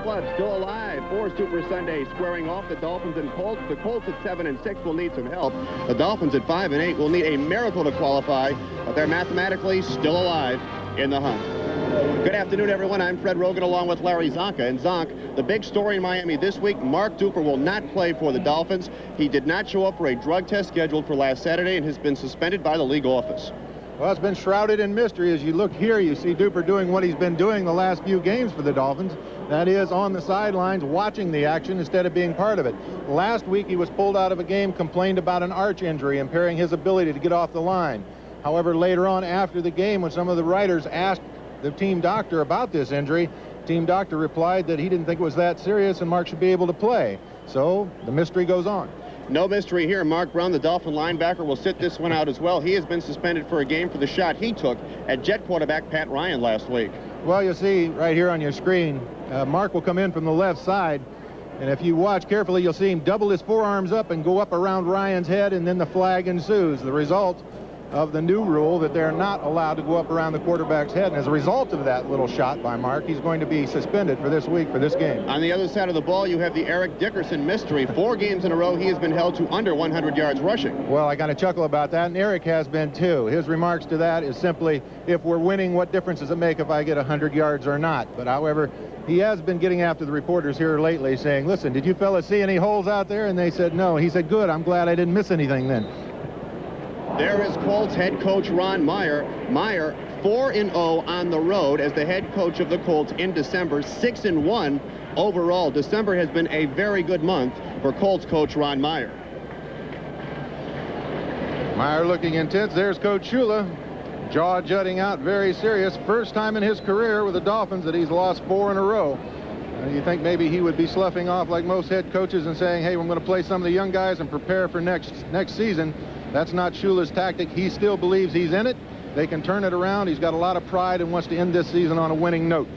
Club still alive. 4 Super Sundays squaring off the Dolphins and Colts. The Colts at 7-6 will need some help. The Dolphins at 5-8 will need a miracle to qualify, but they're mathematically still alive in the hunt. Good afternoon, everyone. I'm Fred Rogan along with Larry Zonka. And Zonk, the big story in Miami this week, Mark Duper will not play for the Dolphins. He did not show up for a drug test scheduled for last Saturday and has been suspended by the league office. Well, it's been shrouded in mystery. As you look here, you see Duper doing what he's been doing the last few games for the Dolphins. That is, on the sidelines, watching the action instead of being part of it. Last week, he was pulled out of a game, complained about an arch injury, impairing his ability to get off the line. However, later on after the game, when some of the writers asked the team doctor about this injury, team doctor replied that he didn't think it was that serious and Mark should be able to play. So the mystery goes on. No mystery here. Mark Brown, the Dolphin linebacker, will sit this one out as well. He has been suspended for a game for the shot he took at Jet quarterback Pat Ryan last week. Well, you'll see right here on your screen, Mark will come in from the left side. And if you watch carefully, you'll see him double his forearms up and go up around Ryan's head, and then the flag ensues. The result of the new rule that they're not allowed to go up around the quarterback's head. And as a result of that little shot by Mark, he's going to be suspended for this week for this game. On the other side of the ball, you have the Eric Dickerson mystery. 4 games in a row, he has been held to under 100 yards rushing. Well, I got a chuckle about that, and Eric has been too. His remarks to that is simply, if we're winning, what difference does it make if I get 100 yards or not? But however, he has been getting after the reporters here lately, saying, listen, did you fellas see any holes out there? And they said no. He said, good, I'm glad I didn't miss anything then. There is Colts head coach Ron Meyer. Meyer 4-0 on the road as the head coach of the Colts in December, 6-1 overall. December has been a very good month for Colts coach Ron Meyer. Meyer looking intense. There's Coach Shula, jaw jutting out, very serious. First time in his career with the Dolphins that he's lost 4 in a row. You think maybe he would be sloughing off like most head coaches and saying, hey, I'm going to play some of the young guys and prepare for next season. That's not Shula's tactic. He still believes he's in it. They can turn it around. He's got a lot of pride and wants to end this season on a winning note.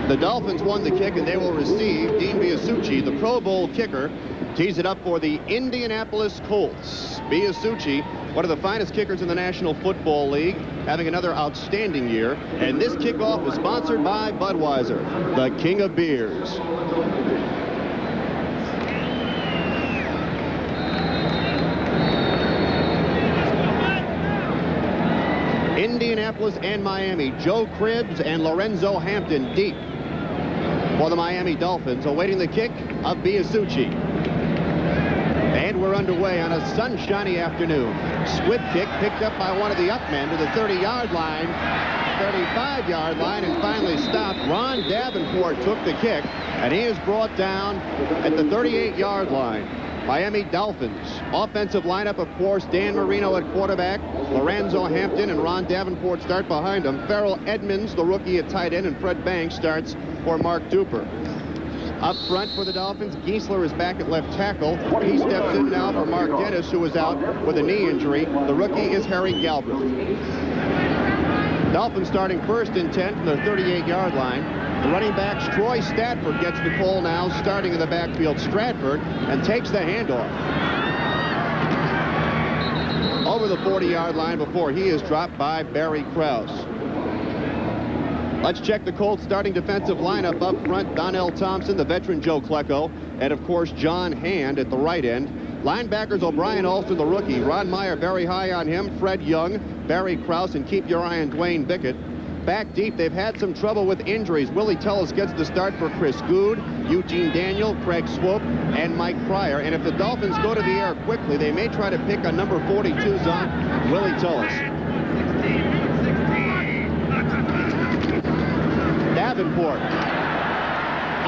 The Dolphins won the kick, and they will receive Dean Biasucci, the Pro Bowl kicker, tees it up for the Indianapolis Colts. Biasucci, one of the finest kickers in the National Football League, having another outstanding year. And this kickoff is sponsored by Budweiser, the king of beers. Indianapolis and Miami. Joe Cribbs and Lorenzo Hampton deep for the Miami Dolphins, awaiting the kick of Biasucci. And we're underway on a sunshiny afternoon. Swift kick picked up by one of the upmen to the 30-yard line, 35-yard line, and finally stopped. Ron Davenport took the kick, and he is brought down at the 38-yard line. Miami Dolphins offensive lineup, of course, Dan Marino at quarterback, Lorenzo Hampton and Ron Davenport start behind him. Farrell Edmonds, the rookie at tight end, and Fred Banks starts for Mark Duper. Up front for the Dolphins, Giesler is back at left tackle. He steps in now for Mark Dennis, who is out with a knee injury. The rookie is Harry Galbraith. Dolphins starting first and 10 from their 38-yard line. The running backs, Troy Stratford, gets the call now, starting in the backfield. Stratford, and takes the handoff over the 40-yard line before he is dropped by Barry Krause. Let's check the Colts starting defensive lineup. Up front, Donnell Thompson, the veteran Joe Klecko, and of course John Hand at the right end. Linebackers, O'Brien Alston, the rookie. Ron Meyer very high on him. Fred Young, Barry Krause, and keep your eye on Dwayne Bickett. Back deep, they've had some trouble with injuries. Willie Tullis gets the start for Chris Good, Eugene Daniel, Craig Swope, and Mike Pryor. And if the Dolphins go to the air quickly, they may try to pick on number 42's on Willie Tullis. Davenport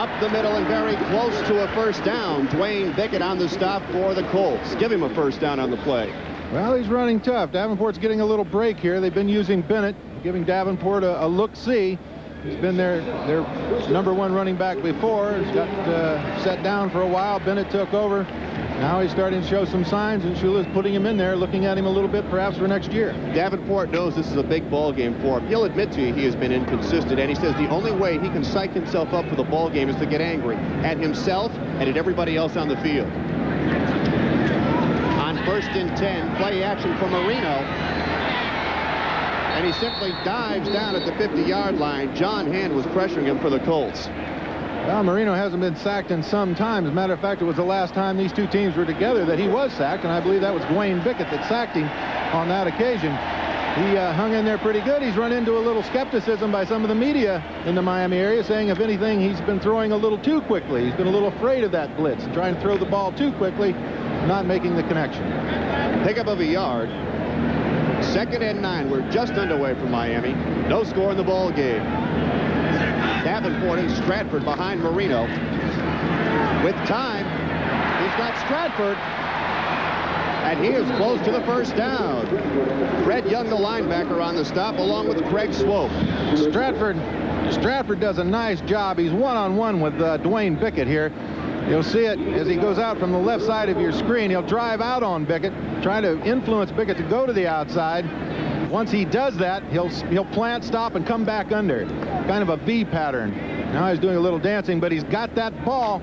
up the middle and very close to a first down. Dwayne Bickett on the stop for the Colts. Give him a first down on the play. Well, he's running tough. Davenport's getting a little break here. They've been using Bennett, giving Davenport a look-see. He's been their number 1 running back before. He's got set down for a while. Bennett took over. Now he's starting to show some signs, and Shula's putting him in there, looking at him a little bit perhaps for next year. Davenport knows this is a big ball game for him. He'll admit to you he has been inconsistent, and he says the only way he can psych himself up for the ball game is to get angry at himself and at everybody else on the field. On 1st and 10, play action for Marino. and he simply dives down at the 50-yard line. John Hand was pressuring him for the Colts. Well, Marino hasn't been sacked in some time. As a matter of fact, it was the last time these two teams were together that he was sacked, and I believe that was Dwayne Bickett that sacked him on that occasion. He hung in there pretty good. He's run into a little skepticism by some of the media in the Miami area, saying, if anything, he's been throwing a little too quickly. He's been a little afraid of that blitz and trying to throw the ball too quickly, not making the connection. Pickup of a yard. 2nd and 9. We're just underway from Miami. No score in the ball game. Davenport and Stratford behind Marino. With time, he's got Stratford. And he is close to the first down. Fred Young, the linebacker, on the stop, along with Craig Swope. Stratford does a nice job. He's one-on-one with Dwayne Bickett here. You'll see it as he goes out from the left side of your screen. He'll drive out on Bickett, try to influence Bickett to go to the outside. Once he does that, he'll plant, stop, and come back under. Kind of a V pattern. Now he's doing a little dancing, but he's got that ball.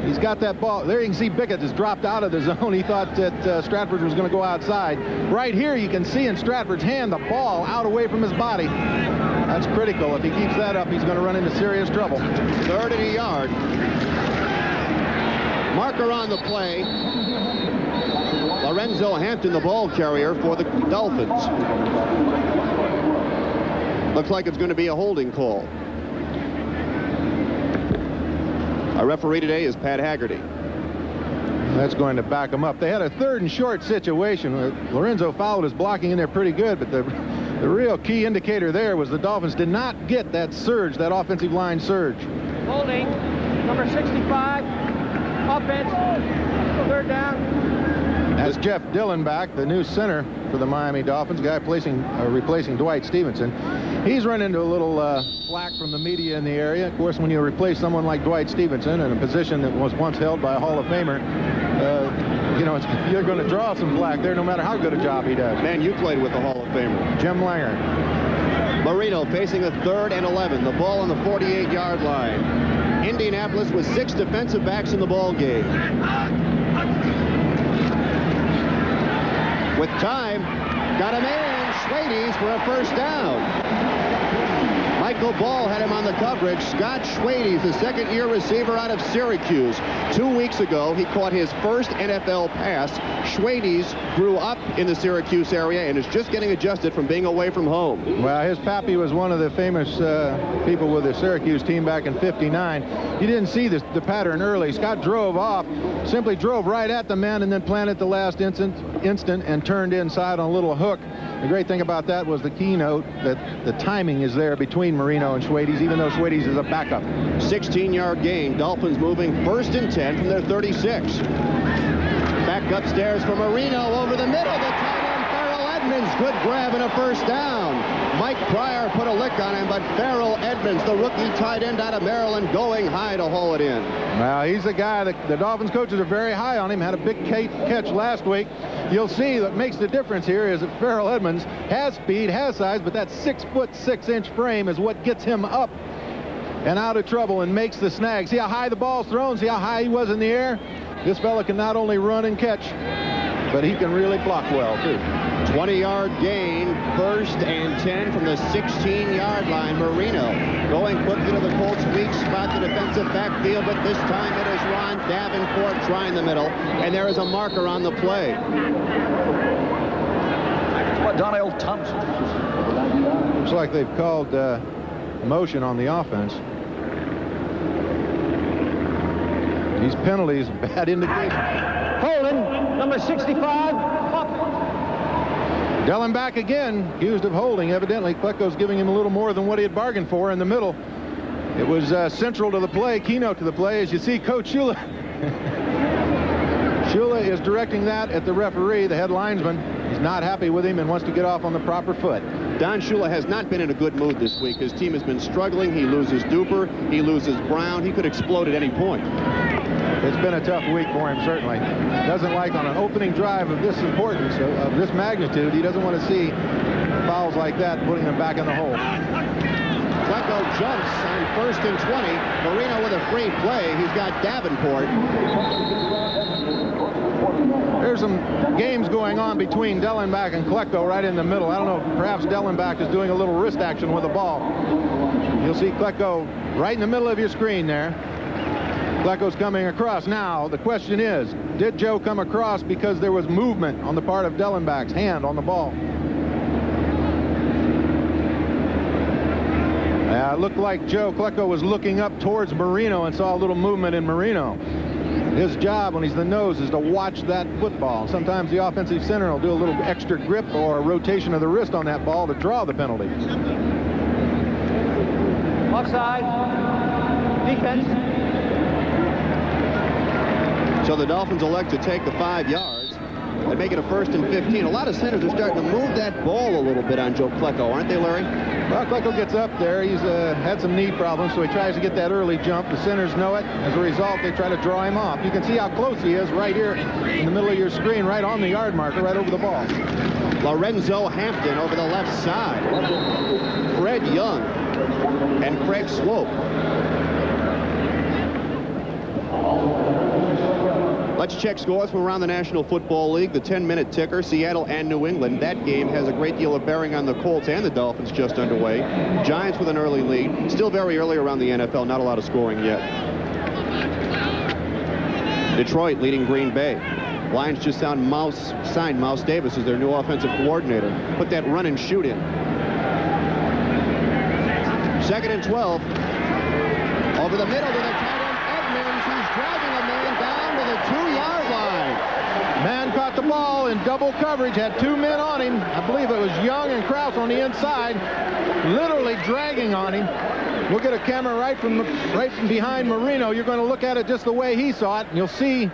He's got that ball. There you can see Bickett has dropped out of the zone. He thought that Stratford was going to go outside. Right here you can see in Stratford's hand the ball out away from his body. That's critical. If he keeps that up, he's going to run into serious trouble. 3rd and a yard. Marker on the play. Lorenzo Hampton, the ball carrier for the Dolphins. Looks like it's going to be a holding call. Our referee today is Pat Haggerty. That's going to back him up. They had a 3rd and short situation. Lorenzo fouled his blocking in there pretty good, but the real key indicator there was the Dolphins did not get that surge, that offensive line surge. Holding, number 65, offense, 3rd down. That's Jeff Dillenbach, the new center for the Miami Dolphins, guy replacing Dwight Stevenson. He's run into a little flack from the media in the area. Of course, when you replace someone like Dwight Stevenson in a position that was once held by a Hall of Famer, you're going to draw some flack there no matter how good a job he does. Man, you played with the Hall of Famer. Jim Langer. Marino facing a 3rd and 11. The ball on the 48-yard line. Indianapolis with 6 defensive backs in the ball game. With time, got him in. Schwades for a first down. Michael Ball had him on the coverage. Scott Schwades, the 2nd-year receiver out of Syracuse. 2 weeks ago, he caught his first NFL pass. Schwades grew up in the Syracuse area and is just getting adjusted from being away from home. Well, his pappy was one of the famous people with the Syracuse team back in '59. You didn't see the pattern early. Scott drove off, simply drove right at the man and then planted the last instant and turned inside on a little hook. The great thing about that was the keynote that the timing is there between Marino and Schwades, even though Schwades is a backup. 16-yard gain. Dolphins moving 1st and 10 from their 36. Back upstairs for Marino over the middle. The tight end, Farrell Edmonds. Good grab and a first down. Mike Pryor put a lick on him, but Farrell Edmonds, the rookie tight end out of Maryland, going high to haul it in. Well, he's a guy that the Dolphins coaches are very high on him. Had a big catch last week. You'll see what makes the difference here is that Farrell Edmonds has speed, has size, but that 6'6" frame is what gets him up and out of trouble and makes the snag. See how high the ball's thrown? See how high he was in the air? This fella can not only run and catch, but he can really block well, too. 20-yard gain, 1st and 10 from the 16-yard line. Marino going quickly to the Colts' weak spot, the defensive backfield, but this time it is Ron Davenport trying the middle, and there is a marker on the play. Donnell Thompson. Looks like they've called motion on the offense. These penalties, bad indication. Holding, number 65, Dellenbach again, accused of holding. Evidently, Klecko's giving him a little more than what he had bargained for in the middle. It was central to the play, keynote to the play. As you see, Coach Shula. Shula is directing that at the referee, the head linesman. He's not happy with him and wants to get off on the proper foot. Don Shula has not been in a good mood this week. His team has been struggling. He loses Duper. He loses Brown. He could explode at any point. It's been a tough week for him, certainly. Doesn't like on an opening drive of this importance, of this magnitude, he doesn't want to see fouls like that putting them back in the hole. Klecko jumps on 1st and 20. Marino with a free play. He's got Davenport. There's some games going on between Dellenbach and Klecko right in the middle. I don't know, perhaps Dellenbach is doing a little wrist action with the ball. You'll see Klecko right in the middle of your screen there. Klecko's coming across. Now, the question is, did Joe come across because there was movement on the part of Dellenbach's hand on the ball? It looked like Joe Klecko was looking up towards Marino and saw a little movement in Marino. His job when he's the nose is to watch that football. Sometimes the offensive center will do a little extra grip or a rotation of the wrist on that ball to draw the penalty. Offside. Defense. So the Dolphins elect to take the 5 yards and make it a 1st and 15. A lot of centers are starting to move that ball a little bit on Joe Klecko, aren't they, Larry? Well, Klecko gets up there. He's had some knee problems, so he tries to get that early jump. The centers know it. As a result, they try to draw him off. You can see how close he is right here in the middle of your screen, right on the yard marker, right over the ball. Lorenzo Hampton over the left side. Fred Young and Craig Swope. Let's check scores from around the National Football League. The 10-minute ticker, Seattle and New England. That game has a great deal of bearing on the Colts and the Dolphins just underway. Giants with an early lead. Still very early around the NFL. Not a lot of scoring yet. Detroit leading Green Bay. Lions just signed Mouse Davis as their new offensive coordinator. Put that run and shoot in. 2nd and 12. Over the middle to the tight end, Edmonds. He's driving a man down to the 2-yard line. Man caught the ball in double coverage, had 2 men on him. I believe it was Young and Krause on the inside, literally dragging on him. We'll get a camera right from behind Marino. You're going to look at it just the way he saw it, and you'll see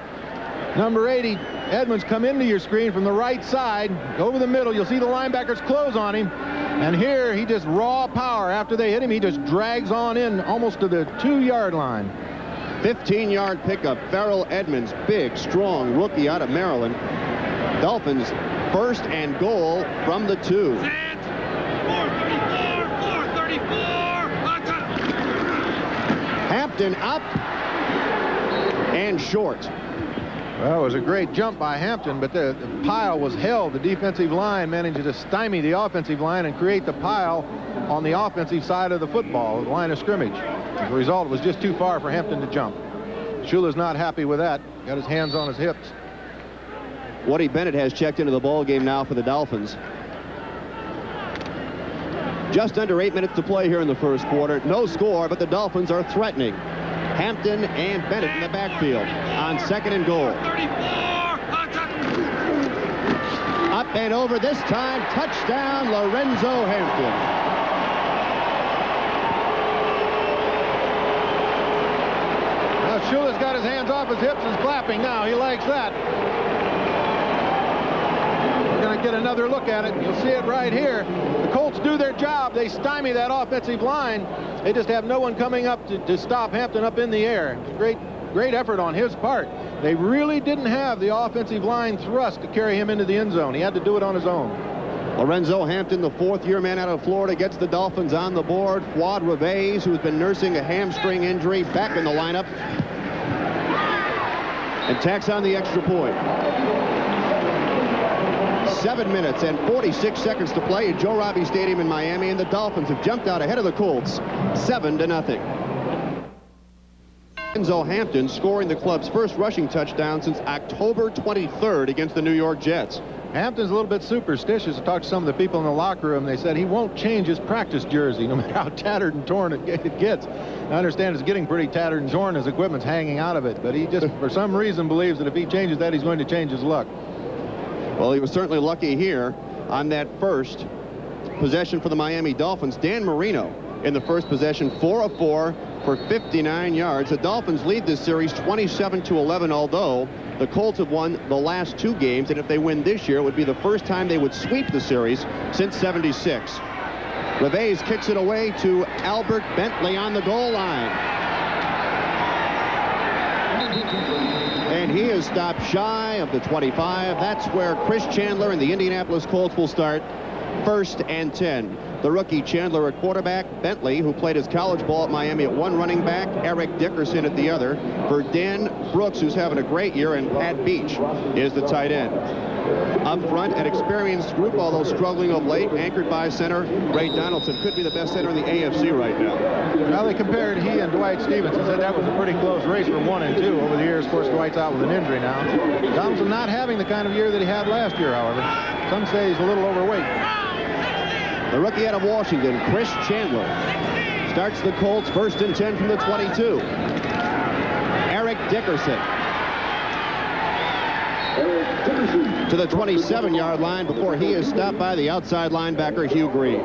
number 80, Edmonds, come into your screen from the right side, over the middle. You'll see the linebackers close on him. And here, he just raw power. After they hit him, he just drags on in almost to the 2-yard line. 15-yard pickup. Farrell Edmonds, big, strong rookie out of Maryland. Dolphins 1st and goal from the 2. 434. Hampton up and short. Well, it was a great jump by Hampton, but the pile was held. The defensive line managed to stymie the offensive line and create the pile on the offensive side of the football, the line of scrimmage. As a result, it was just too far for Hampton to jump. Shula's not happy with that. Got his hands on his hips. Woody Bennett has checked into the ball game now for the Dolphins. Just under 8 minutes to play here in the first quarter. No score, but the Dolphins are threatening. Hampton and Bennett in the backfield on 2nd and goal. 34. Up and over this time. Touchdown, Lorenzo Hampton. Now, Shula's got his hands off his hips and is clapping now. He likes that. We're going to get another look at it. You'll see it right here. The Colts do their job. They stymie that offensive line. They just have no one coming up to stop Hampton up in the air. Great effort on his part. They really didn't have the offensive line thrust to carry him into the end zone. He had to do it on his own. Lorenzo Hampton, the 4th-year man out of Florida, gets the Dolphins on the board. Fuad Reves, who's been nursing a hamstring injury, back in the lineup. And tacks on the extra point. 7 minutes and 46 seconds to play at Joe Robbie Stadium in Miami, and the Dolphins have jumped out ahead of the Colts 7-0. Lorenzo Hampton scoring the club's first rushing touchdown since October 23rd against the New York Jets. Hampton's a little bit superstitious. I talked to some of the people in the locker room. They said he won't change his practice jersey no matter how tattered and torn it gets. I understand it's getting pretty tattered and torn. His equipment's hanging out of it, but he just for some reason believes that if he changes that, he's going to change his luck. Well, he was certainly lucky here on that first possession for the Miami Dolphins. Dan Marino in the first possession, 4 of 4 for 59 yards. The Dolphins lead this series 27-11, although the Colts have won the last 2 games, and if they win this year, it would be the first time they would sweep the series since '76. Reves kicks it away to Albert Bentley on the goal line. And he is stopped shy of the 25. That's where Chris Chandler and the Indianapolis Colts will start 1st and 10. The rookie Chandler at quarterback, Bentley, who played his college ball at Miami, at one running back, Eric Dickerson at the other. For Dan Brooks, who's having a great year, and Pat Beach is the tight end. Up front, an experienced group, although struggling of late, anchored by center Ray Donaldson. Could be the best center in the AFC right now. Well, they compared he and Dwight Stevenson, said that was a pretty close race for 1 and 2 over the years. Of course, Dwight's out with an injury now. Donaldson not having the kind of year that he had last year, however. Some say he's a little overweight. The rookie out of Washington, Chris Chandler, starts the Colts 1st and 10 from the 22. Eric Dickerson to the 27-yard line before he is stopped by the outside linebacker, Hugh Green.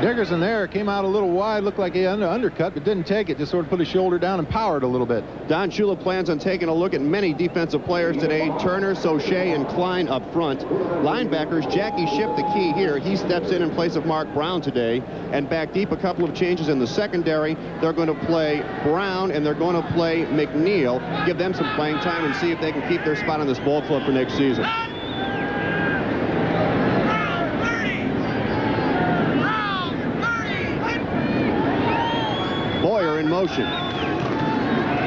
Dickerson there came out a little wide, looked like he had an undercut, but didn't take it. Just sort of put his shoulder down and powered a little bit. Don Shula plans on taking a look at many defensive players today. Turner, Sauché, and Klein up front. Linebackers, Jackie Schiff, the key here. He steps in place of Mark Brown today. And back deep, a couple of changes in the secondary. They're going to play Brown, and they're going to play McNeil. Give them some playing time and see if they can keep their spot on this ball club for next season. Boyer in motion.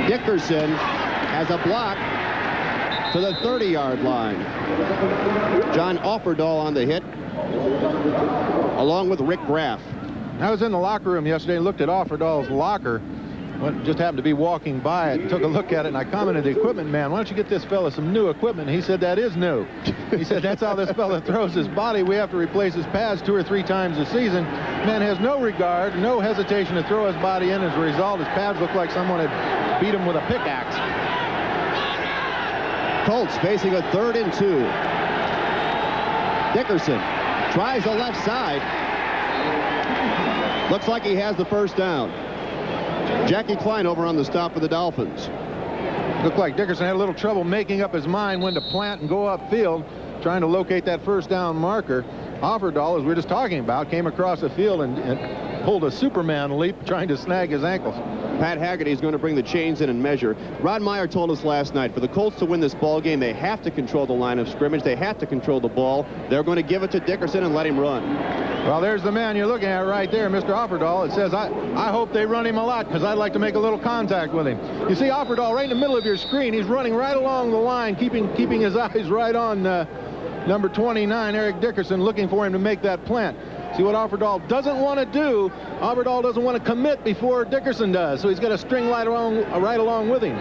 Dickerson has a block to the 30-yard line. John Offerdahl on the hit, along with Rick Graff. I was in the locker room yesterday and looked at Offerdahl's locker. Just happened to be walking by it and took a look at it, and I commented to the equipment man, why don't you get this fella some new equipment? He said, that is new. He said, that's how this fella throws his body. We have to replace his pads 2 or 3 times a season. Man has no regard, no hesitation to throw his body in. As a result, his pads look like someone had beat him with a pickaxe. Colts facing a 3rd and 2. Dickerson tries the left side. Looks like he has the first down. Jackie Klein over on the stop for the Dolphins. Looked like Dickerson had a little trouble making up his mind when to plant and go upfield, trying to locate that first down marker. Offerdahl, as we were just talking about, came across the field and pulled a Superman leap trying to snag his ankles. Pat Haggerty is going to bring the chains in and measure. Rod Meyer told us last night, for the Colts to win this ball game, they have to control the line of scrimmage. They have to control the ball. They're going to give it to Dickerson and let him run. Well, there's the man you're looking at right there, Mr. Offerdahl. It says, I hope they run him a lot because I'd like to make a little contact with him. You see Offerdahl right in the middle of your screen. He's running right along the line, keeping his eyes right on number 29, Eric Dickerson, looking for him to make that plant. See what Offerdahl doesn't want to do. Offerdahl doesn't want to commit before Dickerson does, so he's got to string right along with him.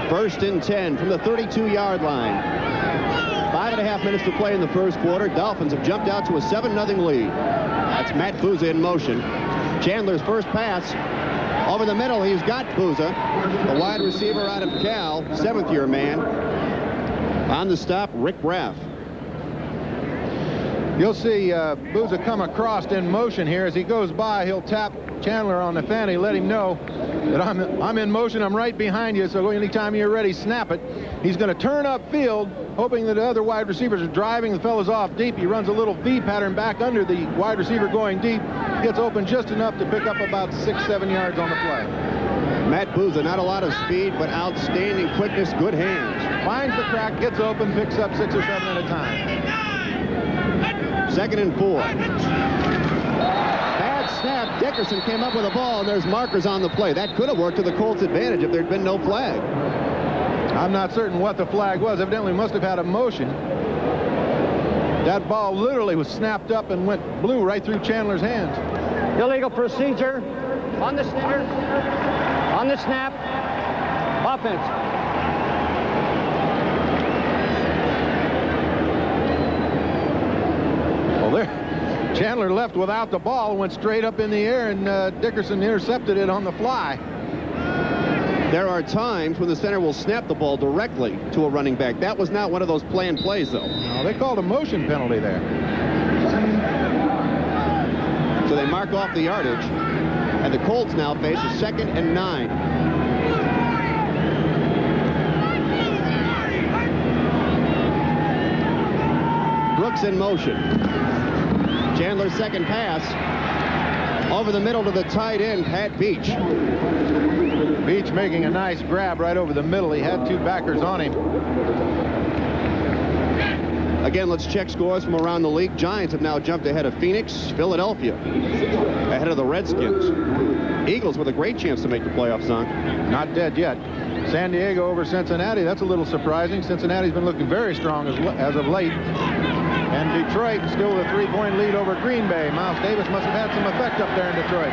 1st and 10 from the 32-yard line. 5.5 minutes to play in the first quarter. Dolphins have jumped out to a 7-0 lead. That's Matt Booza in motion. Chandler's first pass over the middle. He's got Booza, the wide receiver out of Cal, 7th-year man. On the stop, Rick Graff. You'll see Booza come across in motion here. As he goes by, he'll tap Chandler on the fanny, let him know that I'm in motion. I'm right behind you, so anytime you're ready, snap it. He's going to turn upfield, hoping that the other wide receivers are driving the fellas off deep. He runs a little V pattern back under the wide receiver going deep. Gets open just enough to pick up about 6-7 yards on the play. Matt Booza, not a lot of speed, but outstanding quickness, good hands. Finds the crack, gets open, picks up 6 or 7 at a time. 2nd and 4. Bad snap. Dickerson came up with a ball, and there's markers on the play. That could have worked to the Colts' advantage if there'd been no flag. I'm not certain what the flag was. Evidently must have had a motion. That ball literally was snapped up and blew right through Chandler's hands. Illegal procedure on the center, on the snap, offense. Well, there, Chandler left without the ball, went straight up in the air, and Dickerson intercepted it on the fly. There are times when the center will snap the ball directly to a running back. That was not one of those planned plays, though. No, they called a motion penalty there. So they mark off the yardage, and the Colts now face a 2nd and 9. Brooks in motion. Chandler's second pass over the middle to the tight end, Pat Beach. Beach making a nice grab right over the middle. He had 2 backers on him. Again, let's check scores from around the league. Giants have now jumped ahead of Phoenix. Philadelphia ahead of the Redskins. Eagles with a great chance to make the playoffs, son. Not dead yet. San Diego over Cincinnati. That's a little surprising. Cincinnati's been looking very strong as of late. And Detroit still with a 3-point lead over Green Bay. Miles Davis must have had some effect up there in Detroit.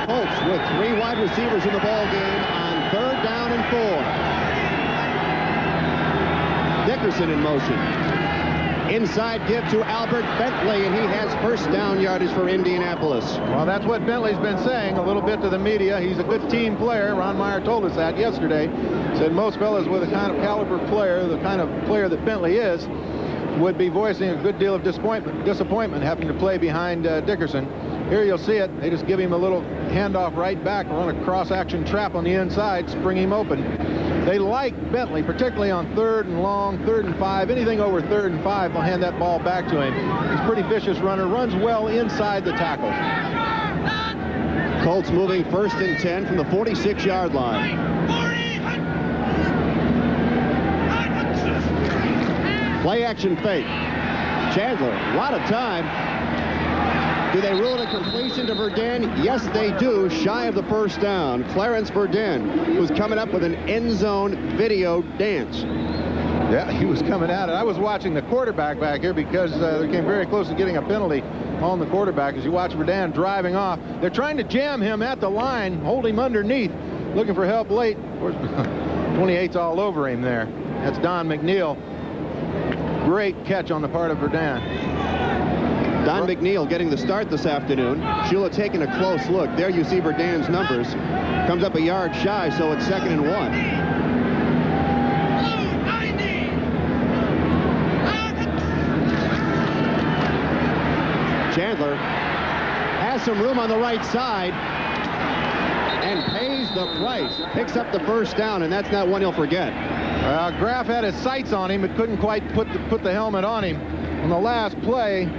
Colts with 3 wide receivers in the ball game on 3rd down and 4. Dickerson in motion. Inside give to Albert Bentley, and he has first down yardage for Indianapolis. Well, that's what Bentley's been saying a little bit to the media. He's a good team player. Ron Meyer told us that yesterday. Said most fellas with the kind of caliber player, the kind of player that Bentley is, would be voicing a good deal of disappointment having to play behind Dickerson. Here you'll see it. They just give him a little handoff right back, run a cross-action trap on the inside, spring him open. They like Bentley, particularly on 3rd and long, 3rd and 5. Anything over 3rd and 5, they'll hand that ball back to him. He's a pretty vicious runner, runs well inside the tackles. Colts moving 1st and 10 from the 46-yard line. Play action fake. Chandler, a lot of time. Do they rule it a completion to Verdin? Yes, they do. Shy of the first down. Clarence Verdin, who's coming up with an end zone video dance. Yeah, he was coming at it. I was watching the quarterback back here because they came very close to getting a penalty on the quarterback. As you watch Verdin driving off, they're trying to jam him at the line, hold him underneath, looking for help late. Of course, 28's all over him there. That's Don McNeil. Great catch on the part of Verdin. Don McNeil getting the start this afternoon. Shula taking a close look. There you see Verdin's numbers. Comes up a yard shy, so it's 2nd and 1. Chandler has some room on the right side and pays the price. Picks up the first down, and that's not one he'll forget. Graff had his sights on him, but couldn't quite put the helmet on him. On the last play,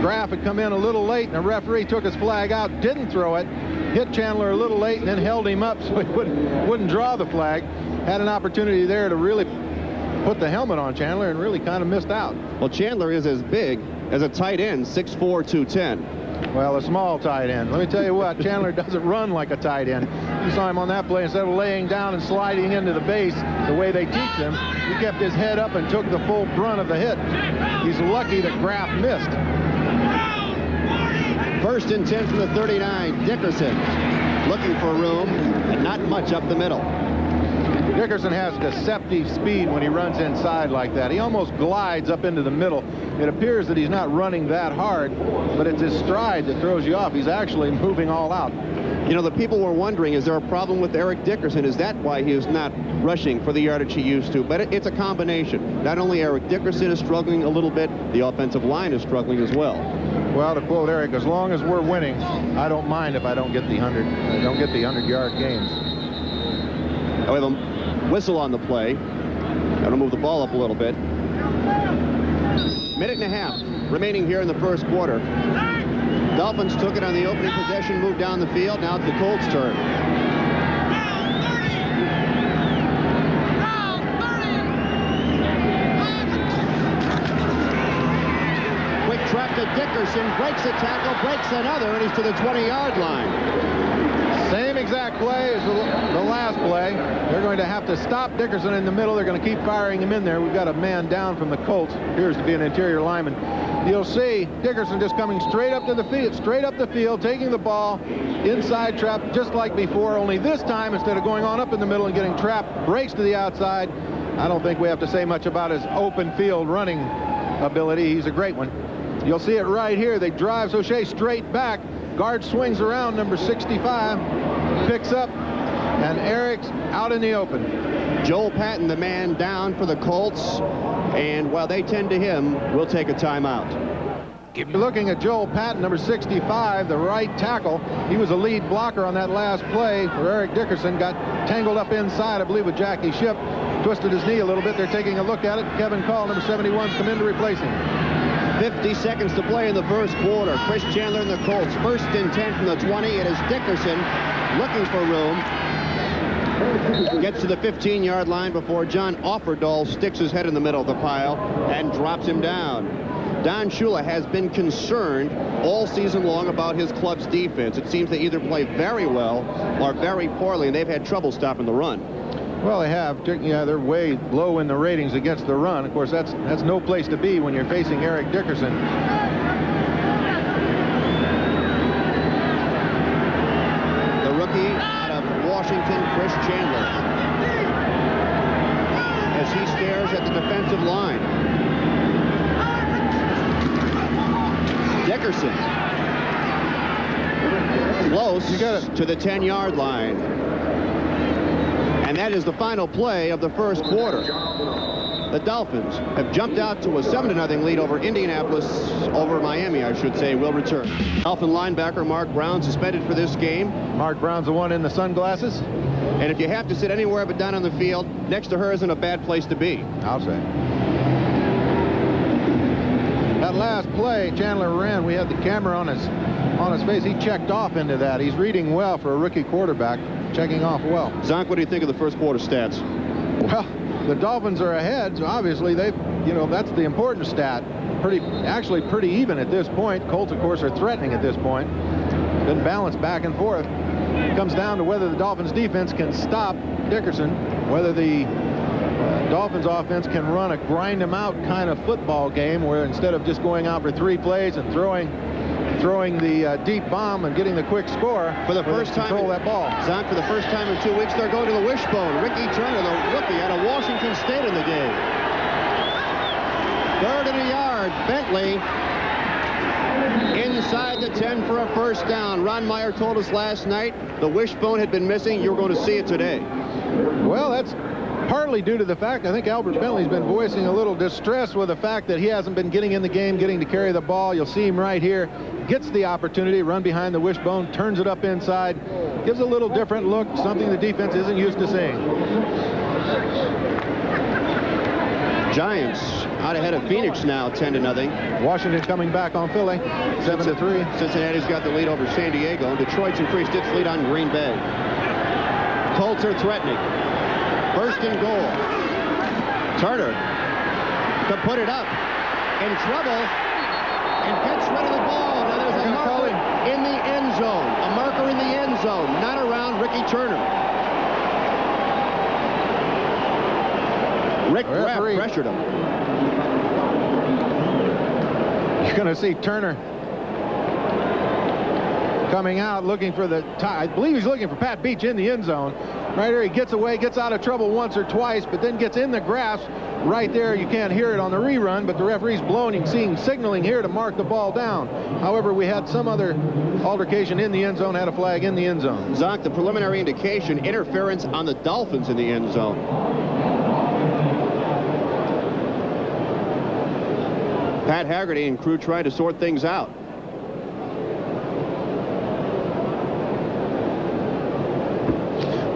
Graff had come in a little late, and the referee took his flag out, didn't throw it, hit Chandler a little late, and then held him up so he wouldn't draw the flag. Had an opportunity there to really put the helmet on Chandler and really kind of missed out. Well, Chandler is as big as a tight end, 6'4", 210. Well, a small tight end. Let me tell you what, Chandler doesn't run like a tight end. You saw him on that play. Instead of laying down and sliding into the base the way they teach him, he kept his head up and took the full brunt of the hit. He's lucky that Graff missed. 1st and 10 from the 39. Dickerson looking for room and not much up the middle. Dickerson has deceptive speed when he runs inside like that. He almost glides up into the middle. It appears that he's not running that hard, but it's his stride that throws you off. He's actually moving all out. You know, the people were wondering, is there a problem with Eric Dickerson? Is that why he is not rushing for the yardage he used to? But it's a combination. Not only Eric Dickerson is struggling a little bit, the offensive line is struggling as well. Well, to quote Eric, as long as we're winning, I don't mind if I don't get the 100-yard games. We have a whistle on the play. Got to move the ball up a little bit. Minute and a half remaining here in the first quarter. Dolphins took it on the opening possession, moved down the field. Now it's the Colts' turn. Quick trap to Dickerson, breaks a tackle, breaks another, and he's to the 20-yard line. Same exact play as the last play. They're going to have to stop Dickerson in the middle. They're going to keep firing him in there. We've got a man down from the Colts. Appears to be an interior lineman. You'll see Dickerson just coming straight up the field, taking the ball, inside trap, just like before, only this time, instead of going on up in the middle and getting trapped, breaks to the outside. I don't think we have to say much about his open field running ability. He's a great one. You'll see it right here. They drive O'Shea straight back. Guard swings around, number 65, picks up, and Eric's out in the open. Joel Patton, the man down for the Colts, and while they tend to him, we'll take a timeout. You're looking at Joel Patton, number 65, the right tackle. He was a lead blocker on that last play where Eric Dickerson got tangled up inside, I believe, with Jackie Shipp. Twisted his knee a little bit. They're taking a look at it. Kevin Call, number 71's come in to replace him. 50 seconds to play in the first quarter. Chris Chandler and the Colts. 1st and 10 from the 20. It is Dickerson looking for room. Gets to the 15-yard line before John Offerdahl sticks his head in the middle of the pile and drops him down. Don Shula has been concerned all season long about his club's defense. It seems they either play very well or very poorly, and they've had trouble stopping the run. Well, they have. Yeah, they're way low in the ratings against the run. Of course, that's no place to be when you're facing Eric Dickerson. The rookie out of Washington, Chris Chandler, as he stares at the defensive line. Dickerson close to the 10-yard line. And that is the final play of the first quarter. The Dolphins have jumped out to a 7-0 lead over Miami, I should say, will return. Dolphin linebacker Mark Brown suspended for this game. Mark Brown's the one in the sunglasses. And if you have to sit anywhere but down on the field, next to her isn't a bad place to be. I'll say. That last play Chandler ran, we had the camera on his face. He checked off into that. He's reading well for a rookie quarterback, checking off well. Zonk, what do you think of the first quarter stats? Well, the Dolphins are ahead, so obviously that's the important stat. Actually pretty even at this point. Colts, of course, are threatening at this point. Been balanced back and forth. It comes down to whether the Dolphins defense can stop Dickerson, whether the Dolphins offense can run a grind them out kind of football game where instead of just going out for 3 plays and throwing the deep bomb and getting the quick score, for the first time, control that ball. Zonk, for the first time in 2 weeks, they're going to the wishbone. Ricky Turner, the rookie out of Washington State, in the game. 3rd and a yard. Bentley inside the 10 for a first down. Ron Meyer told us last night the wishbone had been missing. You're going to see it today. Well, that's partly due to the fact I think Albert Bentley's been voicing a little distress with the fact that he hasn't been getting in the game, getting to carry the ball. You'll see him right here. Gets the opportunity, run behind the wishbone, turns it up inside, gives a little different look, something the defense isn't used to seeing. Giants out ahead of Phoenix now, 10-0. Washington coming back on Philly, 7-3. Cincinnati's got the lead over San Diego, and Detroit's increased its lead on Green Bay. Colts are threatening. 1st and goal. Turner to put it up. In trouble and gets rid of the ball. Now there's a marker in the end zone. A marker in the end zone, not around Ricky Turner. Rick Graff pressured him. You're going to see Turner coming out looking for the tie. I believe he's looking for Pat Beach in the end zone. Right here, he gets away, gets out of trouble once or twice, but then gets in the grass right there. You can't hear it on the rerun, but the referee's blowing. You can see him signaling here to mark the ball down. However, we had some other altercation in the end zone, had a flag in the end zone. Zonk, the preliminary indication, interference on the Dolphins in the end zone. Pat Haggerty and crew tried to sort things out.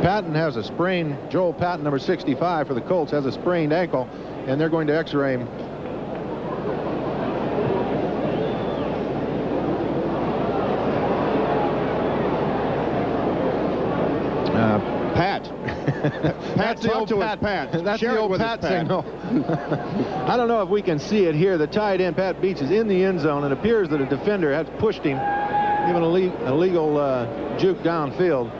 Patton has a sprained, Joel Patton, number 65 for the Colts, has a sprained ankle, and they're going to x-ray him. Pat. That's the old Pat. That's the old Pat signal. I don't know if we can see it here. The tight end, Pat Beach, is in the end zone. It appears that a defender has pushed him, given a legal juke downfield.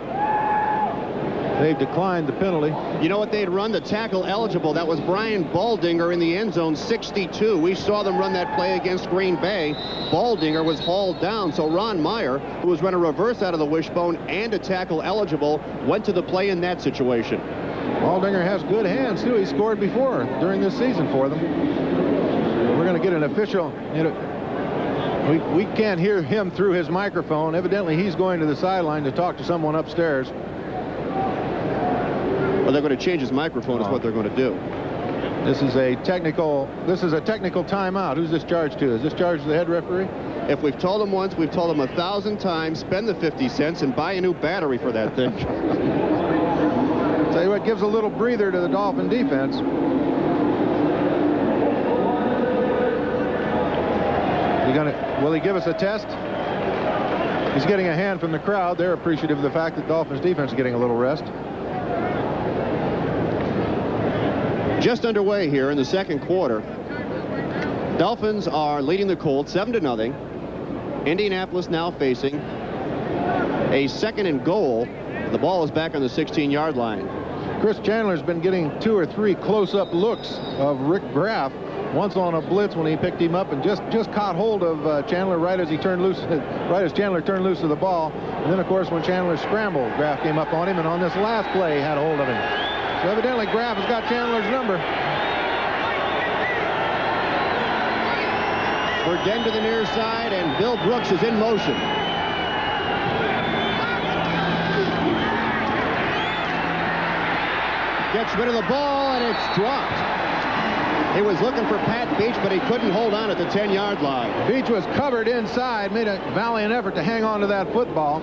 They've declined the penalty. You know what they'd run? The tackle eligible. That was Brian Baldinger in the end zone, 62. We saw them run that play against Green Bay. Baldinger was hauled down, so Ron Meyer, who was running a reverse out of the wishbone and a tackle eligible, went to the play in that situation. Baldinger has good hands, too. He scored before during this season for them. We're going to get an official. We can't hear him through his microphone. Evidently, he's going to the sideline to talk to someone upstairs. Well, they're going to change his microphone is what they're going to do. This is a technical timeout. Who's this charged to? Is this charged to the head referee? If we've told them once, we've told them 1,000 times, spend the 50 cents and buy a new battery for that thing. Tell you what, gives a little breather to the Dolphin defense. Will he give us a test? He's getting a hand from the crowd. They're appreciative of the fact that Dolphins defense is getting a little rest. Just underway here in the second quarter. Dolphins are leading the Colts 7-0. Indianapolis now facing a 2nd and goal. The ball is back on the 16-yard line. Chris Chandler's been getting 2 or 3 close-up looks of Rick Graff. Once on a blitz when he picked him up and just caught hold of Chandler right as Chandler turned loose of the ball. And then, of course, when Chandler scrambled, Graff came up on him, and on this last play had hold of him. So evidently Graff has got Chandler's number. Burden to the near side, and Bill Brooks is in motion. Gets rid of the ball, and it's dropped. He was looking for Pat Beach, but he couldn't hold on at the 10-yard line. Beach was covered inside, made a valiant effort to hang on to that football.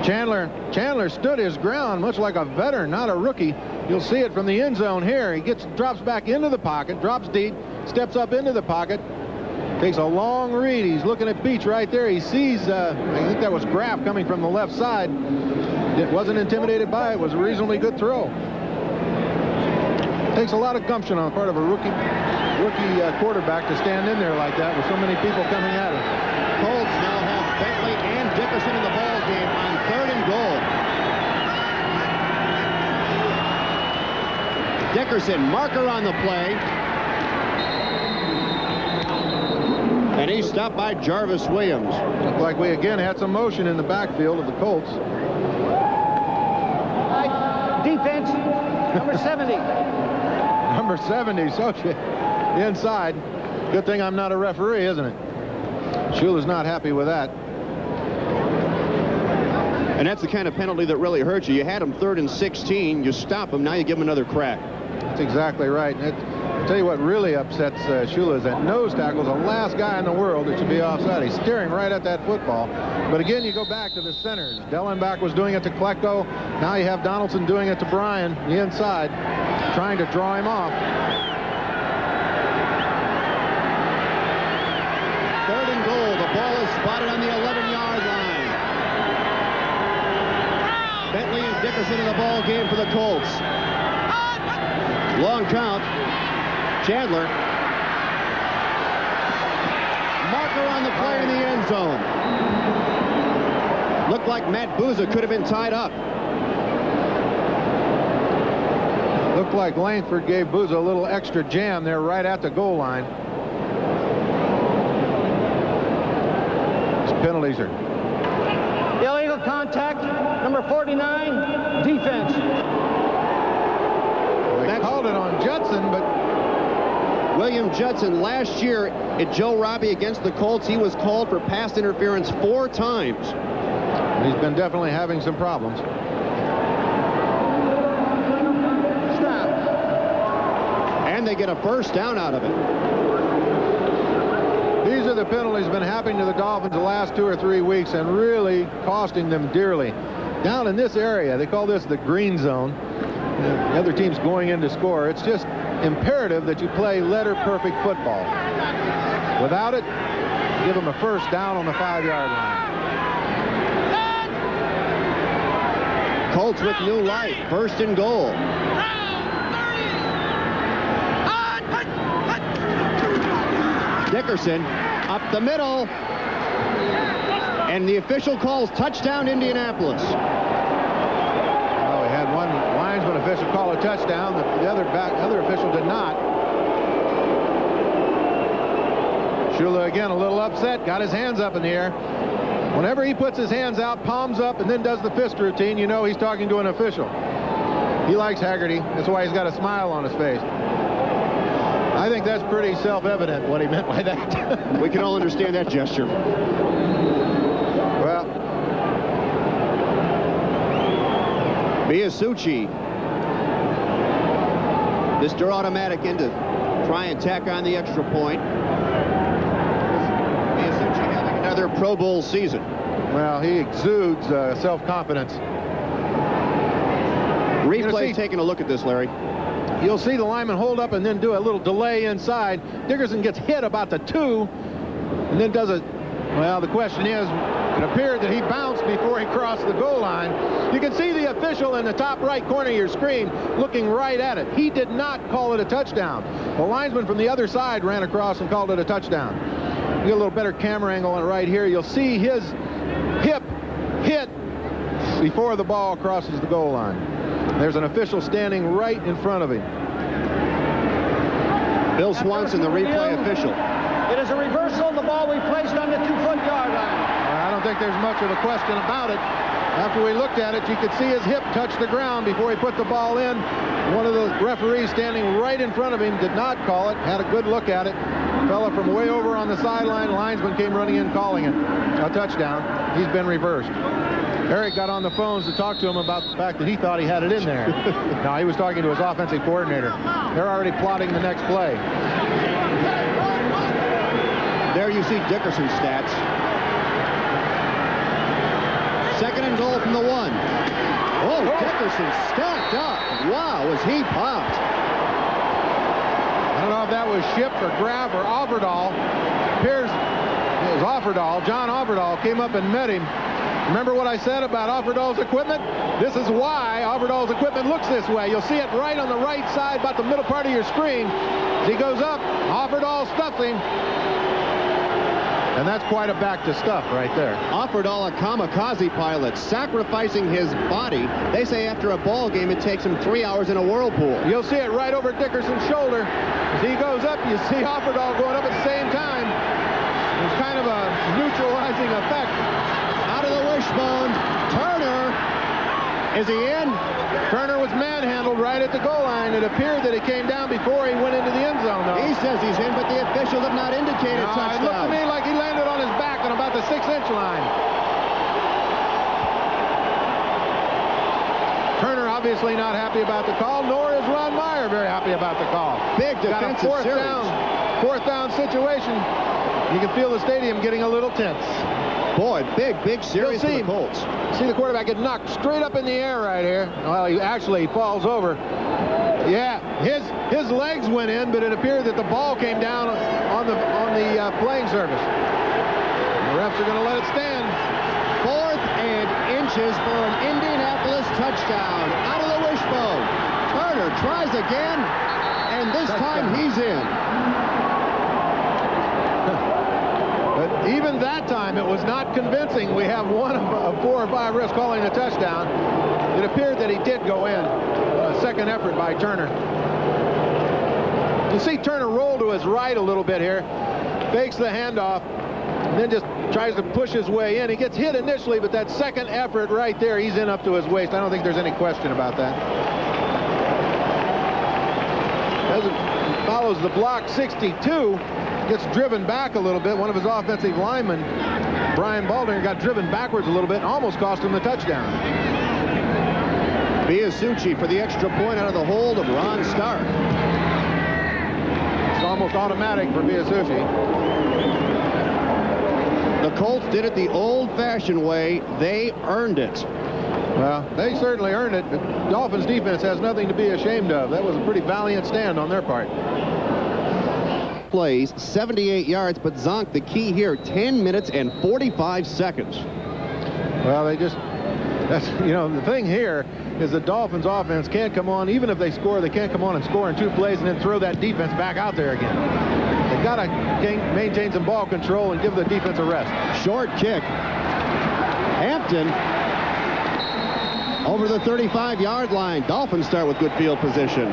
Chandler stood his ground, much like a veteran, not a rookie. You'll see it from the end zone here. He drops back into the pocket, drops deep, steps up into the pocket, takes a long read. He's looking at Beach right there. He sees, I think that was Graff coming from the left side. It wasn't intimidated by it. It was a reasonably good throw. Takes a lot of gumption on the part of a rookie quarterback to stand in there like that with so many people coming at him. Colts now have Bentley and Dickerson in the ball game on 3rd and goal. Dickerson, marker on the play. And he's stopped by Jarvis Williams. Looked like we again had some motion in the backfield of the Colts. Defense, number 70. Number 70, Sochi, inside. Good thing I'm not a referee, isn't it? Shula's not happy with that. And that's the kind of penalty that really hurts you. You had him 3rd and 16. You stop him. Now you give him another crack. That's exactly right. I'll tell you what really upsets Shula is that nose tackle's the last guy in the world that should be offside. He's staring right at that football. But again, you go back to the centers. Dellenbach was doing it to Klecko. Now you have Donaldson doing it to Bryan, the inside, trying to draw him off. 3rd and goal. The ball is spotted on the 11-yard line. Bentley and Dickerson in the ball game for the Colts. Long count. Chandler. Marker on the play in the end zone. Looked like Matt Booza could have been tied up. Looked like Langford gave Booza a little extra jam there right at the goal line. These penalties are... Illegal contact, number 49, defense. They called it on Judson, but... William Judson, last year at Joe Robbie against the Colts, he was called for pass interference 4 times. He's been definitely having some problems. And they get a first down out of it. These are the penalties been happening to the Dolphins the last 2 or 3 weeks and really costing them dearly. Down in this area, they call this the green zone. The other team's going in to score. It's just imperative that you play letter-perfect football. Without it, give them a first down on the 5-yard line. Colts with new life. 1st and goal. Dickerson up the middle. And the official calls touchdown Indianapolis. Well, we had one linesman official call a touchdown. The other official did not. Shula again a little upset. Got his hands up in the air. Whenever he puts his hands out, palms up, and then does the fist routine, you know he's talking to an official. He likes Haggerty. That's why he's got a smile on his face. I think that's pretty self-evident what he meant by that. We can all understand that gesture. Well, Biasucci. Mr. Automatic in to try and tack on the extra point. Biasucci having another Pro Bowl season. Well, he exudes self-confidence. Replay taking a look at this, Larry. You'll see the lineman hold up and then do a little delay inside. Dickerson gets hit about the 2 and then does a... Well, the question is, it appeared that he bounced before he crossed the goal line. You can see the official in the top right corner of your screen looking right at it. He did not call it a touchdown. The linesman from the other side ran across and called it a touchdown. You get a little better camera angle on it right here. You'll see his hip hit before the ball crosses the goal line. There's an official standing right in front of him. Bill Swanson, the replay official. It is a reversal. The ball we placed on the 2-foot-yard line. I don't think there's much of a question about it. After we looked at it, you could see his hip touch the ground before he put the ball in. One of the referees standing right in front of him did not call it, had a good look at it. Fella from way over on the sideline, linesman came running in calling it a touchdown. He's been reversed. Eric got on the phones to talk to him about the fact that he thought he had it in there. No, he was talking to his offensive coordinator. They're already plotting the next play. There you see Dickerson's stats. 2nd and goal from the 1. Oh, Dickerson stacked up. Wow, was he popped. I don't know if that was Ship or Grab or Offerdahl. Appears it was Offerdahl. John Offerdahl came up and met him. Remember what I said about Offerdahl's equipment? This is why Offerdahl's equipment looks this way. You'll see it right on the right side, about the middle part of your screen. As he goes up, Offerdahl stuffs him. And that's quite a back to stuff right there. Offerdahl, a kamikaze pilot, sacrificing his body. They say after a ball game, it takes him 3 hours in a whirlpool. You'll see it right over Dickerson's shoulder. As he goes up, you see Offerdahl going up at the same time. It's kind of a neutralizing effect. Out of the wishbone, Turner. Is he in? Turner was manhandled right at the goal line. It appeared that he came down before he went into the end zone, though. He says he's in, but the officials have not indicated touchdown. It looked to me like he landed on his back on about the 6-inch line. Turner obviously not happy about the call, nor is Ron Meyer very happy about the call. Big defensive series. Fourth down situation. You can feel the stadium getting a little tense. Boy, big series for the Colts. See the quarterback get knocked straight up in the air right here. Well, he actually falls over. Yeah, his legs went in, but it appeared that the ball came down on the playing surface. The refs are going to let it stand. 4th and inches for an Indianapolis touchdown. Out of the wishbone. Turner tries again, and this time he's in. But even that time, it was not convincing. We have one of 4 or 5 refs calling a touchdown. It appeared that he did go in. A second effort by Turner. You see Turner roll to his right a little bit here. Fakes the handoff, and then just tries to push his way in. He gets hit initially, but that second effort right there, he's in up to his waist. I don't think there's any question about that. As it follows the block, 62. Gets driven back a little bit. One of his offensive linemen, Brian Baldinger, got driven backwards a little bit and almost cost him the touchdown. Biasucci for the extra point out of the hold of Ron Stark. It's almost automatic for Biasucci. The Colts did it the old-fashioned way. They earned it. Well, they certainly earned it. The Dolphins defense has nothing to be ashamed of. That was a pretty valiant stand on their part. Plays 78 yards, but Zonk, the key here, 10 minutes and 45 seconds. Well, the thing here is the Dolphins offense can't come on, even if they score, they can't come on and score in 2 plays and then throw that defense back out there again. They've got to maintain some ball control and give the defense a rest. Short kick. Hampton over the 35-yard line. Dolphins start with good field position.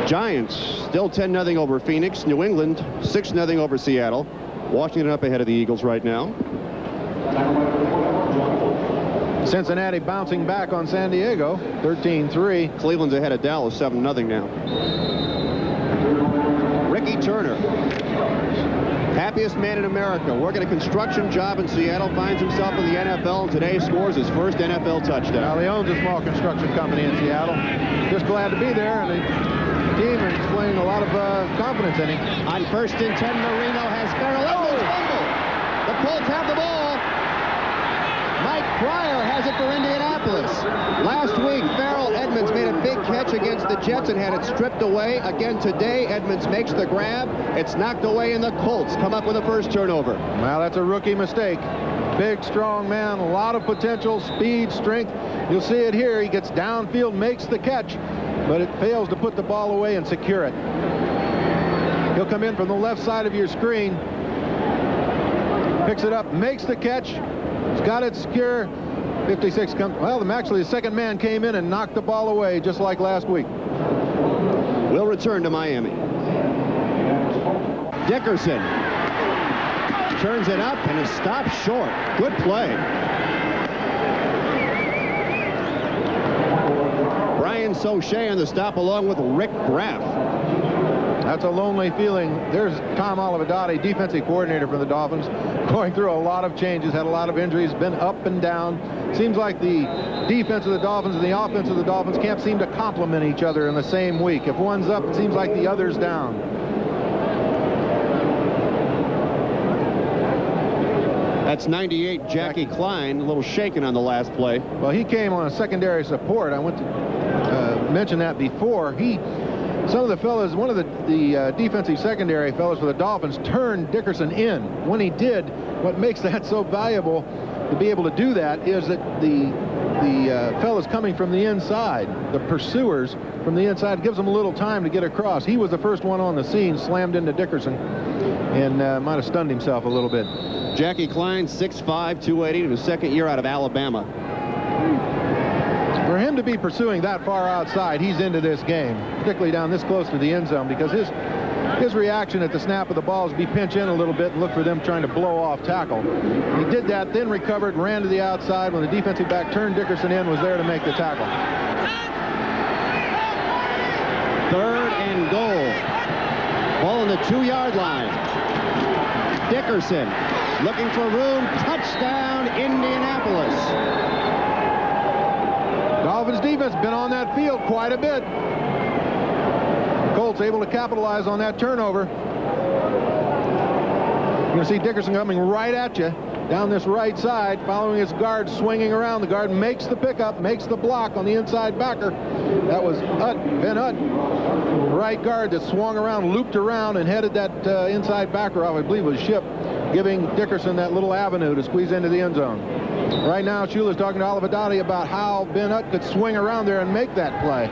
Giants still 10-0 over Phoenix. New England 6-0 over Seattle. Washington up ahead of the Eagles right now. Cincinnati bouncing back on San Diego, 13-3. Cleveland's ahead of Dallas, 7-0 now. Ricky Turner, happiest man in America, working a construction job in Seattle, finds himself in the NFL, and today scores his first NFL touchdown. Well, he owns a small construction company in Seattle. Just glad to be there, and the team is displaying a lot of confidence in him. On 1st and 10, Marino has Farrell Edmonds fumble. The Colts have the ball. Mike Pryor has it for Indianapolis. Last week, Farrell Edmonds made a big catch against the Jets and had it stripped away. Again today, Edmonds makes the grab. It's knocked away, and the Colts come up with a first turnover. Well, that's a rookie mistake. Big, strong man, a lot of potential, speed, strength. You'll see it here. He gets downfield, makes the catch, but it fails to put the ball away and secure it. He'll come in from the left side of your screen, picks it up, makes the catch. He's got it secure. 56 comes. Well, actually, the second man came in and knocked the ball away, just like last week. Will return to Miami. Dickerson turns it up and is stopped short. Good play. Brian Soche on the stop along with Rick Graff. That's a lonely feeling. There's Tom Olivedade, defensive coordinator for the Dolphins, going through a lot of changes, had a lot of injuries, been up and down. Seems like the defense of the Dolphins and the offense of the Dolphins can't seem to complement each other in the same week. If one's up, it seems like the other's down. That's 98 Jackie Klein, a little shaken on the last play. Well, he came on a secondary support. I went to mention that before. Some of the fellas, one of the defensive secondary fellas for the Dolphins turned Dickerson in. When he did, what makes that so valuable to be able to do that is that the fellas coming from the inside, the pursuers from the inside, gives them a little time to get across. He was the first one on the scene, slammed into Dickerson, and might have stunned himself a little bit. Jackie Klein, 6'5", 280, in his second year out of Alabama. For him to be pursuing that far outside, he's into this game, particularly down this close to the end zone, because his reaction at the snap of the ball is to be pinch in a little bit and look for them trying to blow off tackle. He did that, then recovered, ran to the outside. When the defensive back turned Dickerson in, was there to make the tackle. 3rd and goal. Ball on the 2-yard line. Dickerson looking for room. Touchdown, Indianapolis. Dolphins defense been on that field quite a bit. The Colts able to capitalize on that turnover. You're going to see Dickerson coming right at you down this right side, following his guard, swinging around. The guard makes the pickup, makes the block on the inside backer. That was Ben Hutt, right guard that swung around, looped around, and headed that inside backer off. I believe it was Ship, giving Dickerson that little avenue to squeeze into the end zone. Right now, Shula's talking to Olivedade about how Ben Hutt could swing around there and make that play.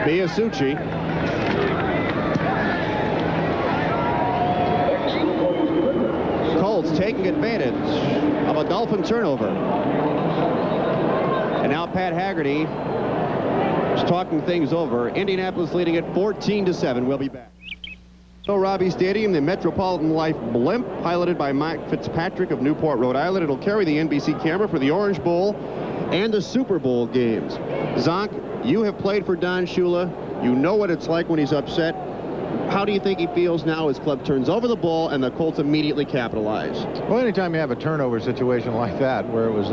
Biasucci. Colts taking advantage of a Dolphin turnover. And now Pat Haggerty is talking things over. Indianapolis leading it 14-7. We'll be back. So Robbie Stadium, the Metropolitan Life blimp, piloted by Mike Fitzpatrick of Newport, Rhode Island. It'll carry the NBC camera for the Orange Bowl and the Super Bowl games. Zonk, you have played for Don Shula. You know what it's like when he's upset. How do you think he feels now his club turns over the ball and the Colts immediately capitalize? Well, anytime you have a turnover situation like that, where it was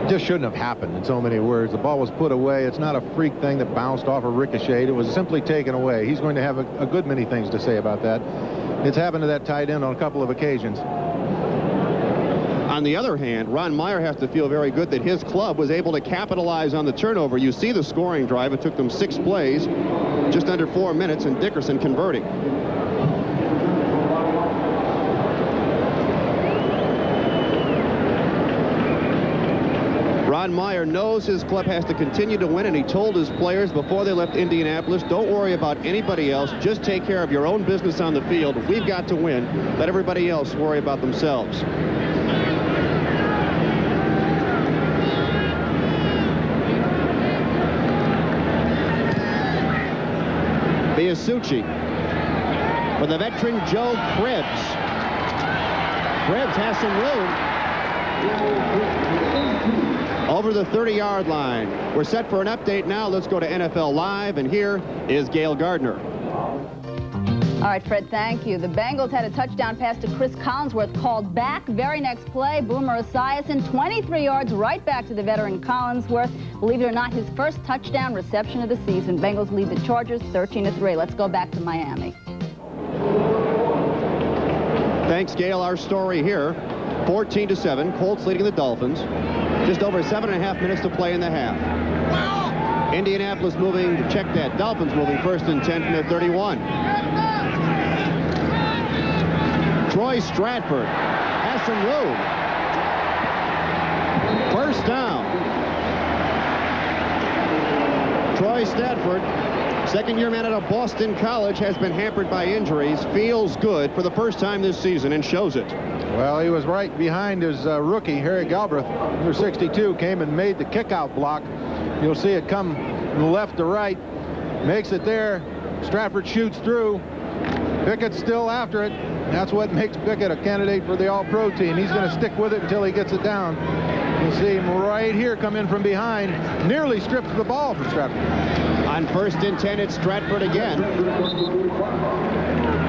just shouldn't have happened in so many words. The ball was put away. It's not a freak thing that bounced off or ricocheted. It was simply taken away. He's going to have a good many things to say about that. It's happened to that tight end on a couple of occasions. On the other hand, Ron Meyer has to feel very good that his club was able to capitalize on the turnover. You see the scoring drive. It took them 6 plays, just under 4 minutes, and Dickerson converting. Ron Meyer knows his club has to continue to win, and he told his players before they left Indianapolis, don't worry about anybody else. Just take care of your own business on the field. We've got to win. Let everybody else worry about themselves. Biasucci for the veteran Joe Cribbs. Cribbs has some room. Over the 30-yard line. We're set for an update now. Let's go to NFL Live, and here is Gail Gardner. All right, Fred, thank you. The Bengals had a touchdown pass to Chris Collinsworth called back. Very next play, Boomer Esiason, 23 yards right back to the veteran Collinsworth. Believe it or not, his first touchdown reception of the season. Bengals lead the Chargers 13-3. Let's go back to Miami. Thanks, Gail. Our story here, 14-7. Colts leading the Dolphins. Just over 7.5 minutes to play in the half. Indianapolis moving, check that. Dolphins moving 1st and 10 from their 31. Troy Stratford has some room. First down. Troy Stratford, second-year man out of Boston College, has been hampered by injuries. Feels good for the first time this season and shows it. Well, he was right behind his rookie, Harry Galbraith. Number 62 came and made the kickout block. You'll see it come from left to right. Makes it there. Stratford shoots through. Pickett's still after it. That's what makes Pickett a candidate for the All-Pro team. He's going to stick with it until he gets it down. You'll see him right here come in from behind. Nearly strips the ball from Stratford. On 1st and 10, it's Stratford again.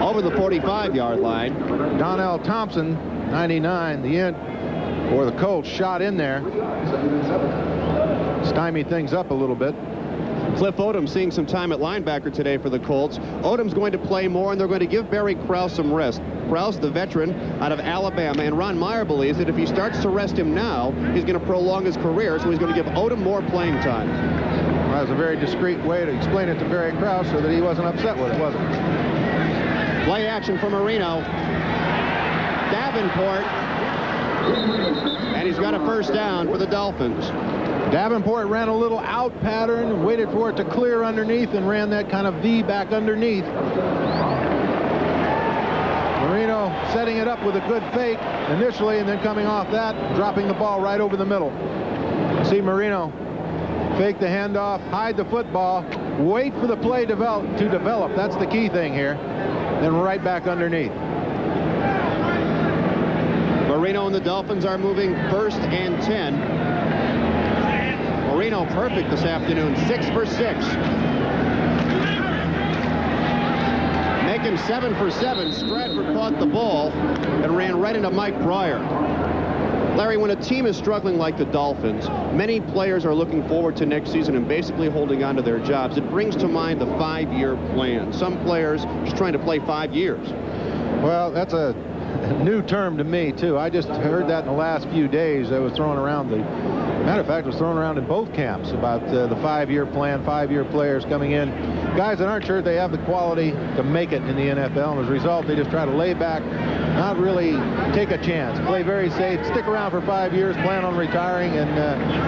Over the 45-yard line. Donnell Thompson, 99, the end for the Colts, shot in there. Stymied things up a little bit. Cliff Odom seeing some time at linebacker today for the Colts. Odom's going to play more, and they're going to give Barry Krause some rest. Krause, the veteran out of Alabama, and Ron Meyer believes that if he starts to rest him now, he's going to prolong his career, so he's going to give Odom more playing time. Well, that was a very discreet way to explain it to Barry Krause so that he wasn't upset with it, was it? Play action for Marino. Davenport. And he's got a first down for the Dolphins. Davenport ran a little out pattern and waited for it to clear underneath and ran that kind of V back underneath. Marino setting it up with a good fake initially, and then coming off that, dropping the ball right over the middle. See Marino fake the handoff, hide the football, wait for the play to develop. That's the key thing here. Then right back underneath. Marino and the Dolphins are moving 1st and 10. Marino perfect this afternoon, 6 for 6. Make him 7 for 7. Stratford caught the ball and ran right into Mike Pryor. Larry, when a team is struggling like the Dolphins, many players are looking forward to next season and basically holding on to their jobs. It brings to mind the 5-year plan. Some players just trying to play 5 years. Well, that's a new term to me, too. I just heard that in the last few days. That was thrown around. Matter of fact, it was thrown around in both camps about the 5-year plan, 5-year players coming in. Guys that aren't sure they have the quality to make it in the NFL. And as a result, they just try to lay back, not really take a chance, play very safe, stick around for 5 years, plan on retiring, and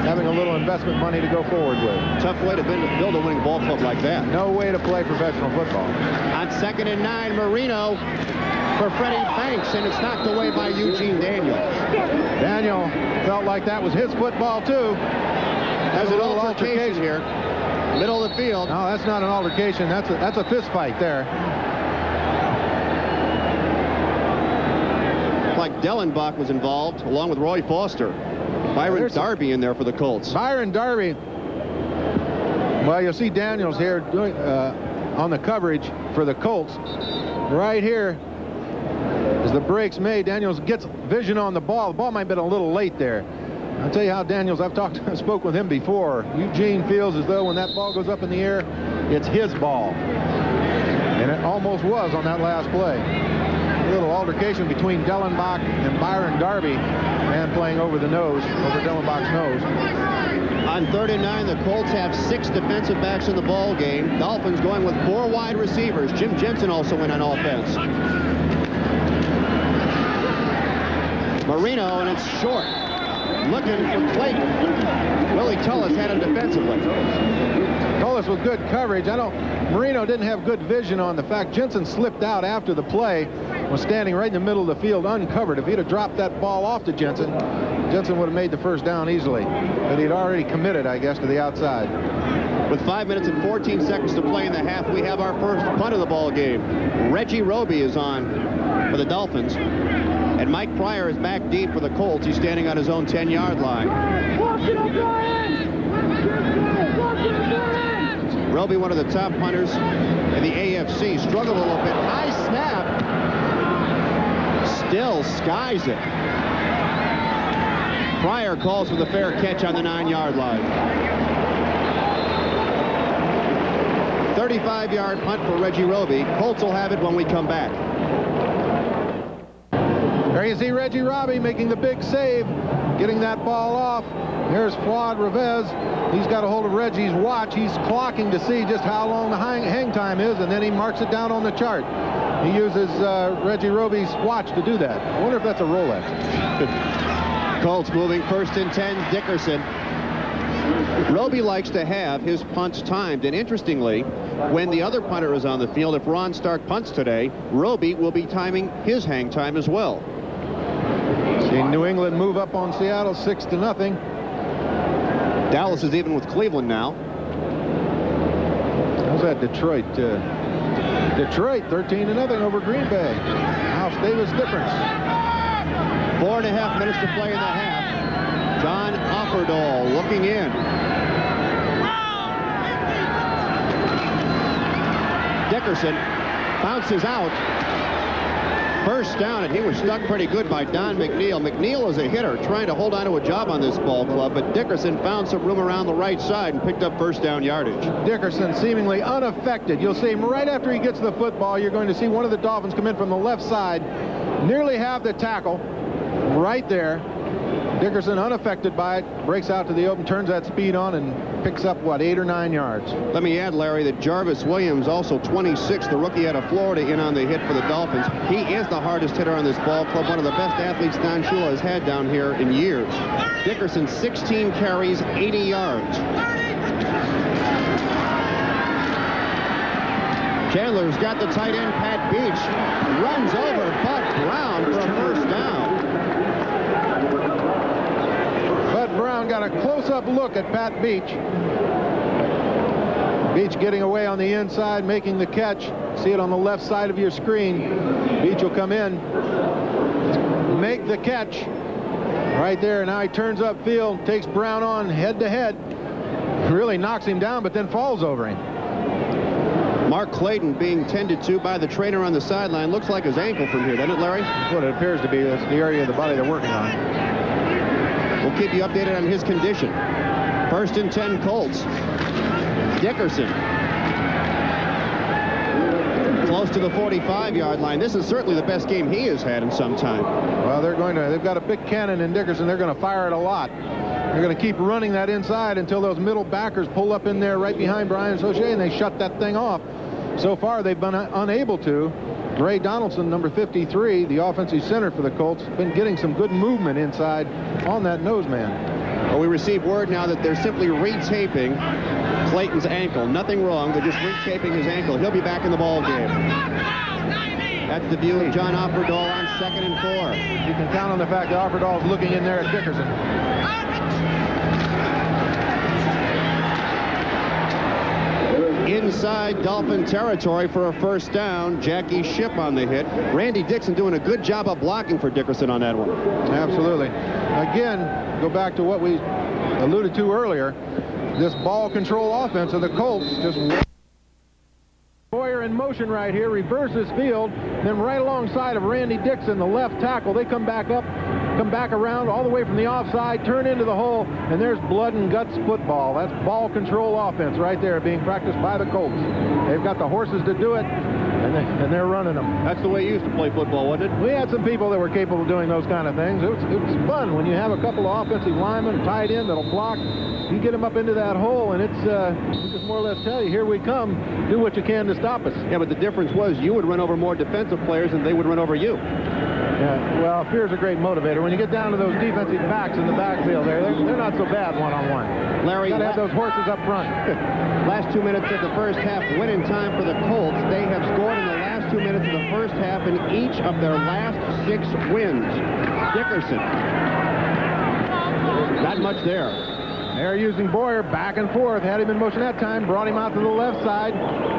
having a little investment money to go forward with. Tough way to build a winning ball club like that. No way to play professional football. On 2nd and 9, Marino for Freddie Banks, and it's knocked away by Eugene Daniel. Daniel felt like that was his football, too. There's an altercation here. Middle of the field. No, that's not an altercation. That's a fist fight there. Like Dellenbach was involved, along with Roy Foster. Byron Darby in there for the Colts. Byron Darby. Well, you'll see Daniels here doing on the coverage for the Colts. Right here, as the break's made, Daniels gets vision on the ball. The ball might have been a little late there. I'll tell you how Daniels, I've spoke with him before. Eugene feels as though when that ball goes up in the air, it's his ball. And it almost was on that last play. A little altercation between Dellenbach and Byron Darby, and playing over the nose, over Dellenbach's nose. On 3rd and 9, the Colts have 6 defensive backs in the ball game. Dolphins going with 4 wide receivers. Jim Jensen also went on offense. Marino, and it's short. Looking for Clayton. Willie Tullis had him defensively. Tullis with good coverage. Marino didn't have good vision on the fact Jensen slipped out after the play, was standing right in the middle of the field uncovered. If he'd have dropped that ball off to Jensen, Jensen would have made the first down easily. But he'd already committed, I guess, to the outside. With 5 minutes and 14 seconds to play in the half, we have our first punt of the ball game. Reggie Roby is on for the Dolphins. And Mike Pryor is back deep for the Colts. He's standing on his own 10-yard line. Roby, one of the top punters in the AFC, struggled a little bit. High snap. Still skies it. Pryor calls for the fair catch on the 9-yard line. 35-yard punt for Reggie Roby. Colts will have it when we come back. There you see Reggie Roby making the big save, getting that ball off. Here's Fuad Revez. He's got a hold of Reggie's watch. He's clocking to see just how long the hang time is, and then he marks it down on the chart. He uses Reggie Roby's watch to do that. I wonder if that's a Rolex. Colts moving 1st and 10, Dickerson. Roby likes to have his punts timed, and interestingly, when the other punter is on the field, if Ron Stark punts today, Roby will be timing his hang time as well. See New England move up on Seattle 6-0. Dallas is even with Cleveland now. How's that Detroit? Detroit 13-0 over Green Bay. Miles Davis difference. 4.5 minutes to play in the half. John Offerdahl looking in. Dickerson bounces out. 1st down, and he was stuck pretty good by Don McNeil. McNeil is a hitter trying to hold on to a job on this ball club, but Dickerson found some room around the right side and picked up 1st down yardage. Dickerson seemingly unaffected. You'll see him right after he gets the football. You're going to see one of the Dolphins come in from the left side, nearly have the tackle right there. Dickerson unaffected by it, breaks out to the open, turns that speed on, and picks up, what, 8 or 9 yards. Let me add, Larry, that Jarvis Williams, also 26, the rookie out of Florida, in on the hit for the Dolphins. He is the hardest hitter on this ball club, one of the best athletes Don Shula has had down here in years. Dickerson, 16 carries, 80 yards. Chandler's got the tight end, Pat Beach. Runs over Bud Brown for a 1st down. Bud Brown got a close-up look at Pat Beach. Beach getting away on the inside, making the catch. See it on the left side of your screen. Beach will come in, make the catch right there. Now he turns upfield, takes Brown on head-to-head. Really knocks him down, but then falls over him. Mark Clayton being tended to by the trainer on the sideline. Looks like his ankle from here, doesn't it, Larry? That's what it appears to be. That's the area of the body they're working on. We'll keep you updated on his condition. 1st and 10, Colts. Dickerson. Close to the 45-yard line. This is certainly the best game he has had in some time. Well, they've got a big cannon in Dickerson. They're going to fire it a lot. They're going to keep running that inside until those middle backers pull up in there right behind Brian Saucier, and they shut that thing off. So far, they've been unable to. Ray Donaldson, number 53, the offensive center for the Colts, been getting some good movement inside on that nose man. Well, we received word now that they're simply retaping Clayton's ankle. Nothing wrong. They're just retaping his ankle. He'll be back in the ball game. That's the view of John Offerdahl on 2nd and 4. You can count on the fact that Offerdahl is looking in there at Dickerson. Inside Dolphin territory for a 1st down. Jackie Shipp on the hit. Randy Dixon doing a good job of blocking for Dickerson on that one. Absolutely. Again, go back to what we alluded to earlier. This ball control offense of the Colts just Boyer in motion right here, reverses field, then right alongside of Randy Dixon, the left tackle. They come back around all the way from the offside, turn into the hole, and there's blood and guts football. That's ball control offense right there being practiced by the Colts. They've got the horses to do it, and they're running them. That's the way you used to play football, wasn't it? We had some people that were capable of doing those kind of things. It was fun when you have a couple of offensive linemen tied in that'll block. You get them up into that hole, and it's just more or less tell you, here we come, do what you can to stop us. Yeah, but the difference was you would run over more defensive players than they would run over you. Yeah, well, fear's a great motivator. When you get down to those defensive backs in the backfield there, they're not so bad one-on-one. Larry, got to have those horses up front. Last 2 minutes of the first half, winning time for the Colts. They have scored in the last 2 minutes of the first half in each of their last 6 wins. Dickerson. Not much there. They're using Boyer back and forth. Had him in motion that time, brought him out to the left side.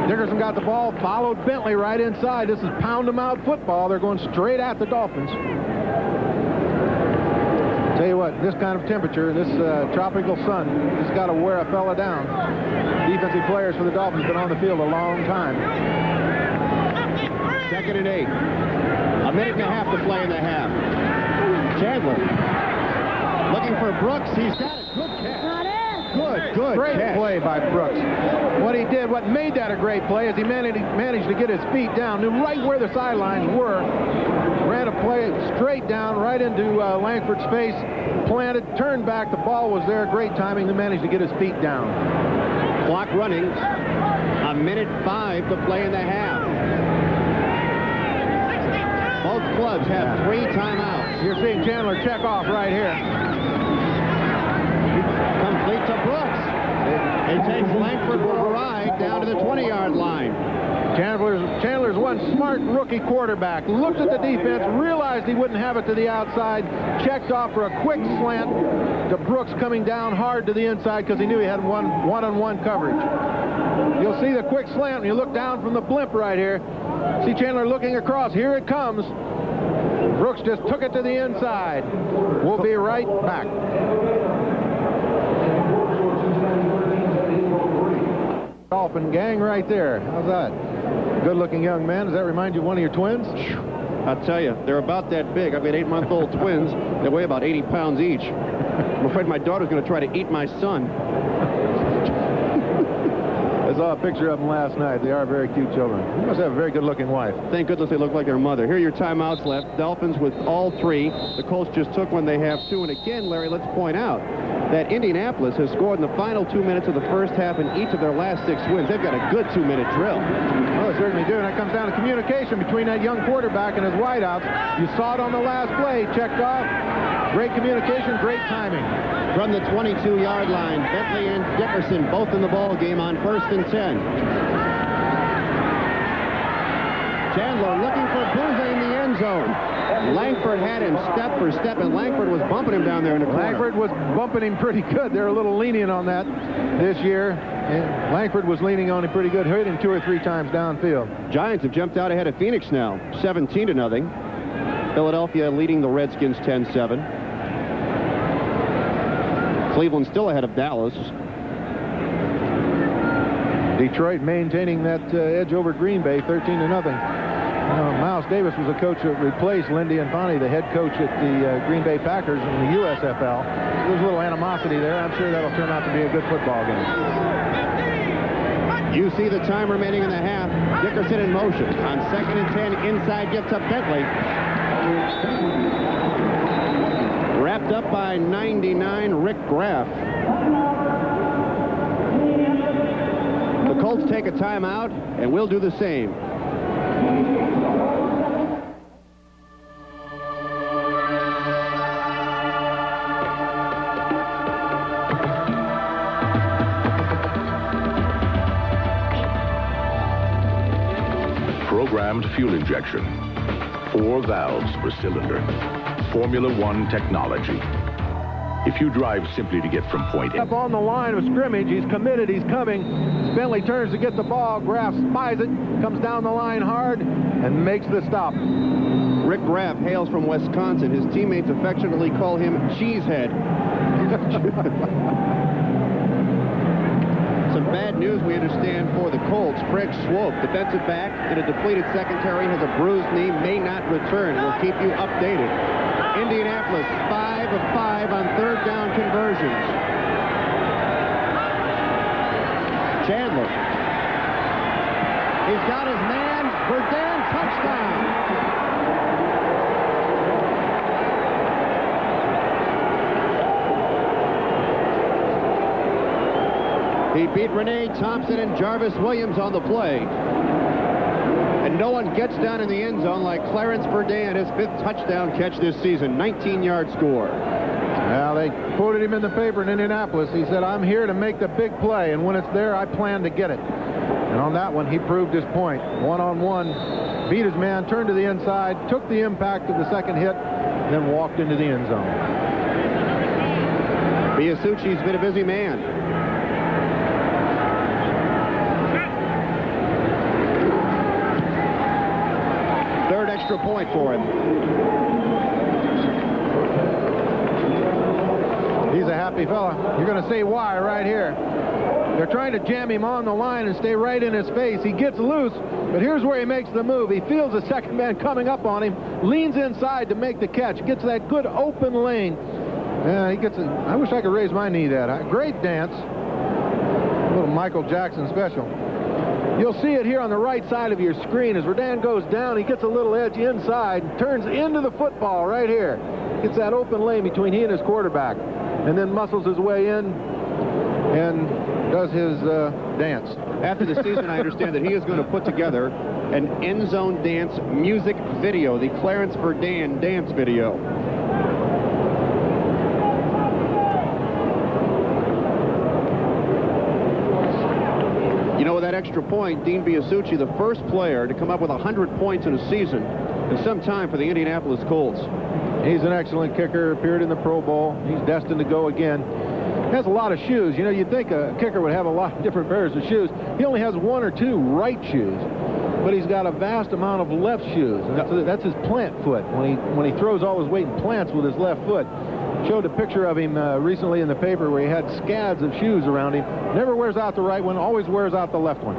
Dickerson got the ball, followed Bentley right inside. This is pound-em-out football. They're going straight at the Dolphins. Tell you what, this kind of temperature, this tropical sun, it's got to wear a fella down. Defensive players for the Dolphins have been on the field a long time. 2nd and 8. A minute and a half to play in the half. Chandler looking for Brooks. He's got it. Good catch. Good Great catch. play by Brooks. What made that a great play is he managed to get his feet down, knew right where the sidelines were, ran a play straight down, right into Langford's face, planted, turned back, the ball was there, great timing, he managed to get his feet down. Clock running. A minute 5 to play in the half. Floods have 3 timeouts. You're seeing Chandler check off right here. Complete to Brooks. It takes Langford for a ride down to the 20-yard line. Chandler's one smart rookie quarterback. Looked at the defense, realized he wouldn't have it to the outside, checked off for a quick slant to Brooks coming down hard to the inside because he knew he had one-on-one coverage. You'll see the quick slant when you look down from the blimp right here. See Chandler looking across. Here it comes. Brooks just took it to the inside. We'll be right back. Dolphin gang right there. How's that? Good-looking young man. Does that remind you of one of your twins? I'll tell you, they're about that big. I've got 8-month-old twins. They weigh about 80 pounds each. I'm afraid my daughter's going to try to eat my son. I saw a picture of them last night. They are very cute children. You must have a very good-looking wife. Thank goodness they look like their mother. Here are your timeouts left. Dolphins with all 3. The Colts just took one. They have 2. And again, Larry, let's point out that Indianapolis has scored in the final 2 minutes of the first half in each of their last 6 wins. They've got a good 2-minute drill. Well, they certainly do. And that comes down to communication between that young quarterback and his wideouts. You saw it on the last play. Checked off. Great communication, great timing. From the 22-yard line, Bentley and Dickerson both in the ball game on 1st and 10. Chandler looking for Bouza in the end zone. Langford had him step for step, and Langford was bumping him down there in the corner. Langford was bumping him pretty good. They're a little lenient on that this year. And Langford was leaning on him pretty good, hit him 2 or 3 times downfield. Giants have jumped out ahead of Phoenix now, 17-0. Philadelphia leading the Redskins 10-7. Cleveland still ahead of Dallas. Detroit maintaining that edge over Green Bay, 13-0. Miles Davis was a coach that replaced Lindy Infante, the head coach at the Green Bay Packers in the USFL. There's a little animosity there. I'm sure that'll turn out to be a good football game. You see the time remaining in the half. Dickerson in motion. On 2nd and 10, inside gets up Bentley. Wrapped up by 99, Rick Graff. The Colts take a timeout, and we'll do the same. Programmed fuel injection. 4 valves per cylinder. Formula One technology. If you drive simply to get from point A. Up on the line of scrimmage, he's committed, he's coming. Bentley turns to get the ball, Graff spies it, comes down the line hard, and makes the stop. Rick Graff hails from Wisconsin. His teammates affectionately call him Cheesehead. Some bad news, we understand, for the Colts. Craig Swope, defensive back in a depleted secondary, has a bruised knee, may not return. We'll keep you updated. Indianapolis, 5 of 5 on 3rd down conversions. Chandler. He's got his man. Verdun, touchdown. He beat Renee Thompson and Jarvis Williams on the play. And no one gets down in the end zone like Clarence Verdun, his 5th touchdown catch this season, 19-yard score. Well, they quoted him in the paper in Indianapolis. He said, I'm here to make the big play, and when it's there, I plan to get it. And on that one, he proved his point. One-on-one, beat his man, turned to the inside, took the impact of the second hit, then walked into the end zone. Biasucci's been a busy man. Third extra point for him. He's a happy fella. You're going to say why right here. They're trying to jam him on the line and stay right in his face. He gets loose, but here's where he makes the move. He feels the second man coming up on him, leans inside to make the catch, gets that good open lane. Yeah, he gets it. I wish I could raise my knee that high. Great dance. A little Michael Jackson special. You'll see it here on the right side of your screen. As Verdun goes down, he gets a little edge inside, turns into the football right here. Gets that open lane between he and his quarterback, and then muscles his way in and does his dance. After the season, I understand that he is going to put together an end zone dance music video, the Clarence Verdun dance video. You know, with that extra point, Dean Biasucci, the first player to come up with 100 points in a season in some time for the Indianapolis Colts. He's an excellent kicker, appeared in the Pro Bowl. He's destined to go again. Has a lot of shoes. You know, you'd think a kicker would have a lot of different pairs of shoes. He only has 1 or 2 right shoes, but he's got a vast amount of left shoes. And that's his plant foot. When he throws all his weight and plants with his left foot. Showed a picture of him recently in the paper where he had scads of shoes around him. Never wears out the right one, always wears out the left one.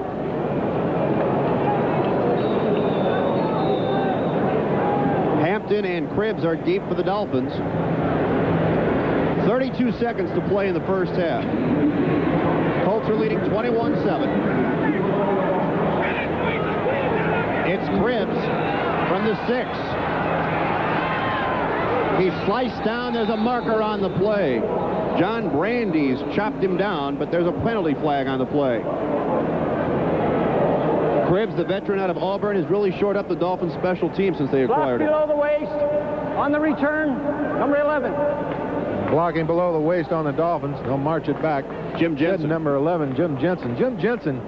Hampton and Cribbs are deep for the Dolphins. 32 seconds to play in the first half. Colts are leading 21-7. It's Cribbs from the 6. He's sliced down. There's a marker on the play. John Brandeis chopped him down, but there's a penalty flag on the play. Cribbs, the veteran out of Auburn, has really shored up the Dolphins special team since they acquired Block him. below the waist. On the return, number 11. Blocking below the waist on the Dolphins. They'll march it back. Jim Jensen. Number 11, Jim Jensen. Jim Jensen,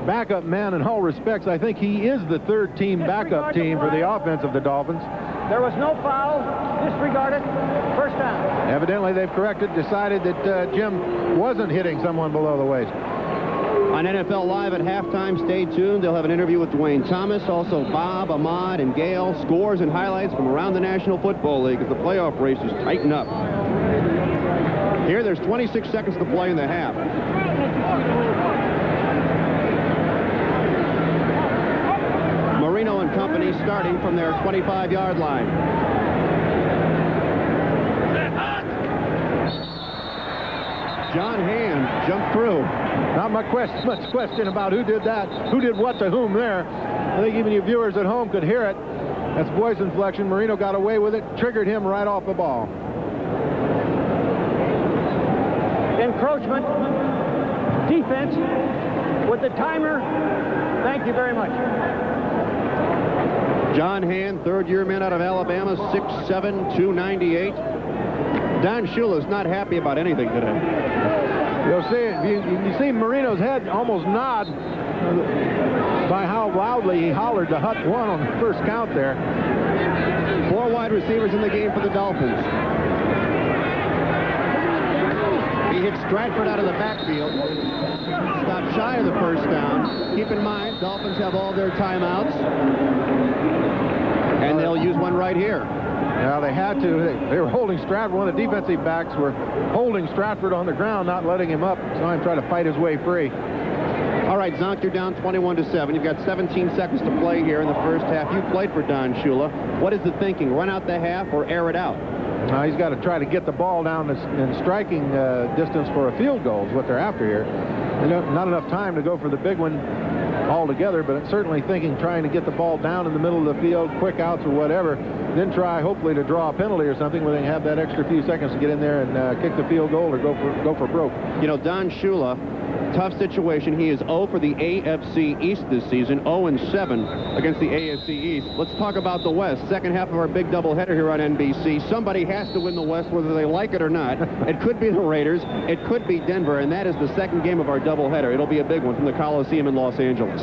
backup man in all respects. I think he is the third team backup team for the offense of the Dolphins. There was no foul. Disregarded. First down. Evidently, they've decided that Jim wasn't hitting someone below the waist. On NFL Live at halftime, stay tuned. They'll have an interview with Dwayne Thomas, also Bob, Ahmad, and Gale. Scores and highlights from around the National Football League as the playoff races tighten up. Here, there's 26 seconds to play in the half. Marino and company starting from their 25-yard line. John Hand jumped through. Not much question about who did that, who did what to whom there. I think even you viewers at home could hear it. That's voice inflection. Marino got away with it, triggered him right off the ball. Encroachment. Defense with the timer. Thank you very much. John Hand, third-year man out of Alabama, 6'7", 298. Don Shula's not happy about anything today. You'll see it. You see Marino's head almost nod by how loudly he hollered to Hut 1 on the first count there. 4 wide receivers in the game for the Dolphins. He hit Stratford out of the backfield. Stopped shy of the first down. Keep in mind, Dolphins have all their timeouts. And they'll use one right here. Yeah, they had to. They were holding Stratford. One of the defensive backs were holding Stratford on the ground, not letting him up. Saw him try to fight his way free. All right, Zonk, you're down 21-7. You've got 17 seconds to play here in the first half. You played for Don Shula. What is the thinking? Run out the half or air it out? He's got to try to get the ball down in striking distance for a field goal is what they're after here. Not enough time to go for the big one altogether, but certainly trying to get the ball down in the middle of the field, quick outs or whatever, then try hopefully to draw a penalty or something where they have that extra few seconds to get in there and kick the field goal or go for broke. You know, Don Shula, tough situation. He is 0 for the AFC East this season, 0-7 against the AFC East. Let's talk about the West. Second half of our big doubleheader here on NBC. Somebody has to win the West, whether they like it or not. It could be the Raiders. It could be Denver, and that is the second game of our doubleheader. It'll be a big one from the Coliseum in Los Angeles.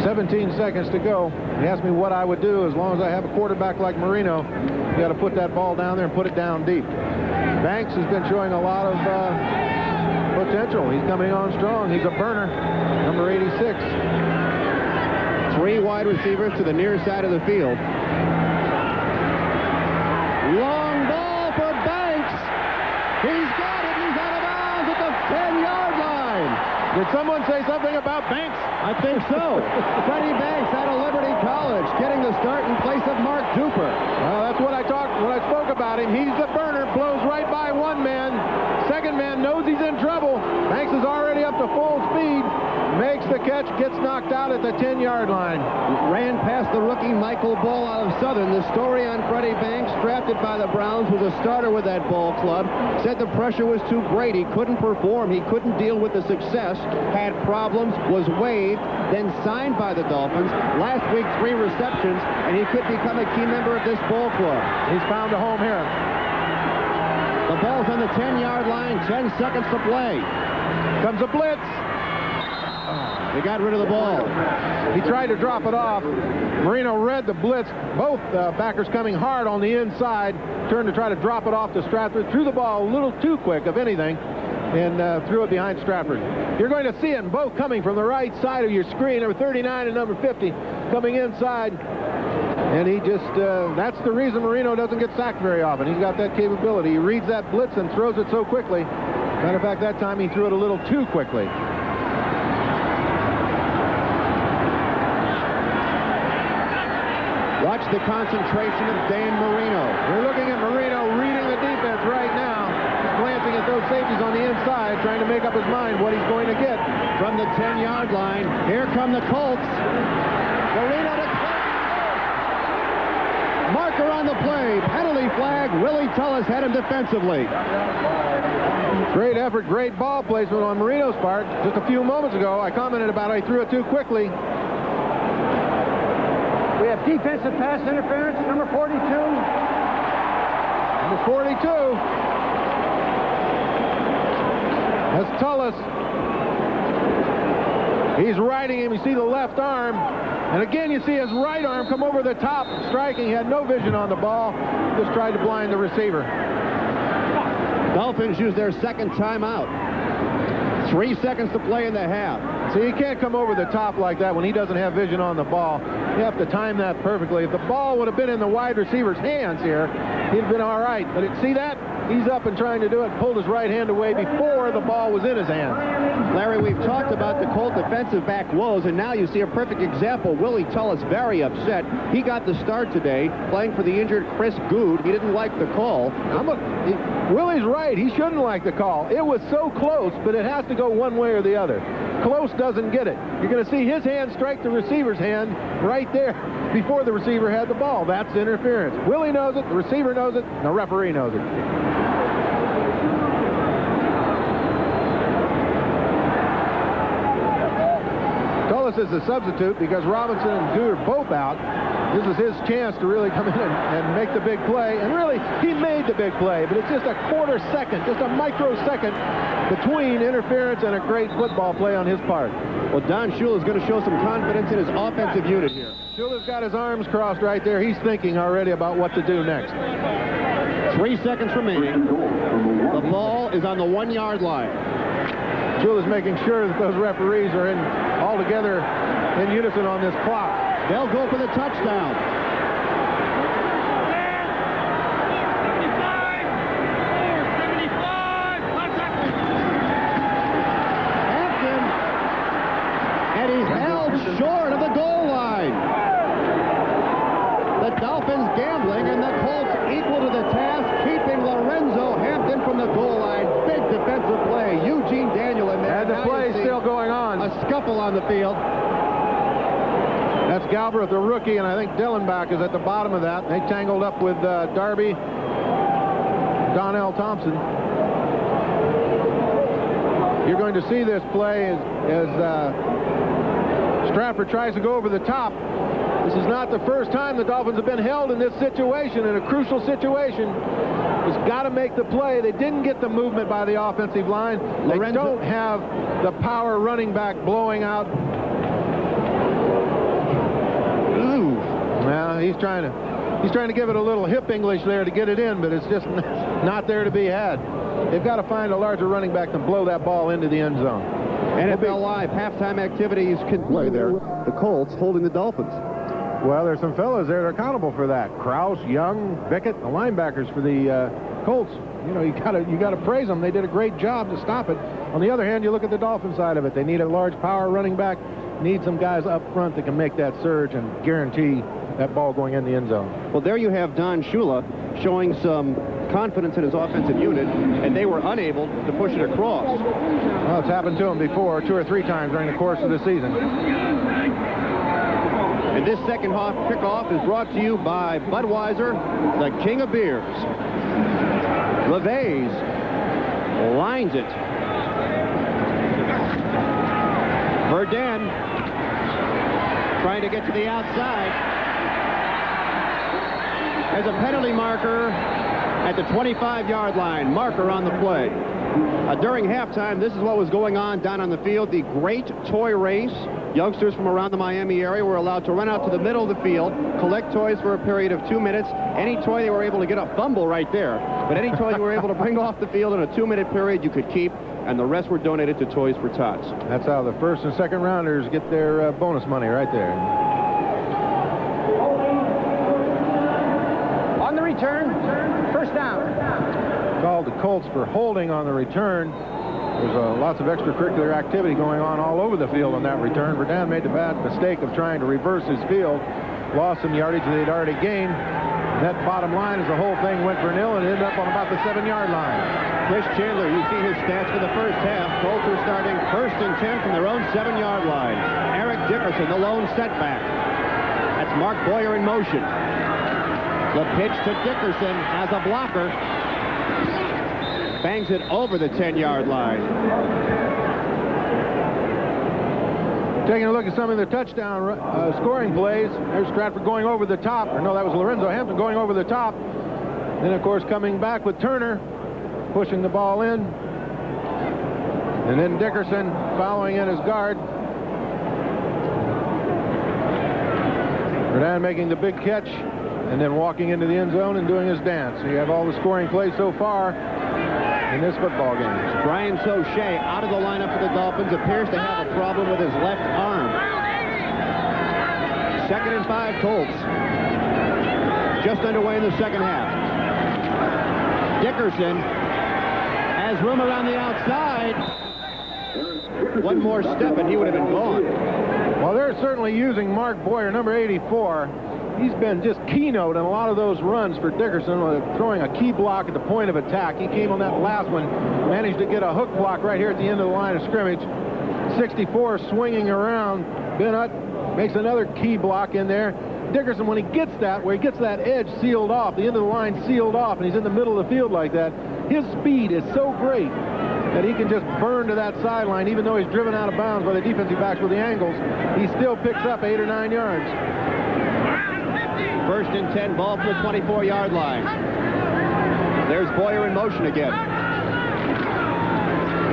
17 seconds to go. He asked me what I would do as long as I have a quarterback like Marino. You got to put that ball down there and put it down deep. Banks has been showing a lot of potential. He's coming on strong. He's a burner. Number 86. 3 wide receivers to the near side of the field. Long ball for Banks. He's got it. He's out of bounds at the 10-yard line. Did someone say something about Banks? I think so. Freddie Banks out of Liberty College, getting the start in place of Mark Duper. Well, that's what I spoke about him. He's the burner, blows right by one man. second man knows he's in trouble. Banks is already up to full speed. Makes the catch, gets knocked out at the 10-yard line. Ran past the rookie Michael Bull out of Southern. The story on Freddie Banks, drafted by the Browns, was a starter with that ball club. Said the pressure was too great. He couldn't perform. He couldn't deal with the success. Had problems, was waived, then signed by the Dolphins. Last week, 3 receptions, and he could become a key member of this ball club. He's found a home here. The ball's on the 10-yard line, 10 seconds to play. Comes a blitz. They got rid of the ball. He tried to drop it off. Marino read the blitz. Both backers coming hard on the inside. Turned to try to drop it off to Stratford. Threw the ball a little too quick, if anything, and threw it behind Stratford. You're going to see it, both coming from the right side of your screen. Number 39 and number 50 coming inside. And he just, that's the reason Marino doesn't get sacked very often. He's got that capability. He reads that blitz and throws it so quickly. Matter of fact, that time he threw it a little too quickly. Watch the concentration of Dan Marino. We're looking at Marino reading the defense right now. He's glancing at those safeties on the inside, trying to make up his mind what he's going to get. From the 10-yard line, here come the Colts. Marino to marker on the play. Penalty flag. Willie Tullis had him defensively. Great effort, great ball placement on Marino's part. Just a few moments ago, I commented about I threw it too quickly. We have defensive pass interference, number 42. Number 42. That's Tullis. He's riding him. You see the left arm. And again, you see his right arm come over the top, striking. He had no vision on the ball. Just tried to blind the receiver. Dolphins use their second timeout. 3 seconds to play in the half. See, you can't come over the top like that when he doesn't have vision on the ball. You have to time that perfectly. If the ball would have been in the wide receiver's hands here, he'd have been all right. But see that? He's up and trying to do it. Pulled his right hand away before the ball was in his hand. Larry, we've talked about the Colt defensive back woes, and now you see a perfect example. Willie Tullis very upset. He got the start today, playing for the injured Chris Good. He didn't like the call. Willie's right. He shouldn't like the call. It was so close, but it has to go one way or the other. Close doesn't get it. You're going to see his hand strike the receiver's hand right there before the receiver had the ball. That's interference. Willie knows it, the receiver knows it, and the referee knows it. Tullis is the substitute because Robinson and Good are both out. This is his chance to really come in and make the big play. And really, he made the big play, but it's just a quarter second, just a microsecond between interference and a great football play on his part. Well, Don Shula is going to show some confidence in his offensive unit here. Shula's got his arms crossed right there. He's thinking already about what to do next. 3 seconds remaining. The ball is on the 1-yard line. Shula's making sure that those referees are all together in unison on this clock. They'll go for the touchdown. Hampton, and he's held short of the goal line. The Dolphins gambling, and the Colts equal to the task, keeping Lorenzo Hampton from the goal line. Big defensive play. Eugene Daniel in there. And the play is still going on. A scuffle on the field. That's Galbraith, the rookie, and I think Dillenbach is at the bottom of that. They tangled up with Darby, Donnell Thompson. You're going to see this play as Stratford tries to go over the top. This is not the first time the Dolphins have been held in this situation, in a crucial situation. He's got to make the play. They didn't get the movement by the offensive line. They don't have the power running back blowing out. Well, he's trying to give it a little hip English there to get it in, but it's just not there to be had. They've got to find a larger running back to blow that ball into the end zone. NFL Live halftime activities can play there. The Colts holding the Dolphins. Well, there's some fellas there that are accountable for that. Krause, Young, Bickett, the linebackers for the Colts. You know, you got to praise them. They did a great job to stop it. On the other hand, you look at the Dolphin side of it. They need a large power running back. Need some guys up front that can make that surge and guarantee that ball going in the end zone. Well, there you have Don Shula. showing some confidence in his offensive unit, and they were unable to push it across. Well, it's happened to him before, 2 or 3 times during the course of the season. And this second half kickoff is brought to you by Budweiser, the king of beers. LeVay's lines it. Verdun trying to get to the outside. There's a penalty marker at the 25-yard line. Marker on the play. During halftime, this is what was going on down on the field. The great toy race. Youngsters from around the Miami area were allowed to run out to the middle of the field, collect toys for a period of 2 minutes. Any toy they were able to get a fumble right there. But any toy you were able to bring off the field in a 2-minute period, you could keep, and the rest were donated to Toys for Tots. That's how the first and second rounders get their bonus money right there. On the return, first down. Called the Colts for holding on the return. There's lots of extracurricular activity going on all over the field on that return. Verdun made the bad mistake of trying to reverse his field, lost some yardage that they'd already gained. That bottom line is the whole thing went for nil and ended up on about the 7-yard line. Chris Chandler, you see his stats for the first half. Colts are starting 1st and 10 from their own 7-yard line. Eric Dickerson, the lone setback. That's Mark Boyer in motion. The pitch to Dickerson as a blocker. Bangs it over the 10-yard line. Taking a look at some of the touchdown scoring plays. There's Stratford going over the top. Or no, that was Lorenzo Hampton going over the top. Then, of course, coming back with Turner, pushing the ball in. And then Dickerson following in his guard. Verdun making the big catch and then walking into the end zone and doing his dance. So you have all the scoring plays so far in this football game. Brian Sauché out of the lineup for the Dolphins, appears to have a problem with his left arm. 2nd and 5 Colts. Just underway in the second half. Dickerson has room around the outside. One more step and he would have been gone. Well, they're certainly using Mark Boyer, number 84. He's been just keynote in a lot of those runs for Dickerson, throwing a key block at the point of attack. He came on that last one, managed to get a hook block right here at the end of the line of scrimmage. 64 swinging around. Bennett makes another key block in there. Dickerson, when he gets that, where he gets that edge sealed off, the end of the line sealed off, and he's in the middle of the field like that, his speed is so great that he can just burn to that sideline. Even though he's driven out of bounds by the defensive backs with the angles, he still picks up 8 or 9 yards. 1st and 10, ball from the 24-yard line. There's Boyer in motion again.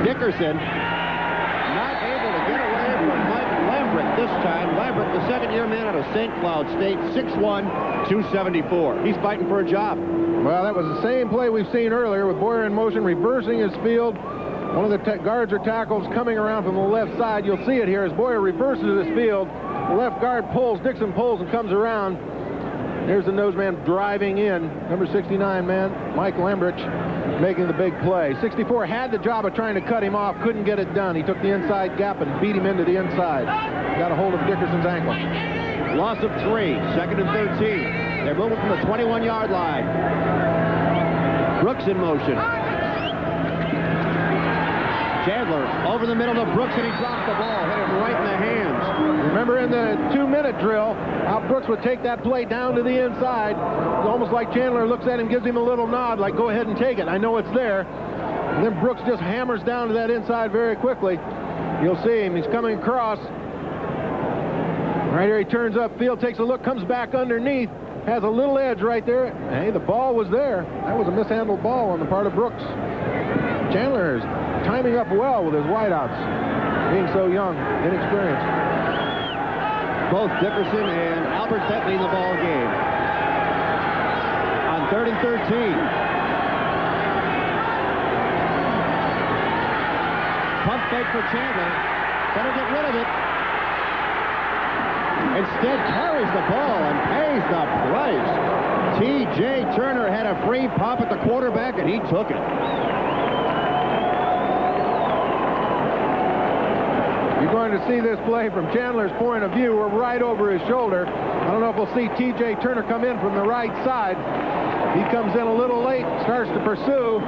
Dickerson not able to get away from Mike Lambrick this time. Lambrick, the second-year man out of St. Cloud State, 6'1", 274. He's fighting for a job. Well, that was the same play we've seen earlier with Boyer in motion, reversing his field. One of the guards or tackles coming around from the left side. You'll see it here as Boyer reverses his field. The left guard pulls, Dixon pulls and comes around. There's the nose man driving in. Number 69 man, Mike Lambrich, making the big play. 64 had the job of trying to cut him off, couldn't get it done. He took the inside gap and beat him into the inside. Got a hold of Dickerson's ankle. Loss of 3, 2nd and 13. They're moving from the 21-yard line. Brooks in motion. Chandler over the middle to Brooks, and he drops the ball. Hit him right in the hands. Remember in the 2-minute drill, how Brooks would take that play down to the inside. It's almost like Chandler looks at him, gives him a little nod, like, go ahead and take it. I know it's there. And then Brooks just hammers down to that inside very quickly. You'll see him. He's coming across. Right here, he turns upfield, takes a look, comes back underneath, has a little edge right there. Hey, the ball was there. That was a mishandled ball on the part of Brooks. Chandler is timing up well with his wideouts, being so young, inexperienced. Both Dickerson and Albert Bentley in the ball game. On 3rd and 13. Pump fake for Chandler. Better get rid of it. Instead carries the ball and pays the price. T.J. Turner had a free pop at the quarterback and he took it. You're going to see this play from Chandler's point of view. We're right over his shoulder. I don't know if we'll see T.J. Turner come in from the right side. He comes in a little late, starts to pursue.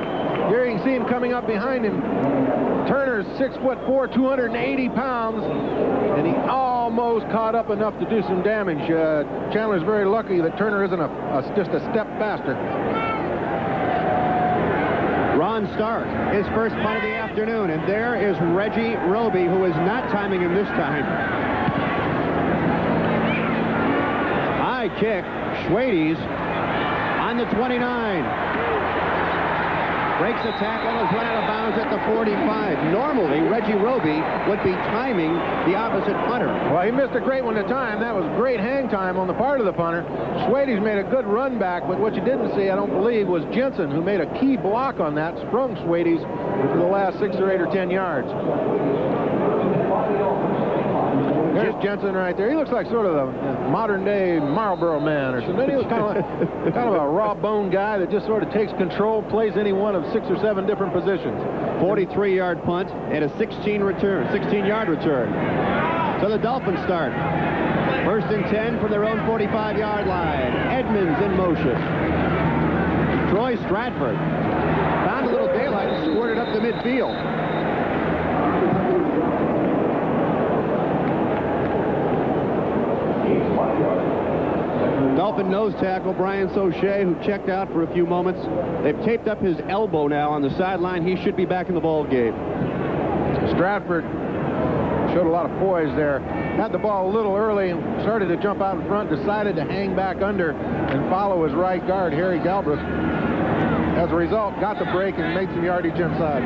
Here you can see him coming up behind him. Turner's 6'4", 280 pounds, and he almost caught up enough to do some damage. Chandler's very lucky that Turner isn't just a step faster. Ron Stark, his first punt of the afternoon, and there is Reggie Roby, who is not timing him this time. High kick, Schwades on the 29. Breaks the tackle, is run out of bounds at the 45. Normally, Reggie Roby would be timing the opposite punter. Well, he missed a great one to time. That was great hang time on the part of the punter. Schwades made a good run back, but what you didn't see, I don't believe, was Jensen, who made a key block on that, sprung Schwades for the last 6 or 8 or 10 yards. There's Jensen right there. He looks like sort of a modern-day Marlboro man or something. He was kind of a raw-boned guy that just sort of takes control, plays any one of 6 or 7 different positions. 43-yard punt and a 16-yard return. So the Dolphins start. 1st and 10 from their own 45-yard line. Edmonds in motion. Troy Stratford found a little daylight and squirted up the midfield. Dolphin nose tackle Brian Sauché, who checked out for a few moments. They've taped up his elbow now on the sideline. He should be back in the ball game. Stratford showed a lot of poise there. Had the ball a little early, started to jump out in front, decided to hang back under and follow his right guard, Harry Galbraith. As a result, got the break and made some yardage inside.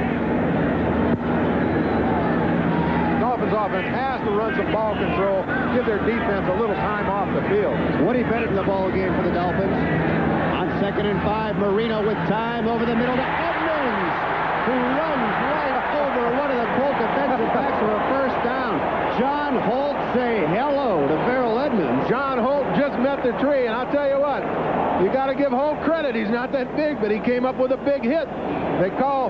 Dolphins offense has to run some ball control, give their defense a little time off the field. Woody Bennett in the ball game for the Dolphins. On 2nd and 5, Marino with time over the middle to Edmonds, who runs right over one of the Colts defensive backs for a first down. John Holt say hello to Farrell Edmonds. John Holt just met the tree, and I'll tell you what, you got to give Holt credit. He's not that big, but he came up with a big hit. They call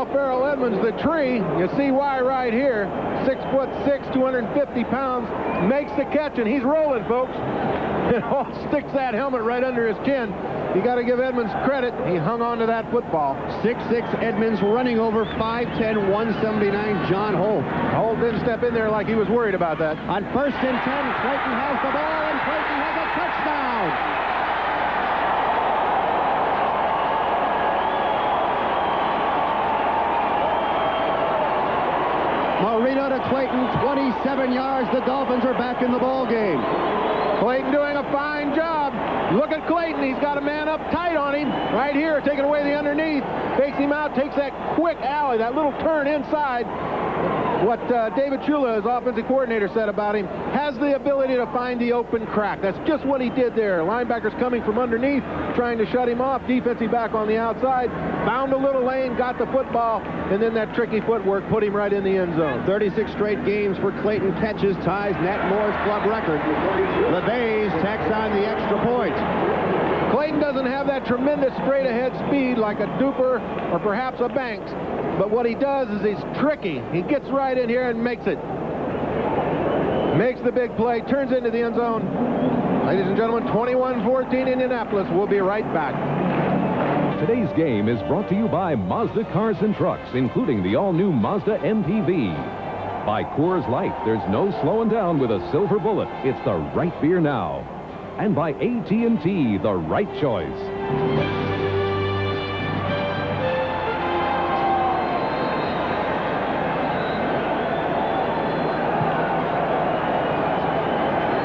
Farrell Edmonds the tree. You see why right here. 6'6", 250 pounds, makes the catch, and he's rolling, folks. And Holt sticks that helmet right under his chin. You got to give Edmonds credit. He hung on to that football. 6'6" Edmonds running over 5'10", 179 John Holt. Holt didn't step in there like he was worried about that. On 1st and 10, Clayton has the ball, and Clayton has a touchdown. Marino to Clayton, 27 yards. The Dolphins are back in the ball game. Clayton doing a fine job. Look at Clayton. He's got a man up tight on him. Right here, taking away the underneath. Fakes him out, takes that quick alley, that little turn inside. What David Chula, his offensive coordinator, said about him, has the ability to find the open crack. That's just what he did there. Linebackers coming from underneath, trying to shut him off. Defensive back on the outside. Found a little lane, got the football, and then that tricky footwork put him right in the end zone. 36 straight games for Clayton catches, ties Nat Moore's club record. LeVay's tacks on the extra point. Clayton doesn't have that tremendous straight-ahead speed like a Duper or perhaps a Banks, but what he does is he's tricky. He gets right in here and makes it. Makes the big play, turns into the end zone. Ladies and gentlemen, 21-14 Indianapolis. We'll be right back. Today's game is brought to you by Mazda Cars and Trucks, including the all-new Mazda MPV. By Coors Light, there's no slowing down with a silver bullet. It's the right beer now. And by AT&T, the right choice.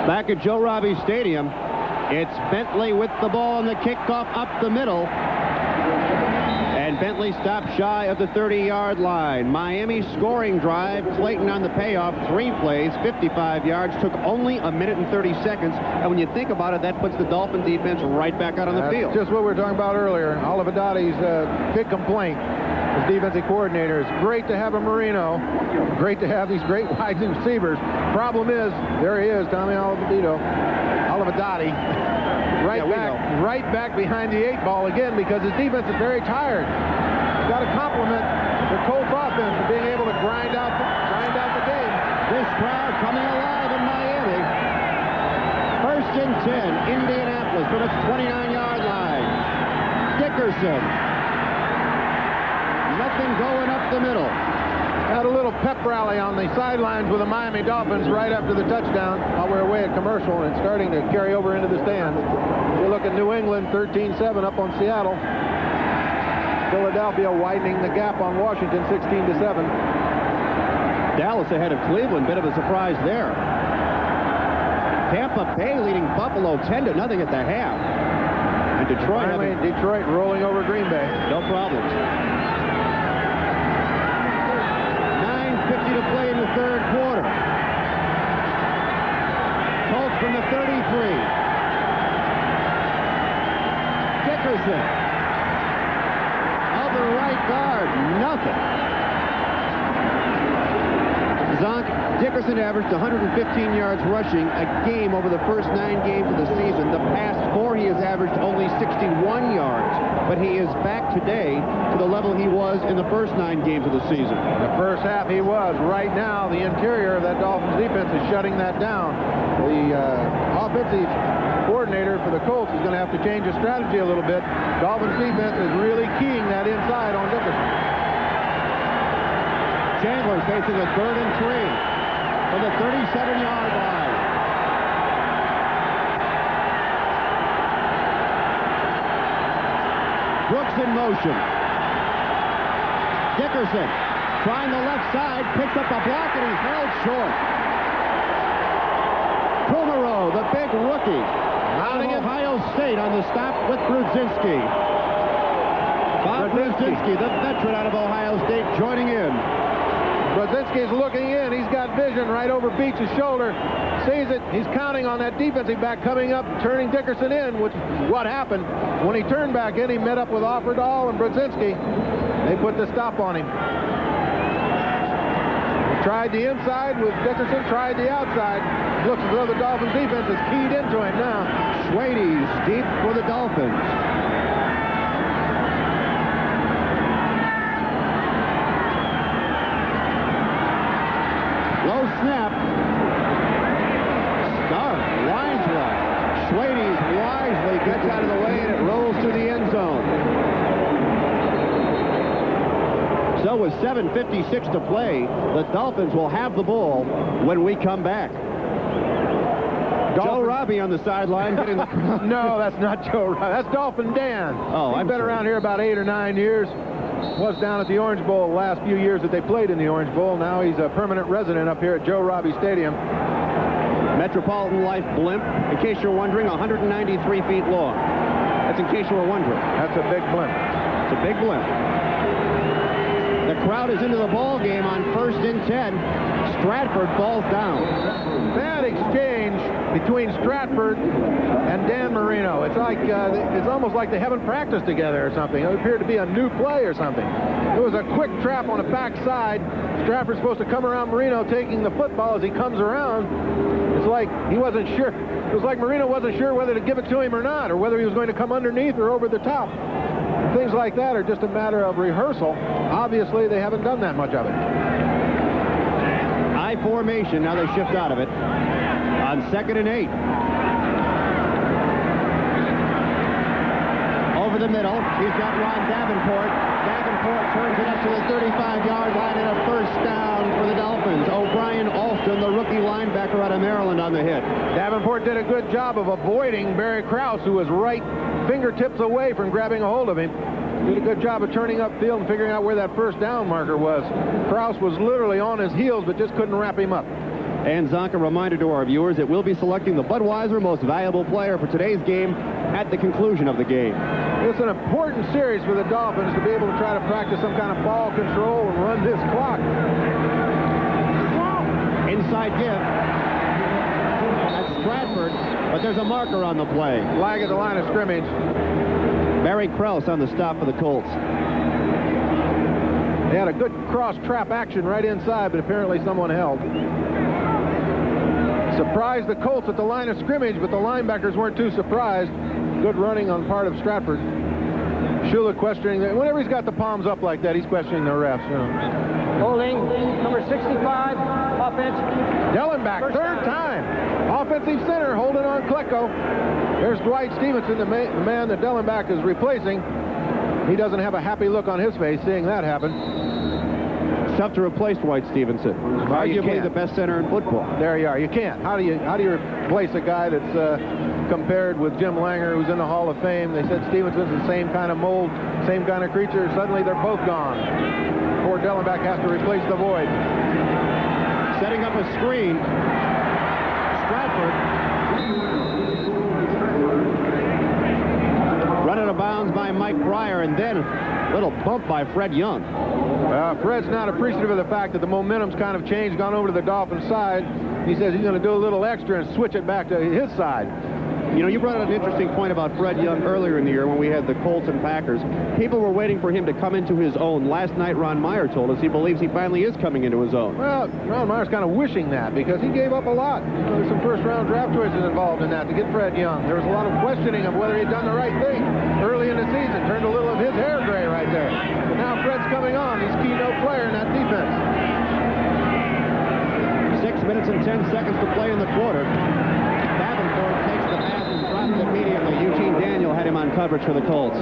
Back at Joe Robbie Stadium, it's Bentley with the ball and the kickoff up the middle. And Bentley stopped shy of the 30-yard line. Miami scoring drive. Clayton on the payoff. 3 plays, 55 yards. Took only a minute and 30 seconds. And when you think about it, that puts the Dolphin defense right back out on the field. Just what we were talking about earlier. Oliver Dottie's big complaint as defensive coordinator. It's great to have a Marino. Great to have these great wide receivers. Problem is, there he is, Tommy Oliver Dottie. Right back behind the 8 ball again because his defense is very tired. Got to compliment the Colts offense for being able to grind out the game. This crowd coming alive in Miami. 1st and 10, Indianapolis from its 29-yard line. Dickerson. Nothing going up the middle. Had a little pep rally on the sidelines with the Miami Dolphins right after the touchdown while we're away at commercial, and it's starting to carry over into the stands. You look at New England, 13-7 up on Seattle. Philadelphia widening the gap on Washington, 16-7. Dallas ahead of Cleveland. Bit of a surprise there. Tampa Bay leading Buffalo 10-0 at the half. And Detroit rolling over Green Bay. No problems. 9:50 to play in the third quarter. Colts from the 33. Dickerson. Of the right guard. Nothing. Zonk, Dickerson averaged 115 yards rushing a game over the first 9 games of the season. The past 4, he has averaged only 61 yards. But he is back today to the level he was in the first 9 games of the season. The first half he was. Right now, the interior of that Dolphins defense is shutting that down. The offensive coordinator for the Colts is going to have to change his strategy a little bit. Dolphins defense is really keying that inside on Dickerson. Chandler facing a 3rd and 3 from the 37-yard line. Brooks in motion. Dickerson trying the left side, picks up a block, and he's held short. Kumaro, the big rookie out of Ohio State on the stop with Brudzinski. Bob Brudzinski, the veteran out of Ohio State, joining in. Brzezinski's looking in. He's got vision right over Beach's shoulder. Sees it. He's counting on that defensive back coming up, turning Dickerson in, which is what happened. When he turned back in, he met up with Offerdahl and Brzezinski. They put the stop on him. Tried the inside with Dickerson, tried the outside. Looks as though the Dolphins defense is keyed into him now. Schwade's deep for the Dolphins. Low snap. Stark lines left. Schwade's wisely gets out of the way, and it rolls to the end zone. So with 7:56 to play, the Dolphins will have the ball when we come back. Joe Robbie on the sideline getting the crowd. No, that's not Joe Robbie. That's Dolphin Dan. Oh, He's been around here about 8 or 9 years. Was down at the Orange Bowl the last few years that they played in the Orange Bowl. Now he's a permanent resident up here at Joe Robbie Stadium. Metropolitan Life blimp, in case you're wondering, 193 feet long. That's in case you were wondering. That's a big blimp. It's a big blimp. The crowd is into the ball game on 1st and 10. Stratford falls down. Bad exchange between Stratford and Dan Marino. It's like it's almost like they haven't practiced together or something. It appeared to be a new play or something. It was a quick trap on the backside. Stratford's supposed to come around Marino, taking the football as he comes around. It's like he wasn't sure. It was like Marino wasn't sure whether to give it to him or not, or whether he was going to come underneath or over the top. Things like that are just a matter of rehearsal. Obviously, they haven't done that much of it. I formation. Now they shift out of it on 2nd and 8. Over the middle, he's got Ron Davenport. Davenport turns it up to the 35-yard line and a first down for the Dolphins. O'Brien Alston, the rookie linebacker out of Maryland, on the hit. Davenport did a good job of avoiding Barry Krause, who was right fingertips away from grabbing a hold of him. Did a good job of turning upfield and figuring out where that first down marker was. Krause was literally on his heels, but just couldn't wrap him up. And Zonk, a reminder to our viewers that we'll be selecting the Budweiser Most Valuable Player for today's game at the conclusion of the game. It's an important series for the Dolphins to be able to try to practice some kind of ball control and run this clock. Inside give. That's Stratford, but there's a marker on the play. Flag at the line of scrimmage. Barry Krause on the stop for the Colts. They had a good cross-trap action right inside, but apparently someone held. Surprised the Colts at the line of scrimmage, but the linebackers weren't too surprised. Good running on part of Stratford. Shula questioning. Whenever he's got the palms up like that, he's questioning the refs. You know. Holding, number 65, offense. Dellenbach, third time. Offensive center holding on Klecko. There's Dwight Stevenson, the man that Dellenbach is replacing. He doesn't have a happy look on his face seeing that happen. It's tough to replace Dwight Stevenson. Arguably the best center in football. There you are. You can't. How do you replace a guy that's compared with Jim Langer, who's in the Hall of Fame? They said Stevenson's the same kind of mold, same kind of creature. Suddenly they're both gone. Poor Dellenbach has to replace the void. Setting up a screen. Stratford. Run out of bounds by Mike Pryor, and then a little bump by Fred Young. Fred's not appreciative of the fact that the momentum's kind of changed, gone over to the Dolphins' side. He says he's going to do a little extra and switch it back to his side. You know, you brought up an interesting point about Fred Young earlier in the year when we had the Colts and Packers. People were waiting for him to come into his own. Last night, Ron Meyer told us he believes he finally is coming into his own. Well, Ron Meyer's kind of wishing that because he gave up a lot. There's some first-round draft choices involved in that to get Fred Young. There was a lot of questioning of whether he'd done the right thing early in the season. Turned a little of his hair gray right there. But now Fred's coming on. He's keynote player in that defense. 6 minutes and 10 seconds to play in the quarter. Davenport takes the pass and drops it immediately. Eugene Daniel had him on coverage for the Colts.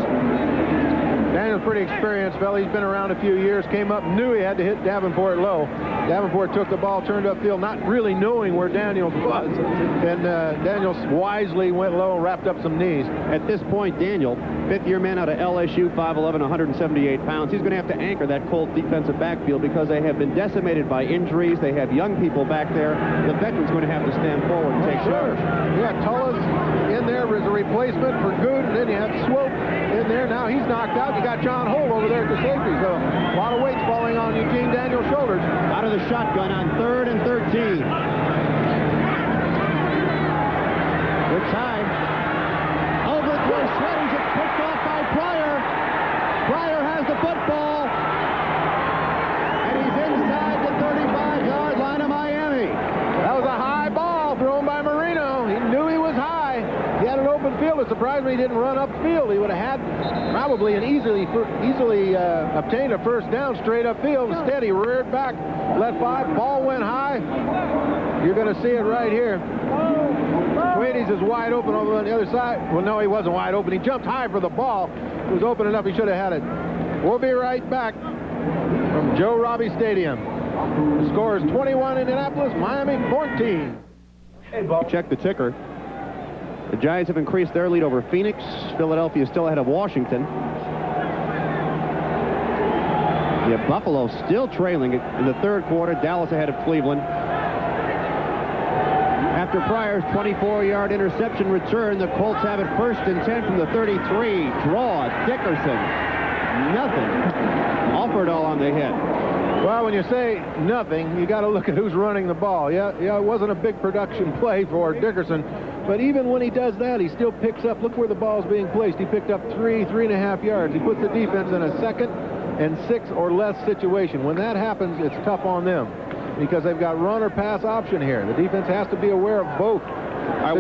Daniel's pretty experienced fella. He's been around a few years. Came up, knew he had to hit Davenport low. Davenport took the ball, turned upfield, not really knowing where Daniel was. And Daniel wisely went low and wrapped up some knees. At this point, Daniel, fifth-year man out of LSU, 5'11", 178 pounds. He's going to have to anchor that Colts defensive backfield because they have been decimated by injuries. They have young people back there. The veteran's going to have to stand forward and take charge. Yeah, Tullis in there as a replacement for Good, and then you have Swope in there. Now he's knocked out. You got John Holt over there at the safety. So a lot of weight's falling on Eugene Daniel's shoulders. Out of the shotgun on 3rd and 13. Good time. Overthrow Sweaties. It's picked off by Pryor. Pryor has the football. And he's inside the 35-yard line of Miami. That was a high ball thrown by Marino. He knew he was high. He had an open field. It surprised me he didn't run upfield. He would have had probably an easily obtained a first down straight upfield. Instead, he reared back, let 5. Ball went high. You're going to see it right here. Sweaties is wide open over on the other side. Well, no, he wasn't wide open. He jumped high for the ball. It was open enough. He should have had it. We'll be right back from Joe Robbie Stadium. The score is 21 Indianapolis, Miami 14. Check the ticker. The Giants have increased their lead over Phoenix. Philadelphia is still ahead of Washington. Yeah, Buffalo still trailing in the third quarter. Dallas ahead of Cleveland. After Pryor's 24-yard interception return, the Colts have it 1st and 10 from the 33. Draw, Dickerson. Nothing. Offerdahl on the hit. Well, when you say nothing, you got to look at who's running the ball. Yeah, it wasn't a big production play for Dickerson, but even when he does that, he still picks up. Look where the ball's being placed. He picked up 3.5 yards. He puts the defense in a 2nd and 6 or less situation. When that happens, it's tough on them because they've got run or pass option here. The defense has to be aware of both. Are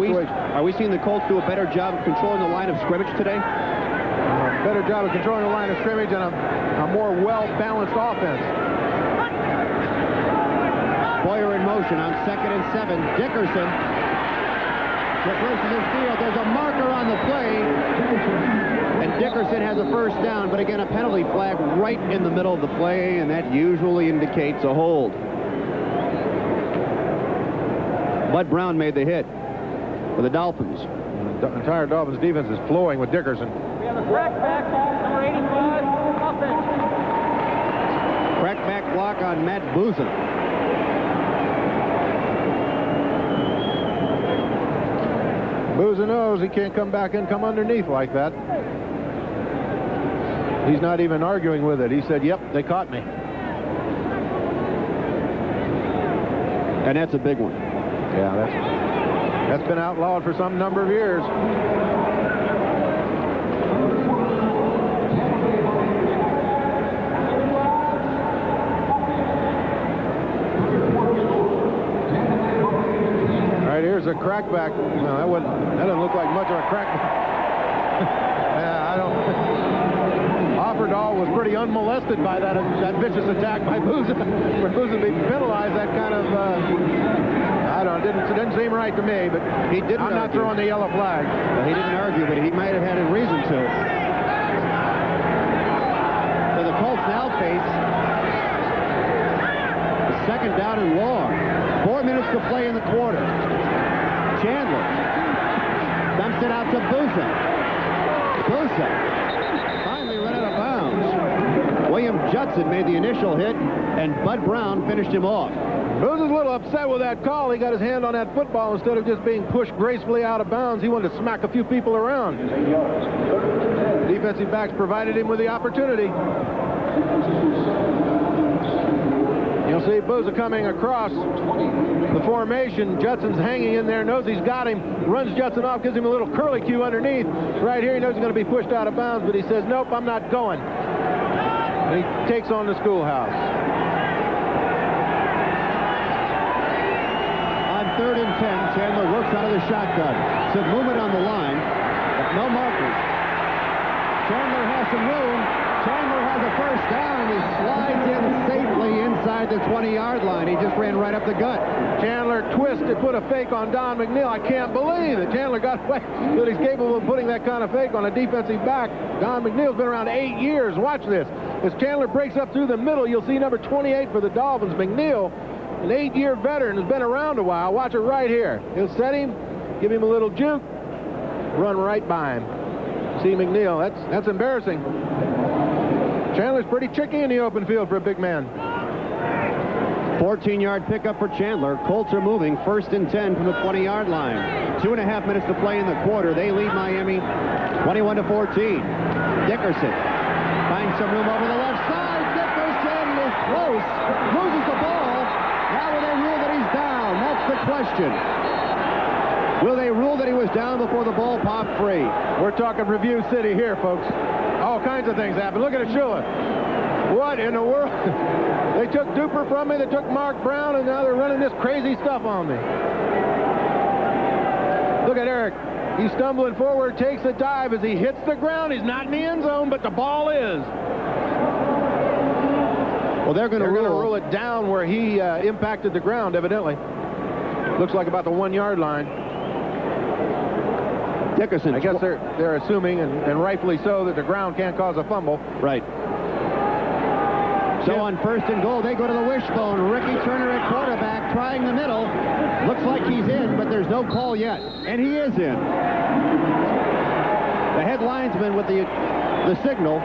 we seeing the Colts do a better job of controlling the line of scrimmage today? A better job of controlling the line of scrimmage and a more well-balanced offense. Boyer in motion on 2nd and 7. Dickerson traverses his field. There's a marker on the play. And Dickerson has a first down, but again, a penalty flag right in the middle of the play, and that usually indicates a hold. Bud Brown made the hit for the Dolphins. The entire Dolphins defense is flowing with Dickerson. We have a crackback, number 85, offense. Crackback block on Matt Buzin. Buzin knows he can't come back and come underneath like that. He's not even arguing with it. He said, yep, they caught me. And that's a big one. Yeah, that's been outlawed for some number of years. All right, here's a crackback. No, that doesn't look like much of a crackback. Yeah, I don't. Offerdahl was pretty unmolested by that vicious attack by Buzin. For Buzin to be penalized, that kind of, I don't know, it didn't seem right to me, but he didn't. I'm not throwing the yellow flag. Well, he didn't argue, but he might have had a reason to. now face a second down and long. 4 minutes to play in the quarter. Chandler dumps it out to Booza. Booza finally run out of bounds. William Judson made the initial hit, and Bud Brown finished him off. Booza's a little upset with that call. He got his hand on that football instead of just being pushed gracefully out of bounds. He wanted to smack a few people around. The defensive backs provided him with the opportunity. You'll see Booza coming across the formation. Judson's hanging in there, knows he's got him, runs Judson off, gives him a little curlicue underneath. Right here, he knows he's going to be pushed out of bounds, but he says, nope, I'm not going. And he takes on the schoolhouse. On 3rd and 10, Chandler works out of the shotgun. Some movement on the line, but no markers. Chandler has some room. Chandler has a first down, and he slides in safely inside the 20-yard line. He just ran right up the gut. Chandler twisted, put a fake on Don McNeil. I can't believe it. Chandler got away, that he's capable of putting that kind of fake on a defensive back. Don McNeil's been around 8 years. Watch this. As Chandler breaks up through the middle, you'll see number 28 for the Dolphins. McNeil, an 8-year veteran, has been around a while. Watch it right here. He'll set him, give him a little juke, run right by him. See McNeil, that's embarrassing. Chandler's pretty tricky in the open field for a big man. 14-yard pickup for Chandler. Colts are moving 1st and 10 from the 20-yard line. 2.5 minutes to play in the quarter. They lead Miami 21-14. Dickerson finds some room over the left side. Dickerson is close. Loses the ball. Now will they rule that he's down? That's the question. Will they rule that he was down before the ball popped free? We're talking Review City here, folks. All kinds of things happen. Look at Ashua. What in the world? They took Duper from me, they took Mark Brown, and now they're running this crazy stuff on me. Look at Eric. He's stumbling forward, takes a dive as he hits the ground. He's not in the end zone, but the ball is. Well, they're going to rule it down where he impacted the ground, evidently. Looks like about the 1-yard line. Dickerson. I guess they're assuming, and rightfully so, that the ground can't cause a fumble. Right. So on 1st and goal, they go to the wishbone. Ricky Turner at quarterback, trying the middle. Looks like he's in, but there's no call yet. And he is in. The head linesman with the signal.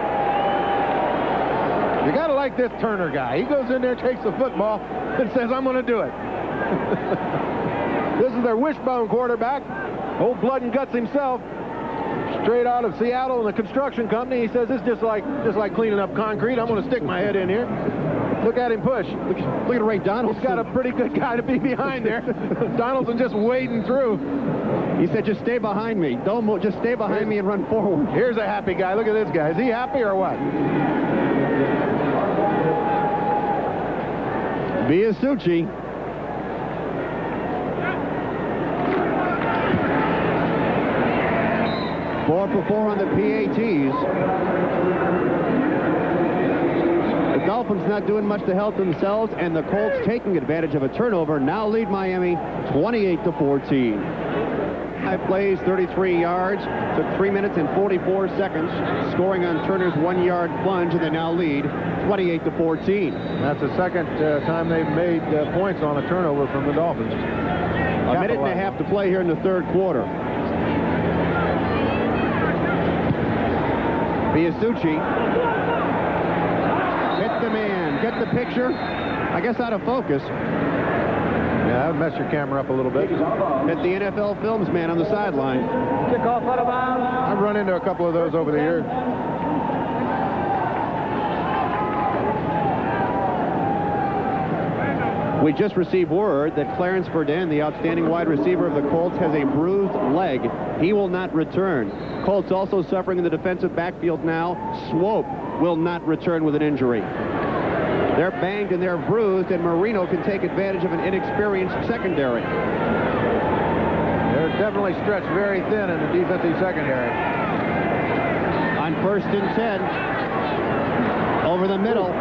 You got to like this Turner guy. He goes in there, takes the football, and says, I'm going to do it. This is their wishbone quarterback. Old blood and guts himself, straight out of Seattle in the construction company. He says, it's just like cleaning up concrete. I'm going to stick my head in here. Look at him push. Look at Ray Donaldson. He's got a pretty good guy to be behind there. Donaldson just wading through. He said, just stay behind me. Don't move. Just stay behind me and run forward. Here's a happy guy. Look at this guy. Is he happy or what? Biasucci. Four for 4 on the PATs. The Dolphins not doing much to help themselves, and the Colts taking advantage of a turnover now lead Miami 28-14. 5 plays, 33 yards, took 3 minutes and 44 seconds, scoring on Turner's 1-yard plunge, and they now lead 28-14. That's the second time they've made points on a turnover from the Dolphins. A minute and a half to play here in the 3rd quarter. Biasucci hit the man. Get the picture. I guess out of focus. Yeah, that would mess your camera up a little bit. Hit the NFL Films man on the sideline. Kickoff out of bounds. I've run into a couple of those over the years. We just received word that Clarence Verdun, the outstanding wide receiver of the Colts, has a bruised leg. He will not return. Colts also suffering in the defensive backfield now. Swope will not return with an injury. They're banged and they're bruised, and Marino can take advantage of an inexperienced secondary. They're definitely stretched very thin in the defensive secondary. On 1st and 10, over the middle.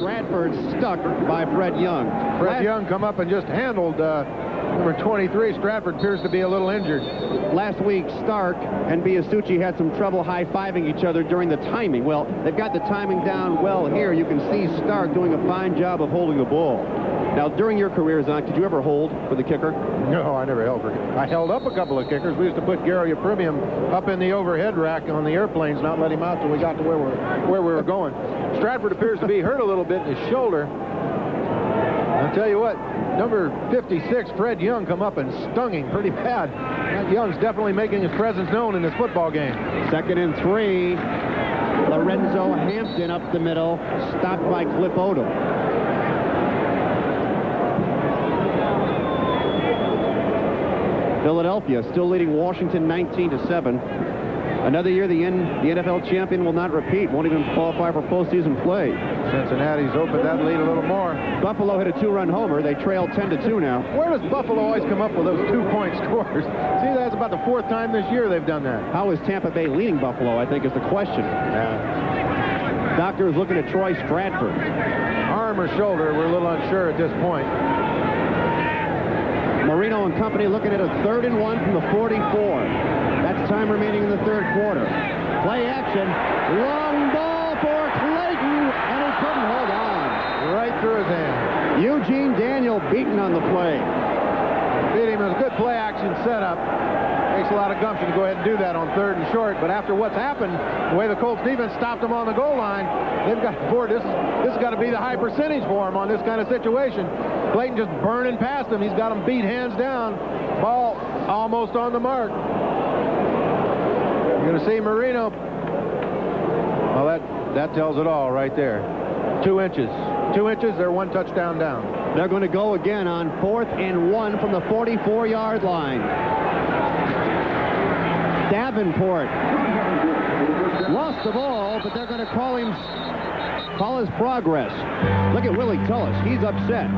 Bradford stuck by Fred Young. Fred Young come up and just handled Number 23, Stratford, appears to be a little injured. Last week, Stark and Biasucci had some trouble high-fiving each other during the timing. Well, they've got the timing down well here. You can see Stark doing a fine job of holding the ball. Now, during your career, Zonk, did you ever hold for the kicker? No, I never held for. I held up a couple of kickers. We used to put Garo Yepremian up in the overhead rack on the airplanes, not let him out till we got to where we were going. Stratford appears to be hurt a little bit in his shoulder. I'll tell you what, number 56, Fred Young, come up and stung him pretty bad. That Young's definitely making his presence known in this football game. 2nd and 3. Lorenzo Hampton up the middle, stopped by Cliff Odom. Philadelphia still leading Washington 19-7. Another year, the NFL champion will not repeat, won't even qualify for postseason play. Cincinnati's opened that lead a little more. Buffalo hit a 2-run homer. They trail 10-2 now. Where does Buffalo always come up with those 2-point scores? See, that's about the 4th time this year they've done that. How is Tampa Bay leading Buffalo, I think, is the question. Yeah. Doctor is looking at Troy Stratford. Arm or shoulder, we're a little unsure at this point. Marino and company looking at a 3rd and 1 from the 44. That's time remaining in the 3rd quarter. Play action. Long ball for Clayton, and he couldn't hold on. Right through his hand. Eugene Daniel beaten on the play. Beat him. It was a good play action setup. Takes a lot of gumption to go ahead and do that on 3rd and short, but after what's happened, the way the Colts defense stopped them on the goal line, they've got, boy, this has got to be the high percentage for him on this kind of situation. Clayton just burning past him. He's got him beat hands down. Ball almost on the mark. You're going to see Marino. Well, that tells it all right there. 2 inches. 2 inches, they're 1 touchdown down. They're going to go again on 4th and 1 from the 44-yard line. Davenport lost the ball, but they're going to call his progress. Look at Willie Tullis. He's upset.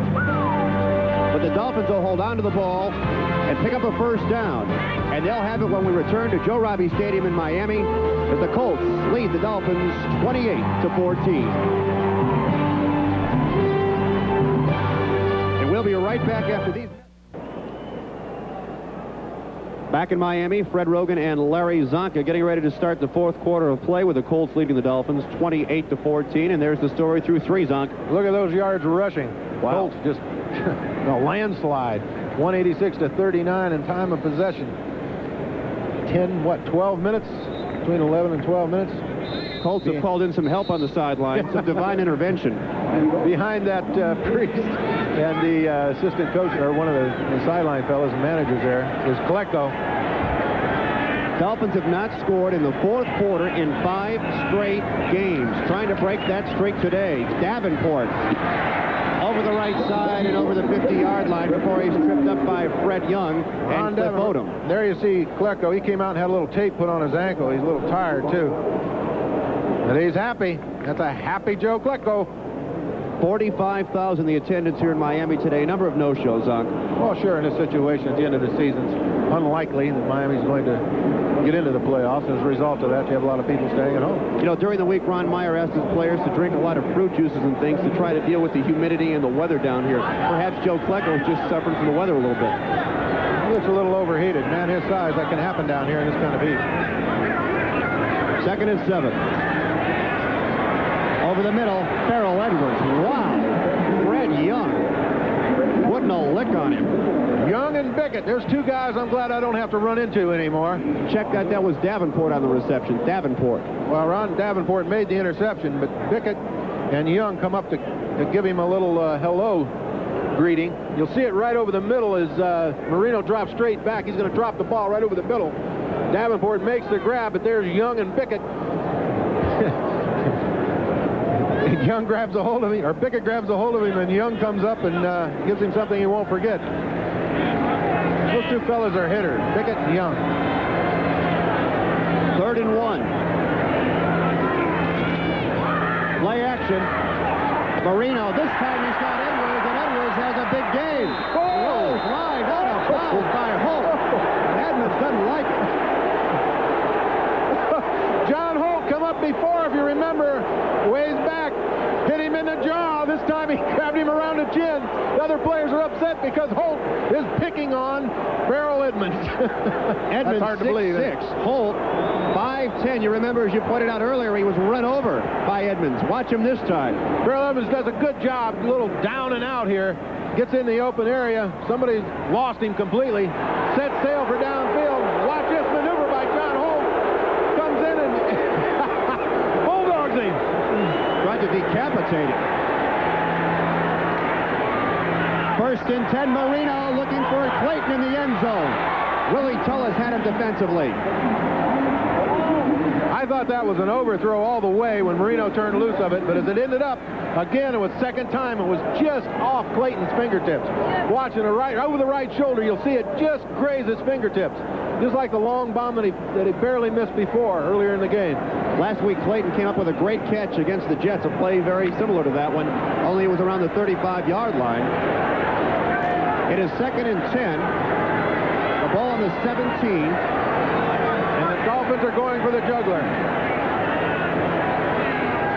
But the Dolphins will hold on to the ball and pick up a 1st down. And they'll have it when we return to Joe Robbie Stadium in Miami as the Colts lead the Dolphins 28-14. And we'll be right back after these. Back in Miami, Fred Rogan and Larry Zonka getting ready to start the 4th quarter of play with the Colts leading the Dolphins 28-14. And there's the story through 3, Zonk. Look at those yards rushing. Wow. Colts just a landslide. 186-39 in time of possession. 12 minutes? Between 11 and 12 minutes. Colts have called in some help on the sideline, some divine intervention. Behind that priest and the assistant coach, or one of the sideline fellows and managers there, is Klecko. Dolphins have not scored in the 4th quarter in 5 straight games. Trying to break that streak today. Davenport over the right side and over the 50-yard line before he's tripped up by Fred Young and Cliff Odom. There you see Klecko. He came out and had a little tape put on his ankle. He's a little tired, too. But he's happy. That's a happy Joe Klecko. 45,000 the attendance here in Miami today. Number of no-shows, Zonk. Well, sure, in this situation at the end of the season, it's unlikely that Miami's going to get into the playoffs. As a result of that, you have a lot of people staying at home. You know, during the week, Ron Meyer asked his players to drink a lot of fruit juices and things to try to deal with the humidity and the weather down here. Perhaps Joe Klecko is just suffering from the weather a little bit. He looks a little overheated. Man his size, that can happen down here in this kind of heat. 2nd and 7. Over the middle, Farrell Edwards. Wow. Fred Young putting a lick on him. Young and Bickett. There's 2 guys I'm glad I don't have to run into anymore. Check that was Davenport on the reception. Davenport. Well, Ron Davenport made the interception, but Bickett and Young come up to give him a little hello greeting. You'll see it right over the middle as Marino drops straight back. He's going to drop the ball right over the middle. Davenport makes the grab, but there's Young and Bickett. Young grabs a hold of him, or Bickett grabs a hold of him, and Young comes up and gives him something he won't forget. Those 2 fellas are hitters, Bickett and Young. 3rd and 1. Play action. Marino, this time he's got Edwards, and Edwards has a big game. Oh, fly down a foul by Holt. Edmonds doesn't like it. John Holt come up before, if you remember, ways back. hit him in the jaw. This time he grabbed him around the chin. The other players are upset because Holt is picking on Farrell Edmonds. Edmonds, That's hard to believe. 6'6". Holt, 5'10". You remember, as you pointed out earlier, he was run over by Edmonds. Watch him this time. Farrell Edmonds does a good job, a little down and out here. Gets in the open area. Somebody's lost him completely. Set sail for downfield. Watch this maneuver by John Holt. Comes in and bulldogs him. Tried to decapitate him. 1st and 10, Marino looking for Clayton in the end zone. Willie Tullis had him defensively. I thought that was an overthrow all the way when Marino turned loose of it, but as it ended up, again, it was second time. It was just off Clayton's fingertips. Watching over the right shoulder, you'll see it just graze his fingertips. Just like the long bomb that he barely missed before, earlier in the game. Last week, Clayton came up with a great catch against the Jets, a play very similar to that one, only it was around the 35-yard line. It is 2nd and 10. The ball on the 17. And the Dolphins are going for the juggler.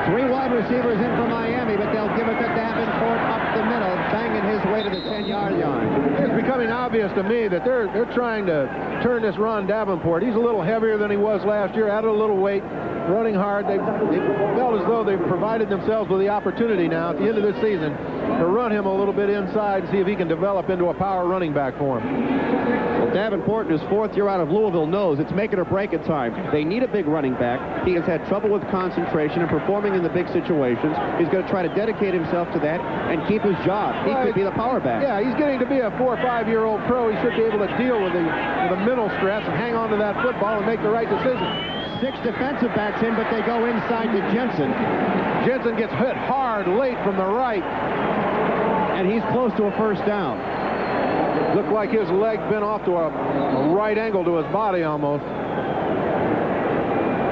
3 wide receivers in for Miami, but they'll give it to Davenport up the middle, banging his way to the 10-yard line. It's becoming obvious to me that they're trying to turn this Ron Davenport. He's a little heavier than he was last year, added a little weight, running hard. They felt as though they've provided themselves with the opportunity now at the end of this season to run him a little bit inside and see if he can develop into a power running back for him. Well, Davenport, in his 4th year out of Louisville, knows it's make it or break it time. They need a big running back. He has had trouble with concentration and performing in the big situations. He's going to try to dedicate himself to that and keep his job. He could be the power back. Yeah, he's getting to be a 4- or 5-year-old pro. He should be able to deal with the mental stress and hang on to that football and make the right decision. 6 defensive backs in, but they go inside to Jensen. Jensen gets hit hard late from the right. And he's close to a 1st down. Looked like his leg bent off to a right angle to his body almost.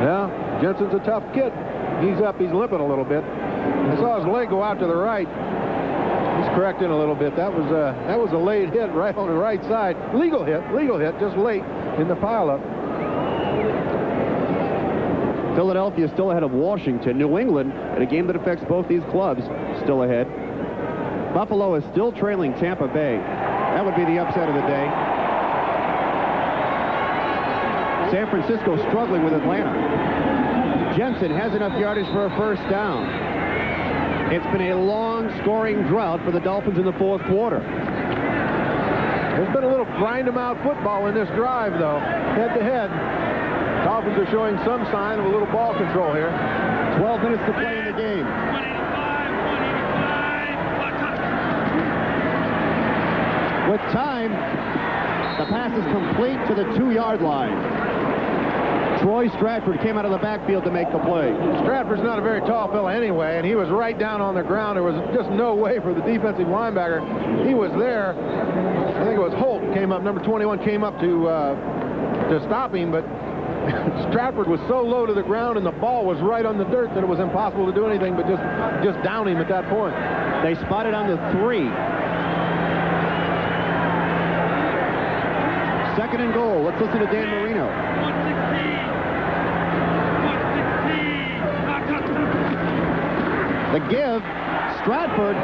Yeah, Jensen's a tough kid. He's up, he's limping a little bit. I saw his leg go out to the right. He's correcting a little bit. That was a late hit right on the right side. Legal hit, just late in the pileup. Philadelphia still ahead of Washington. New England, in a game that affects both these clubs, still ahead. Buffalo is still trailing Tampa Bay. That would be the upset of the day. San Francisco struggling with Atlanta. Jensen has enough yardage for a 1st down. It's been a long scoring drought for the Dolphins in the 4th quarter. There's been a little grind-em-out football in this drive, though, head-to-head. Dolphins are showing some sign of a little ball control here. 12 minutes to play in the game. With time, the pass is complete to the 2-yard line. Troy Stratford came out of the backfield to make the play. Stratford's not a very tall fella anyway, and he was right down on the ground. There was just no way for the defensive linebacker. He was there. I think it was Holt came up, number 21 came up to stop him, but Stratford was so low to the ground and the ball was right on the dirt that it was impossible to do anything but just down him at that point. They spotted on the 3. 2nd and goal. Let's listen to Dan Marino. The give, Stratford.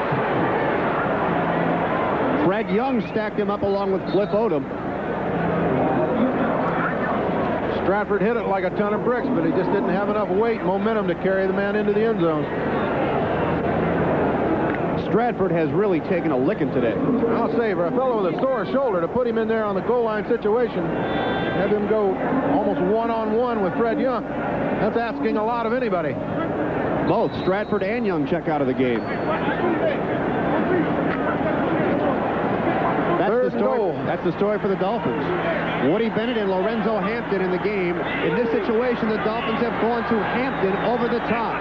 Fred Young stacked him up along with Cliff Odom. Stratford hit it like a ton of bricks, but he just didn't have enough weight, momentum to carry the man into the end zone. Stratford has really taken a licking today. I'll say, for a fellow with a sore shoulder, to put him in there on the goal line situation, have him go almost one-on-one with Fred Young, that's asking a lot of anybody. Both Stratford and Young check out of the game. That's the story for the Dolphins. Woody Bennett and Lorenzo Hampton in the game. In this situation, the Dolphins have gone to Hampton over the top.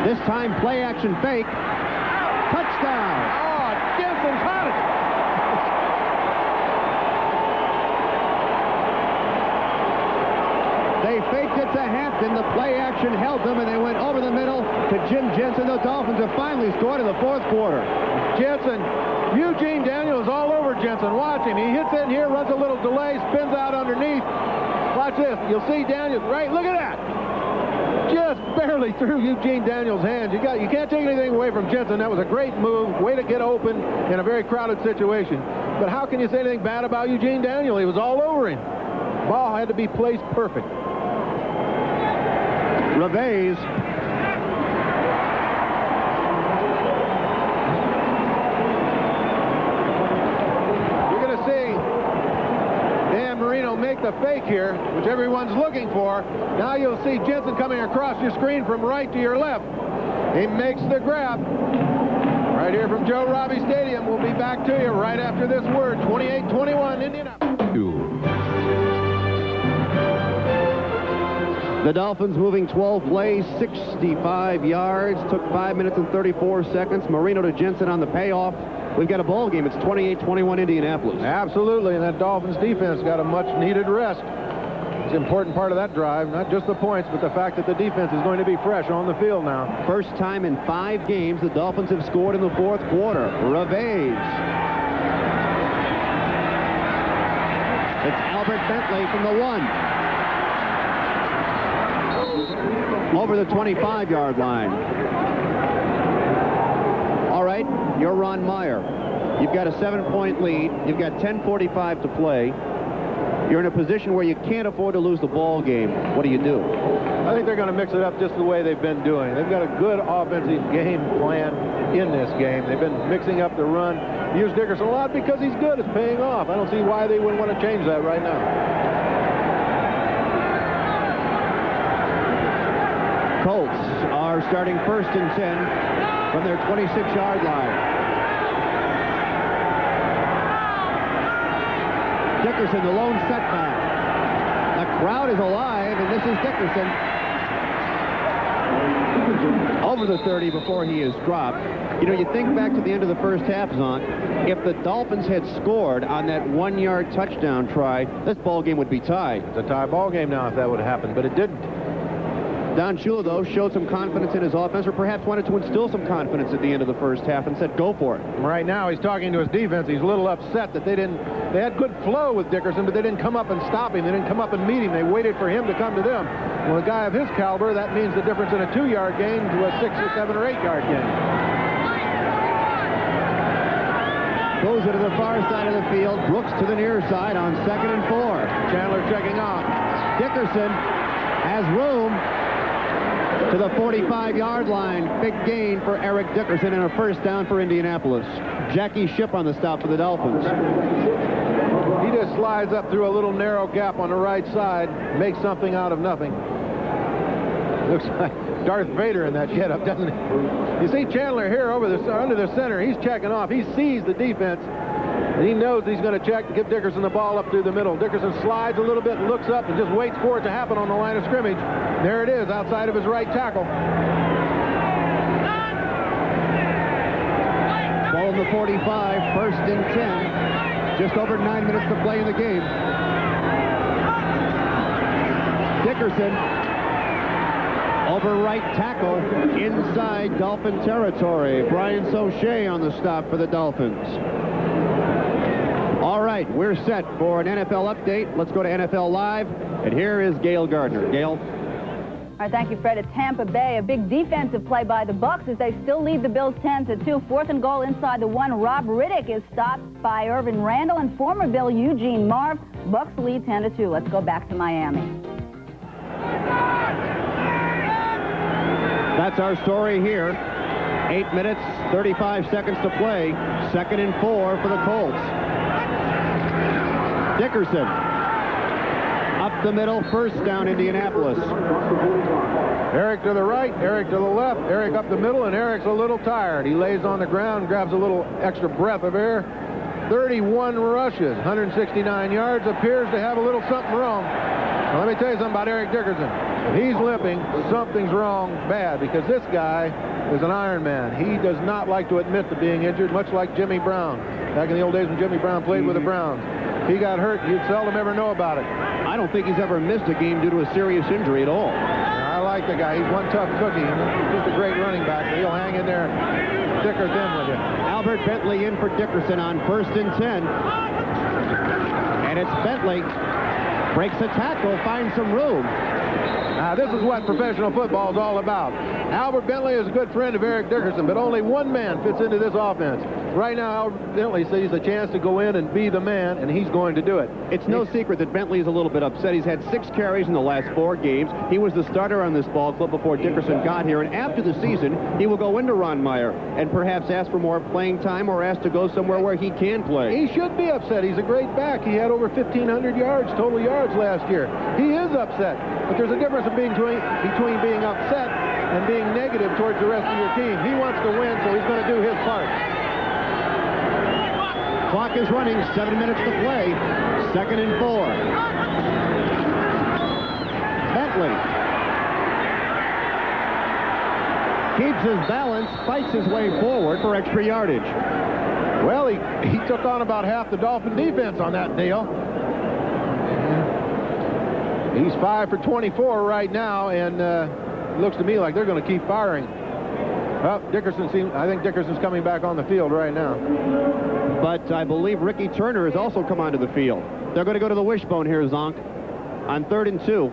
This time, play action fake. Touchdown! Oh, Jensen caught it! They faked it to Hampton. The play action held them, and they went over the middle to Jim Jensen. The Dolphins have finally scored in the 4th quarter. Jensen, Eugene Daniels all over Jensen. Watch him. He hits in here, runs a little delay, spins out underneath. Watch this. You'll see Daniels. Right, look at that. just barely through Eugene Daniels' hands. You can't take anything away from Jensen. That was a great move. Way to get open in a very crowded situation. But how can you say anything bad about Eugene Daniels? He was all over him. Ball had to be placed perfect. Reves. You're going to see Dan Marino make the fake here, which everyone's looking for. Now you'll see Jensen coming across your screen from right to your left. He makes the grab. Right here from Joe Robbie Stadium. We'll be back to you right after this word. 28-21, Indianapolis. The Dolphins moving 12 plays, 65 yards. Took 5 minutes and 34 seconds. Marino to Jensen on the payoff. We've got a ball game. It's 28-21 Indianapolis. Absolutely, and that Dolphins defense got a much-needed rest. It's an important part of that drive, not just the points, but the fact that the defense is going to be fresh on the field now. First time in 5 games the Dolphins have scored in the fourth quarter. Reves. It's Albert Bentley from the 1. Over the 25-yard line. All right, you're Ron Meyer. You've got a 7-point lead. You've got 10:45 to play. You're in a position where you can't afford to lose the ball game. What do you do? I think they're going to mix it up just the way they've been doing. They've got a good offensive game plan in this game. They've been mixing up the run. Use Dickerson a lot because he's good. It's paying off. I don't see why they wouldn't want to change that right now. Colts are starting 1st and 10 from their 26-yard line. Dickerson, the lone setback. The crowd is alive, and this is Dickerson. Over the 30 before he is dropped. You know, you think back to the end of the first half, Zonk. If the Dolphins had scored on that 1-yard touchdown try, this ball game would be tied. It's a tie ball game now if that would have happened, but it didn't. Don Shula, though, showed some confidence in his offense, or perhaps wanted to instill some confidence at the end of the first half and said, go for it. Right now, he's talking to his defense. He's a little upset that they had good flow with Dickerson, but they didn't come up and stop him. They didn't come up and meet him. They waited for him to come to them. Well, a guy of his caliber, that means the difference in a 2-yard gain to a 6 or 7 or 8-yard gain. Goes it to the far side of the field. Brooks to the near side on 2nd and 4. Chandler checking off. Dickerson has room to the 45-yard line. Big gain for Eric Dickerson and a first down for Indianapolis. Jackie Shipp on the stop for the Dolphins. He just slides up through a little narrow gap on the right side, makes something out of nothing. Looks like Darth Vader in that getup, doesn't it? You see Chandler here under the center. He's checking off. He sees the defense, and he knows he's going to check to give Dickerson the ball up through the middle. Dickerson slides a little bit and looks up and just waits for it to happen on the line of scrimmage. There it is, outside of his right tackle. Ball on the 45, 1st and 10. Just over 9 minutes to play in the game. Dickerson over right tackle inside Dolphin territory. Brian Sauché on the stop for the Dolphins. All right, we're set for an NFL update. Let's go to NFL Live, and here is Gail Gardner. Gail. All right, thank you, Fred. At Tampa Bay, a big defensive play by the Bucs as they still lead the Bills 10-2. 4th and goal inside the 1. Rob Riddick is stopped by Irvin Randall and former Bill Eugene Marv. Bucs lead 10-2. Let's go back to Miami. That's our story here. 8 minutes, 35 seconds to play. 2nd and 4 for the Colts. Dickerson. Up the middle, first down, Indianapolis. Eric to the right, Eric to the left, Eric up the middle, and Eric's a little tired. He lays on the ground, grabs a little extra breath of air. 31 rushes, 169 yards, appears to have a little something wrong. Now, let me tell you something about Eric Dickerson. If he's limping, something's wrong bad, because this guy is an Iron Man. He does not like to admit to being injured, much like Jimmy Brown. Back in the old days when Jimmy Brown played with the Browns. He got hurt, you'd seldom ever know about it. I don't think he's ever missed a game due to a serious injury at all. I like the guy. He's one tough cookie. He's just a great running back. He'll hang in there thick or thin with you. Albert Bentley in for Dickerson on 1st and 10. And it's Bentley. Breaks a tackle, finds some room. Now, this is what professional football is all about. Albert Bentley is a good friend of Eric Dickerson, but only one man fits into this offense. Right now, Albert Bentley sees a chance to go in and be the man, and he's going to do it. It's no secret that Bentley is a little bit upset. He's had 6 carries in the last 4 games. He was the starter on this ball club before Dickerson got here, and after the season, he will go into Ron Meyer and perhaps ask for more playing time or ask to go somewhere where he can play. He should be upset. He's a great back. He had over 1,500 yards, total yards last year. He is upset, but there's a difference between being upset and being negative towards the rest of your team. He wants to win, so he's going to do his part. Clock is running, 7 minutes to play. 2nd and 4. Bentley keeps his balance, fights his way forward for extra yardage. Well, he took on about half the Dolphin defense on that deal. He's 5 for 24 right now, and looks to me like they're going to keep firing. Well, I think Dickerson's coming back on the field right now. But I believe Ricky Turner has also come onto the field. They're going to go to the wishbone here, Zonk, on 3rd and 2.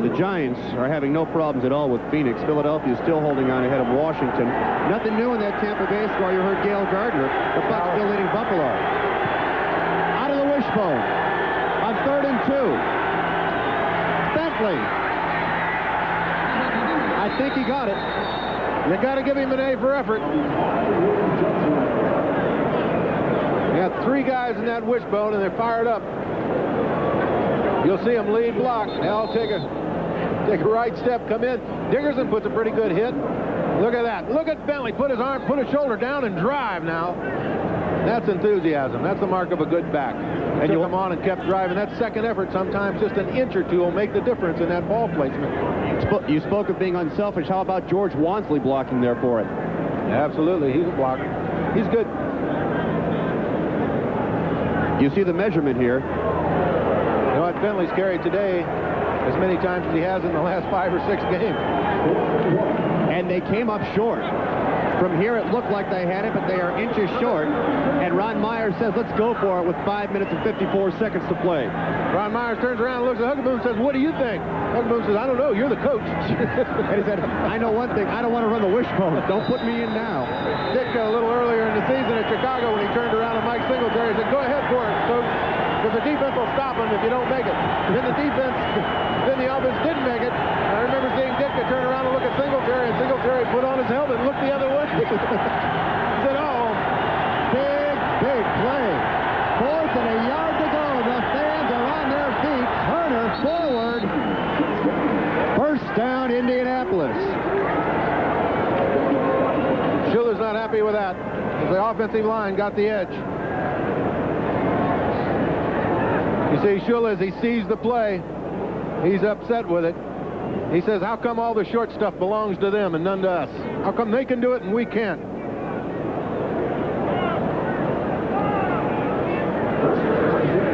The Giants are having no problems at all with Phoenix. Philadelphia is still holding on ahead of Washington. Nothing new in that Tampa Bay score. You heard Gail Gardner. The Bucs still leading Buffalo. Out of the wishbone on 3rd and 2. Bentley. I think he got it. You got to give him an A for effort. You got 3 guys in that wishbone, and they're fired up. You'll see him lead block. Now take a right step, come in. Dickerson puts a pretty good hit. Look at that. Look at Bentley. Put his shoulder down and drive now. That's enthusiasm. That's the mark of a good back. And you come on and kept driving. That second effort, sometimes just an inch or two will make the difference in that ball placement. You spoke of being unselfish. How about George Wansley blocking there for it? Absolutely. He's a blocker. He's good. You see the measurement here. You know what? Bentley's carried today as many times as he has in the last 5 or 6 games. And they came up short. From here, it looked like they had it, but they are inches short. And Ron Meyer says, let's go for it with 5 minutes and 54 seconds to play. Ron Meyer turns around and looks at Huckabee and says, what do you think? Huckabee says, I don't know. You're the coach. And he said, I know one thing. I don't want to run the wishbone. Don't put me in now. Dick, a little earlier in the season at Chicago, when he turned around to Mike Singletary, said, go ahead for it, coach. Because the defense will stop him if you don't make it. Then the offense didn't make it. I remember seeing Dick turn around and look at Singletary, and Singletary put on his helmet and looked the other way. He said, oh, big play. 4th and a yard to go. The fans are on their feet. Turner forward. First down, Indianapolis. Schuler's not happy with that. The offensive line got the edge. You see, Schuler, as he sees the play, he's upset with it. He says, how come all the short stuff belongs to them and none to us? How come they can do it and we can't?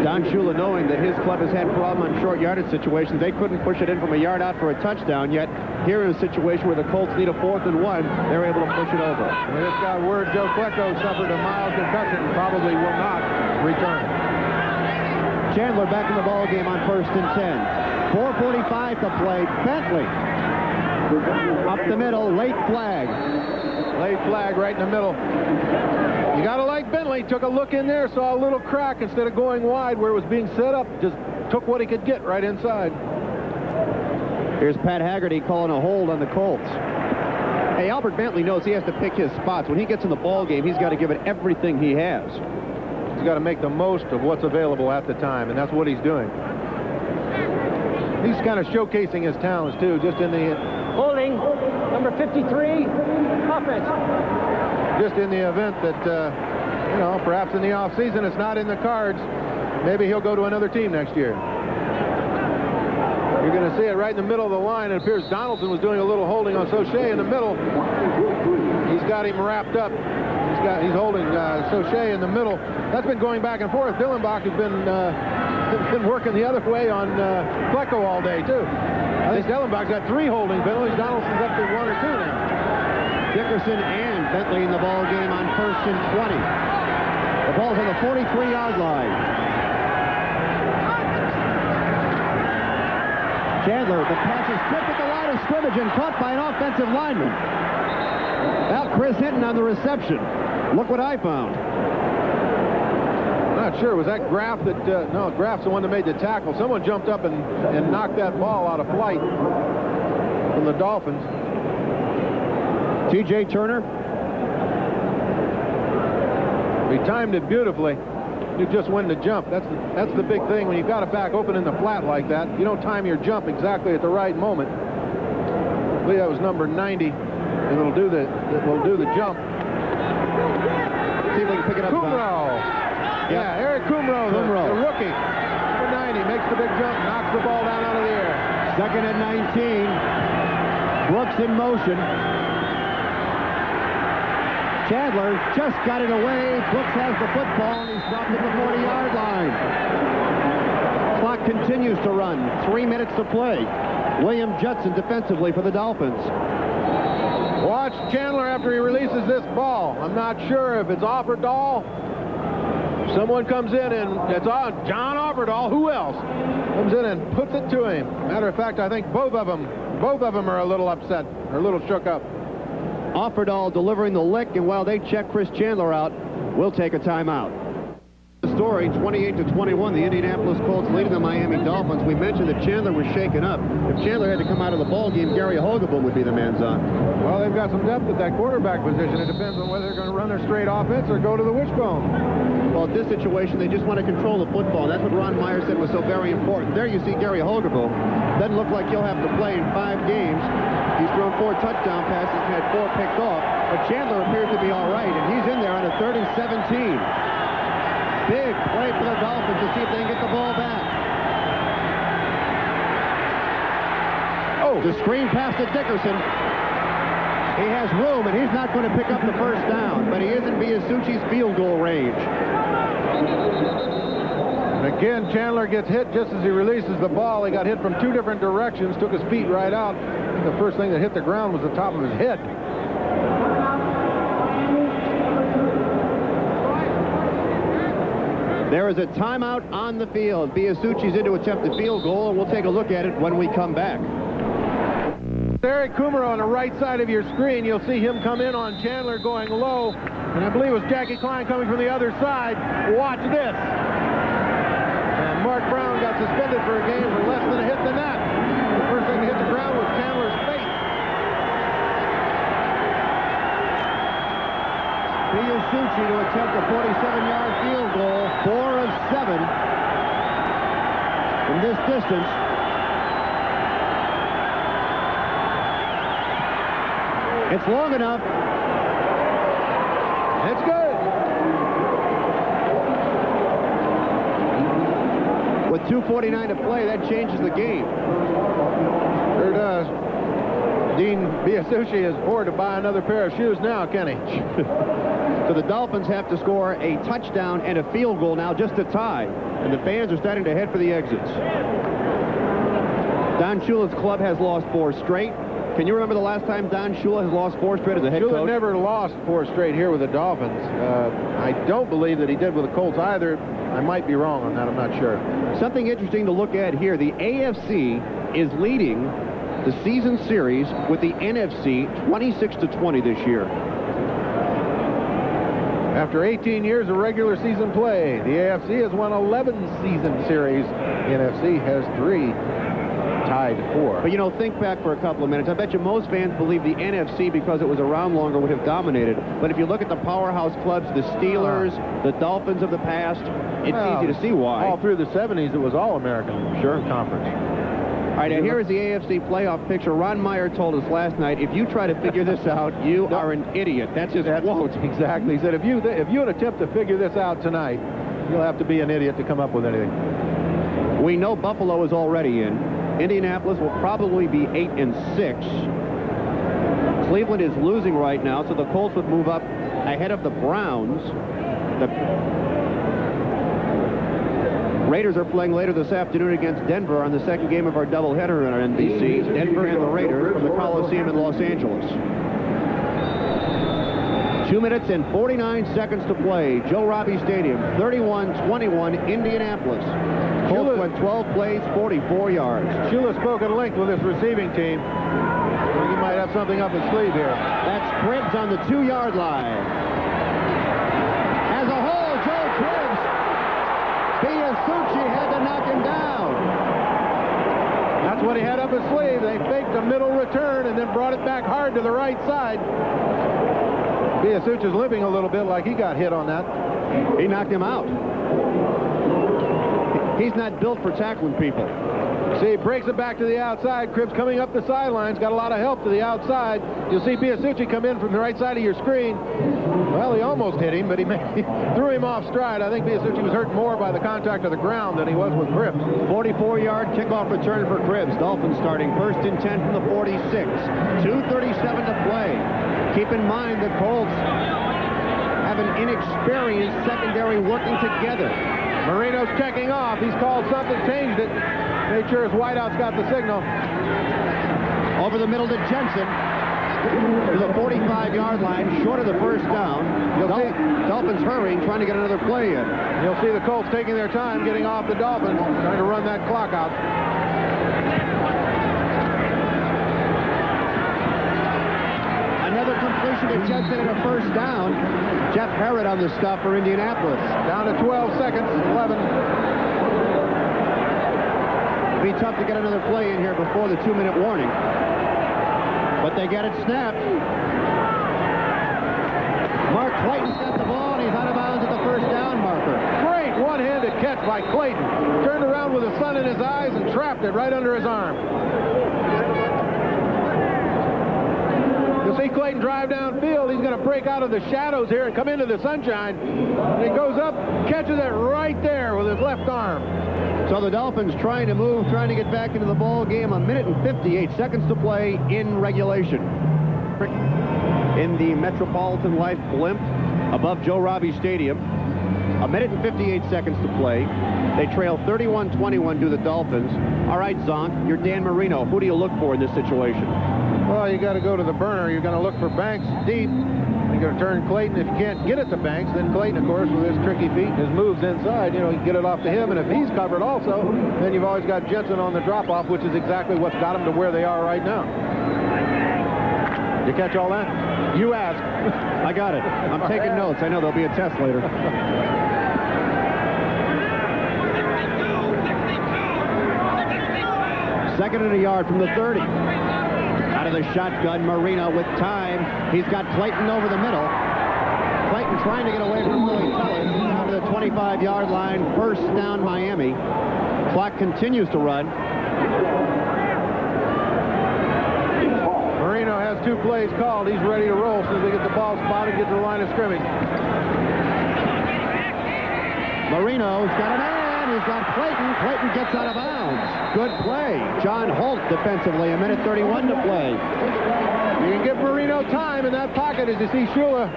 Don Shula, knowing that his club has had problem on short yardage situations, they couldn't push it in from a yard out for a touchdown, yet here in a situation where the Colts need a 4th and 1, they're able to push it over. We just got word Joe Klecko suffered a mild concussion and probably will not return. Chandler back in the ball game on 1st and 10. 4:45 to play. Bentley up the middle, late flag. Late flag right in the middle. You got to like Bentley. Took a look in there, saw a little crack. Instead of going wide where it was being set up, just took what he could get right inside. Here's Pat Haggerty calling a hold on the Colts. Hey, Albert Bentley knows he has to pick his spots. When he gets in the ball game, he's got to give it everything he has. He's got to make the most of what's available at the time, and that's what he's doing. He's kind of showcasing his talents, too, just in the... Holding, number 53, offense. Just in the event that, you know, perhaps in the offseason it's not in the cards. Maybe he'll go to another team next year. You're going to see it right in the middle of the line. It appears Donaldson was doing a little holding on Sauché in the middle. He's got him wrapped up. He's holding Sauché in the middle. That's been going back and forth. Dillenbach has been working the other way on Klecko all day, too. I think Dillenbach's got 3 holding penalties. Donaldson's up to 1 or 2 now. Dickerson and Bentley in the ball game on 1st and 20. The ball's on the 43-yard line. Chandler, the pass is tipped at the line of scrimmage and caught by an offensive lineman. Now Chris Hinton on the reception. Look what I found. Not sure. Was that Graff that... no, Graff's the one that made the tackle. Someone jumped up and knocked that ball out of flight from the Dolphins. T.J. Turner. He timed it beautifully. You just win the jump. That's the big thing. When you've got a back open in the flat like that, you don't time your jump exactly at the right moment. I believe that was number 90. And it'll do the jump. See if we can pick it up. Kumro. Yeah, Eric Kumro, the rookie. Number 90 makes the big jump, knocks the ball down out of the air. Second and 19. Brooks in motion. Chandler just got it away. Brooks has the football, and he's dropped it at the 40-yard line. Clock continues to run. 3 minutes to play. William Judson defensively for the Dolphins. Watch Chandler after he releases this ball. I'm not sure if it's Offerdahl. Someone comes in and it's on John Offerdahl. Who else? Comes in and puts it to him. Matter of fact, I think both of them are a little upset, or a little shook up. Offerdahl delivering the lick, and while they check Chris Chandler out, we'll take a timeout. The story, 28-21, the Indianapolis Colts leading the Miami Dolphins. We mentioned that Chandler was shaken up. If Chandler had to come out of the ball game, Gary Hogaboom would be the man's on. Well, they've got some depth at that quarterback position. It depends on whether they're going to run their straight offense or go to the wishbone. Well, in this situation, they just want to control the football. That's what Ron Meyer said was so very important. There you see Gary Hogaboom. Doesn't look like he'll have to play in 5 games. He's thrown 4 touchdown passes and had 4 picked off. But Chandler appears to be all right, and he's in there on a 3rd and 17. Big play for the Dolphins to see if they can get the ball back. Oh, the screen pass to Dickerson. He has room, and he's not going to pick up the first down, but he is in Biasucci's field goal range. And again, Chandler gets hit just as he releases the ball. He got hit from 2 different directions, took his feet right out. The first thing that hit the ground was the top of his head. There is a timeout on the field. Biasucci's in to attempt the field goal, and we'll take a look at it when we come back. Eric Kumro on the right side of your screen. You'll see him come in on Chandler going low. And I believe it was Jackie Klein coming from the other side. Watch this. And Mark Brown got suspended for a game for less than a hit than that. The first thing to hit the ground was Chandler's face. Biasucci to attempt a 47-yard field goal. 4 of 7 from this distance. It's long enough. It's good. With 2:49 to play, that changes the game. Sure does. Dean Biasucci is bored to buy another pair of shoes now, can he? So the Dolphins have to score a touchdown and a field goal now just to tie. And the fans are starting to head for the exits. Don Shula's club has lost 4 straight. Can you remember the last time Don Shula has lost 4 straight as a head coach? Shula never lost 4 straight here with the Dolphins. I don't believe that he did with the Colts either. I might be wrong on that. I'm not sure. Something interesting to look at here. The AFC is leading the season series with the NFC 26-20 this year. After 18 years of regular season play, the AFC has won 11 season series. The NFC has 3. Tied 4. But, you know, think back for a couple of minutes. I bet you most fans believe the NFC, because it was around longer, would have dominated. But if you look at the powerhouse clubs, the Steelers, the Dolphins of the past, it's easy to see why. All through the 70s, it was all-American conference. All right, and here is the AFC playoff picture. Ron Meyer told us last night, if you try to figure this out, you are an idiot. That's his quote. Exactly. He said, if you attempt to figure this out tonight, you'll have to be an idiot to come up with anything. We know Buffalo is already in. Indianapolis will probably be 8-6. Cleveland is losing right now, so the Colts would move up ahead of the Browns. The Raiders are playing later this afternoon against Denver on the second game of our doubleheader on NBC. Denver and the Raiders from the Coliseum in Los Angeles. 2 minutes and 49 seconds to play. Joe Robbie Stadium, 31-21, Indianapolis. Colts went 12 plays, 44 yards. Shula spoke at length with his receiving team. I think he might have something up his sleeve here. That's Cribbs on the 2-yard line. As a whole, Joe Cribbs. Biasucci had to knock him down. That's what he had up his sleeve. They faked a middle return and then brought it back hard to the right side. Biasucci's limping a little bit like he got hit on that. He knocked him out. He's not built for tackling people. See, he breaks it back to the outside. Cribbs coming up the sidelines, got a lot of help to the outside. You'll see Biasucci come in from the right side of your screen. Well, he almost hit him, but he threw him off stride. I think Biasucci was hurt more by the contact of the ground than he was with Cribbs. 44-yard kickoff return for Cribbs. Dolphins starting 1st and 10 from the 46. 2:37 to play. Keep in mind the Colts have an inexperienced secondary working together. Marino's checking off. He's called something, changed it. Made sure his wideout's got the signal. Over the middle to Jensen. To the 45-yard line, short of the first down. Dolphins hurrying, trying to get another play in. You'll see the Colts taking their time getting off the Dolphins, trying to run that clock out. Another completion to Jensen and a first down. Jeff Herrod on the stop for Indianapolis. Down to 12 seconds, 11. It'll be tough to get another play in here before the 2-minute warning. But they get it snapped. Mark Clayton's got the ball, and he's out of bounds at the first down marker. Great one-handed catch by Clayton. Turned around with the sun in his eyes and trapped it right under his arm. You'll see Clayton drive downfield. He's going to break out of the shadows here and come into the sunshine. And he goes up, catches it right there with his left arm. So the Dolphins trying to move, trying to get back into the ball game. 1 minute and 58 seconds to play in regulation. In the Metropolitan Life blimp above Joe Robbie Stadium. 1 minute and 58 seconds to play. They trail 31-21 to the Dolphins. All right, Zonk, you're Dan Marino. Who do you look for in this situation? Well, you got to go to the burner. You're going to look for Banks deep. You're going to turn Clayton. If you can't get it to Banks, then Clayton, of course, with his tricky feet and his moves inside, you know, you can get it off to him. And if he's covered also, then you've always got Jensen on the drop-off, which is exactly what's got them to where they are right now. You catch all that? You ask. I got it. I'm taking notes. I know there'll be a test later. Second and a yard from the 30. Out of the shotgun, Marino with time. He's got Clayton over the middle. Clayton trying to get away from Willie Tullis. Out to the 25-yard line. First down, Miami. Clock continues to run. Marino has 2 plays called. He's ready to roll as soon as they get the ball spotted, get to the line of scrimmage. Marino's got a man. He's got Clayton. Clayton gets out of bounds. Good play. John Holt defensively. 1 minute 31 to play. You can give Marino time in that pocket as you see Shula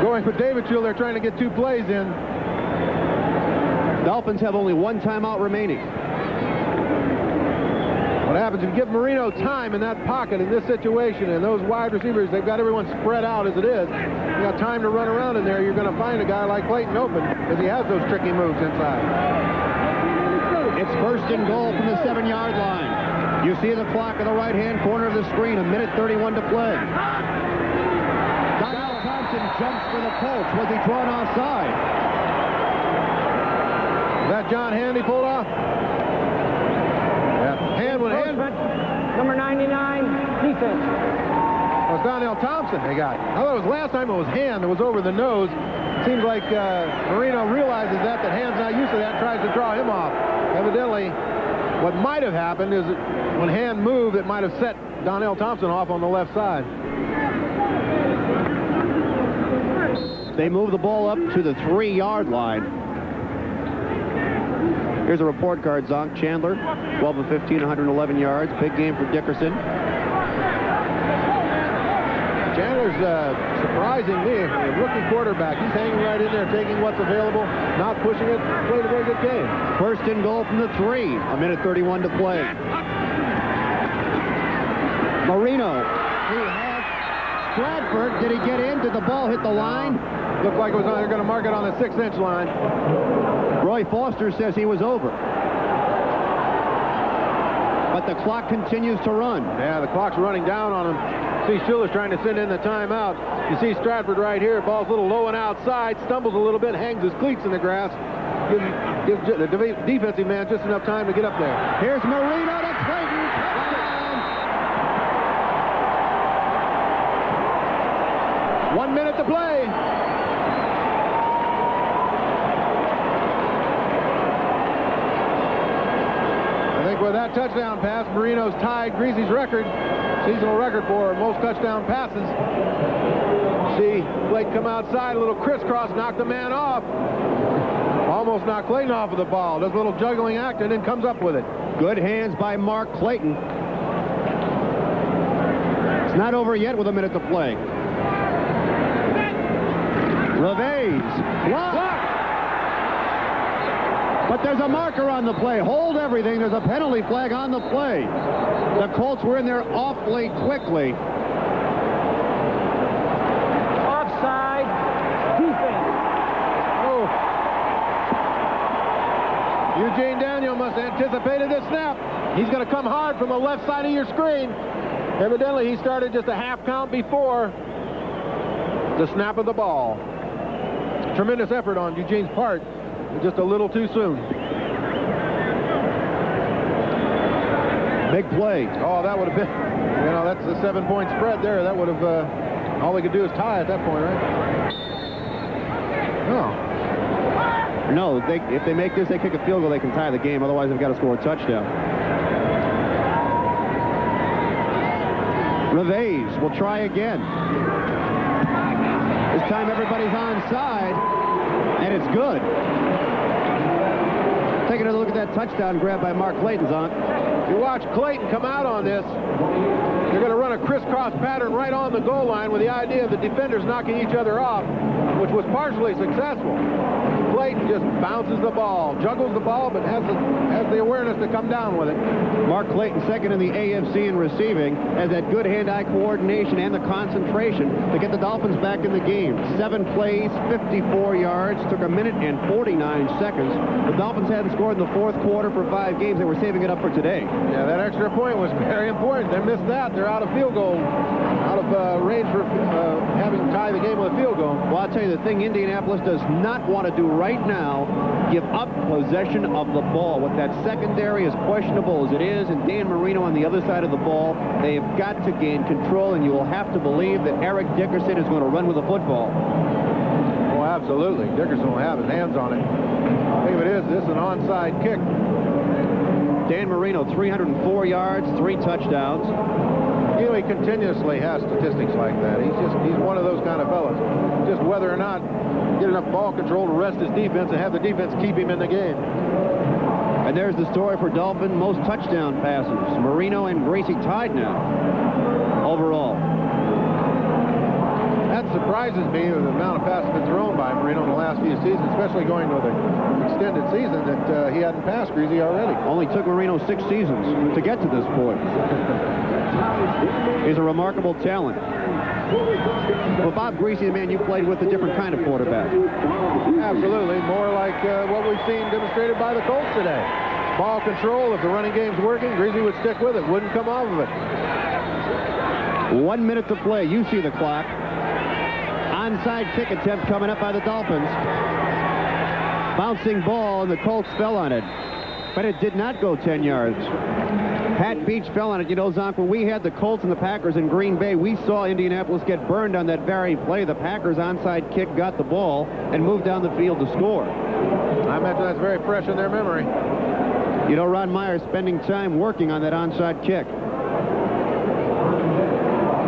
going with David Shula. They're trying to get 2 plays in. Dolphins have only 1 timeout remaining. What happens if you give Marino time in that pocket in this situation, and those wide receivers, they've got everyone spread out as it is. You got time to run around in there. You're going to find a guy like Clayton open because he has those tricky moves inside. It's first and goal from the 7-yard line. You see the clock in the right-hand corner of the screen. 1 minute 31 to play. Donnell Thompson jumps for the Colts. Was he drawn offside? Is that John Hand he pulled off? Yeah. Hand with hand. Number 99, defense. It was Donnell Thompson they got. I thought it was last time it was Hand that was over the nose. Seems like Marino realizes that Hand's not used to that and tries to draw him off. Evidently, what might have happened is that when Hand moved, it might have set Donnell Thompson off on the left side. They move the ball up to the 3-yard line. Here's a report card, Zonk. Chandler, 12 of 15, 111 yards. Big game for Dickerson. Chandler's surprising me. A rookie quarterback. He's hanging right in there, taking what's available, not pushing it. Played a very good game. First and goal from the 3. 1 minute 31 to play. Marino. He has Stratford. Did he get in? Did the ball hit the line? Looked like it was they're going to mark it on the 6-inch line. Roy Foster says he was over. But the clock continues to run. Yeah, the clock's running down on him. See Schuler's trying to send in the timeout. You see Stratford right here. Ball's a little low and outside. Stumbles a little bit. Hangs his cleats in the grass. Gives the defensive man just enough time to get up there. Here's Marino to Clayton. Touchdown. 1 minute to play. I think with that touchdown pass, Marino's tied Greasy's record, seasonal record for most touchdown passes. See Clayton come outside, a little crisscross, knocked the man off. Almost knocked Clayton off of the ball. Does a little juggling act and then comes up with it. Good hands by Mark Clayton. It's not over yet with a minute to play. Levays. Blocked. But there's a marker on the play. Hold everything. There's a penalty flag on the play. The Colts were in there awfully quickly. Offside. Defense. Oh. Eugene Daniel must have anticipated this snap. He's going to come hard from the left side of your screen. Evidently, he started just a half count before the snap of the ball. Tremendous effort on Eugene's part. Just a little too soon. Big play. Oh, that would have been, that's a 7-point spread there. That would have, all they could do is tie at that point, right? No, if they make this, they kick a field goal, they can tie the game. Otherwise, they've got to score a touchdown. Levays will try again. This time everybody's onside, and it's good. Take another look at that touchdown grab by Mark Clayton's on. You watch Clayton come out on this. They're going to run a crisscross pattern right on the goal line with the idea of the defenders knocking each other off, which was partially successful. Clayton just bounces the ball, juggles the ball, but has the awareness to come down with it. Mark Clayton, second in the AFC in receiving, has that good hand-eye coordination and the concentration to get the Dolphins back in the game. 7 plays, 54 yards, took a minute and 49 seconds. The Dolphins hadn't scored in the fourth quarter for 5 games. They were saving it up for today. Yeah, that extra point was very important. They missed that. They're out of field goal, out of range for having to tie the game with a field goal. Well, I'll tell you the thing Indianapolis does not want to do right now, give up possession of the ball. With that secondary as questionable as it is, and Dan Marino on the other side of the ball, they have got to gain control, and you will have to believe that Eric Dickerson is going to run with the football. Oh, absolutely. Dickerson will have his hands on it. Think of it is, this is an onside kick. Dan Marino, 304 yards, 3 touchdowns. You know, he continuously has statistics like that. He's one of those kind of fellas. Just whether or not get enough ball control to rest his defense and have the defense keep him in the game. And there's the story for Dolphin most touchdown passes. Marino and Gracie tied now overall. That surprises me, the amount of passes been thrown by Marino in the last few seasons, especially going to the extended season, that he hadn't passed Greasy already. Only took Marino 6 seasons to get to this point. He's a remarkable talent. Well, Bob Greasy, the man you played with, a different kind of quarterback. Absolutely. More like what we've seen demonstrated by the Colts today. Ball control. If the running game's working, Greasy would stick with it, wouldn't come off of it. 1 minute to play. You see the clock. Onside kick attempt coming up by the Dolphins. Bouncing ball, and the Colts fell on it. But it did not go 10 yards. Pat Beach fell on it. You know, Zonk, when we had the Colts and the Packers in Green Bay, we saw Indianapolis get burned on that very play. The Packers' onside kick got the ball and moved down the field to score. I imagine that's very fresh in their memory. You know, Ron Meyer spending time working on that onside kick.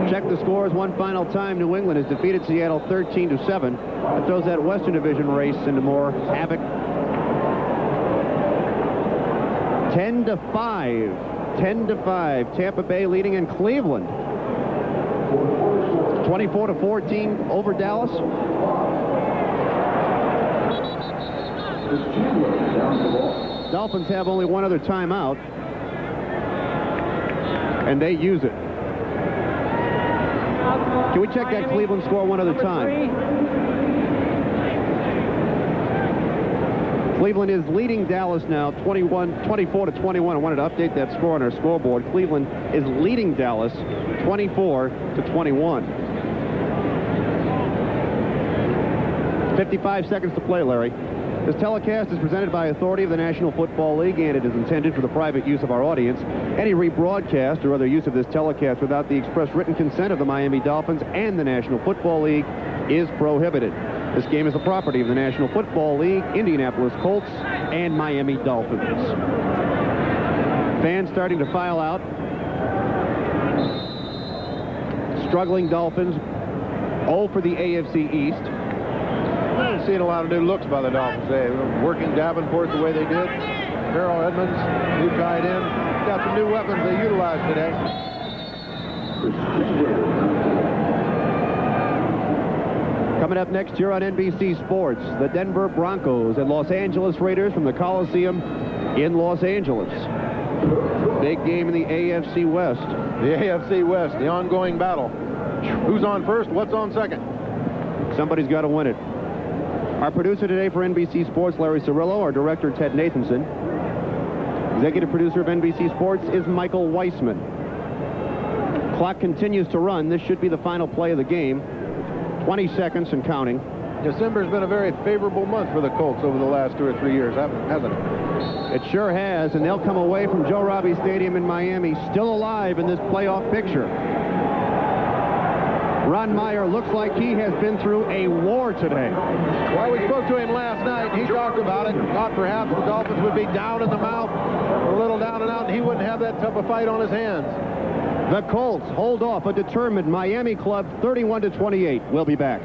Check the scores one final time. New England has defeated Seattle 13-7. It throws that Western Division race into more havoc. 10-5. 10-5. Tampa Bay leading in Cleveland. 24-14 over Dallas. Dolphins have only one other timeout, and they use it. Can we check that Cleveland score one other time? Cleveland is leading Dallas now 24 to 21. I wanted to update that score on our scoreboard. Cleveland is leading Dallas 24 to 21. 55 seconds to play, Larry. This telecast is presented by authority of the National Football League, and it is intended for the private use of our audience. Any rebroadcast or other use of this telecast without the express written consent of the Miami Dolphins and the National Football League is prohibited. This game is the property of the National Football League, Indianapolis Colts, and Miami Dolphins. Fans starting to file out. Struggling Dolphins, 0 for the AFC East. I'm seeing a lot of new looks by the Dolphins today. Working Davenport the way they did. Harold Edmonds, new tight end. Got some new weapons they utilized today. Coming up next year on NBC Sports, the Denver Broncos and Los Angeles Raiders from the Coliseum in Los Angeles. Big game in the AFC West. The AFC West, the ongoing battle. Who's on first? What's on second? Somebody's got to win it. Our producer today for NBC Sports, Larry Cirillo. Our director, Ted Nathanson. Executive producer of NBC Sports is Michael Weissman. Clock continues to run. This should be the final play of the game. 20 seconds and counting. December's been a very favorable month for the Colts over the last 2 or 3 years, hasn't it? It sure has, and they'll come away from Joe Robbie Stadium in Miami still alive in this playoff picture. Ron Meyer looks like he has been through a war today. Well, we spoke to him last night. He talked about it. Thought perhaps the Dolphins would be down in the mouth, a little down and out, and he wouldn't have that type of fight on his hands. The Colts hold off a determined Miami club 31 to 28. We'll be back.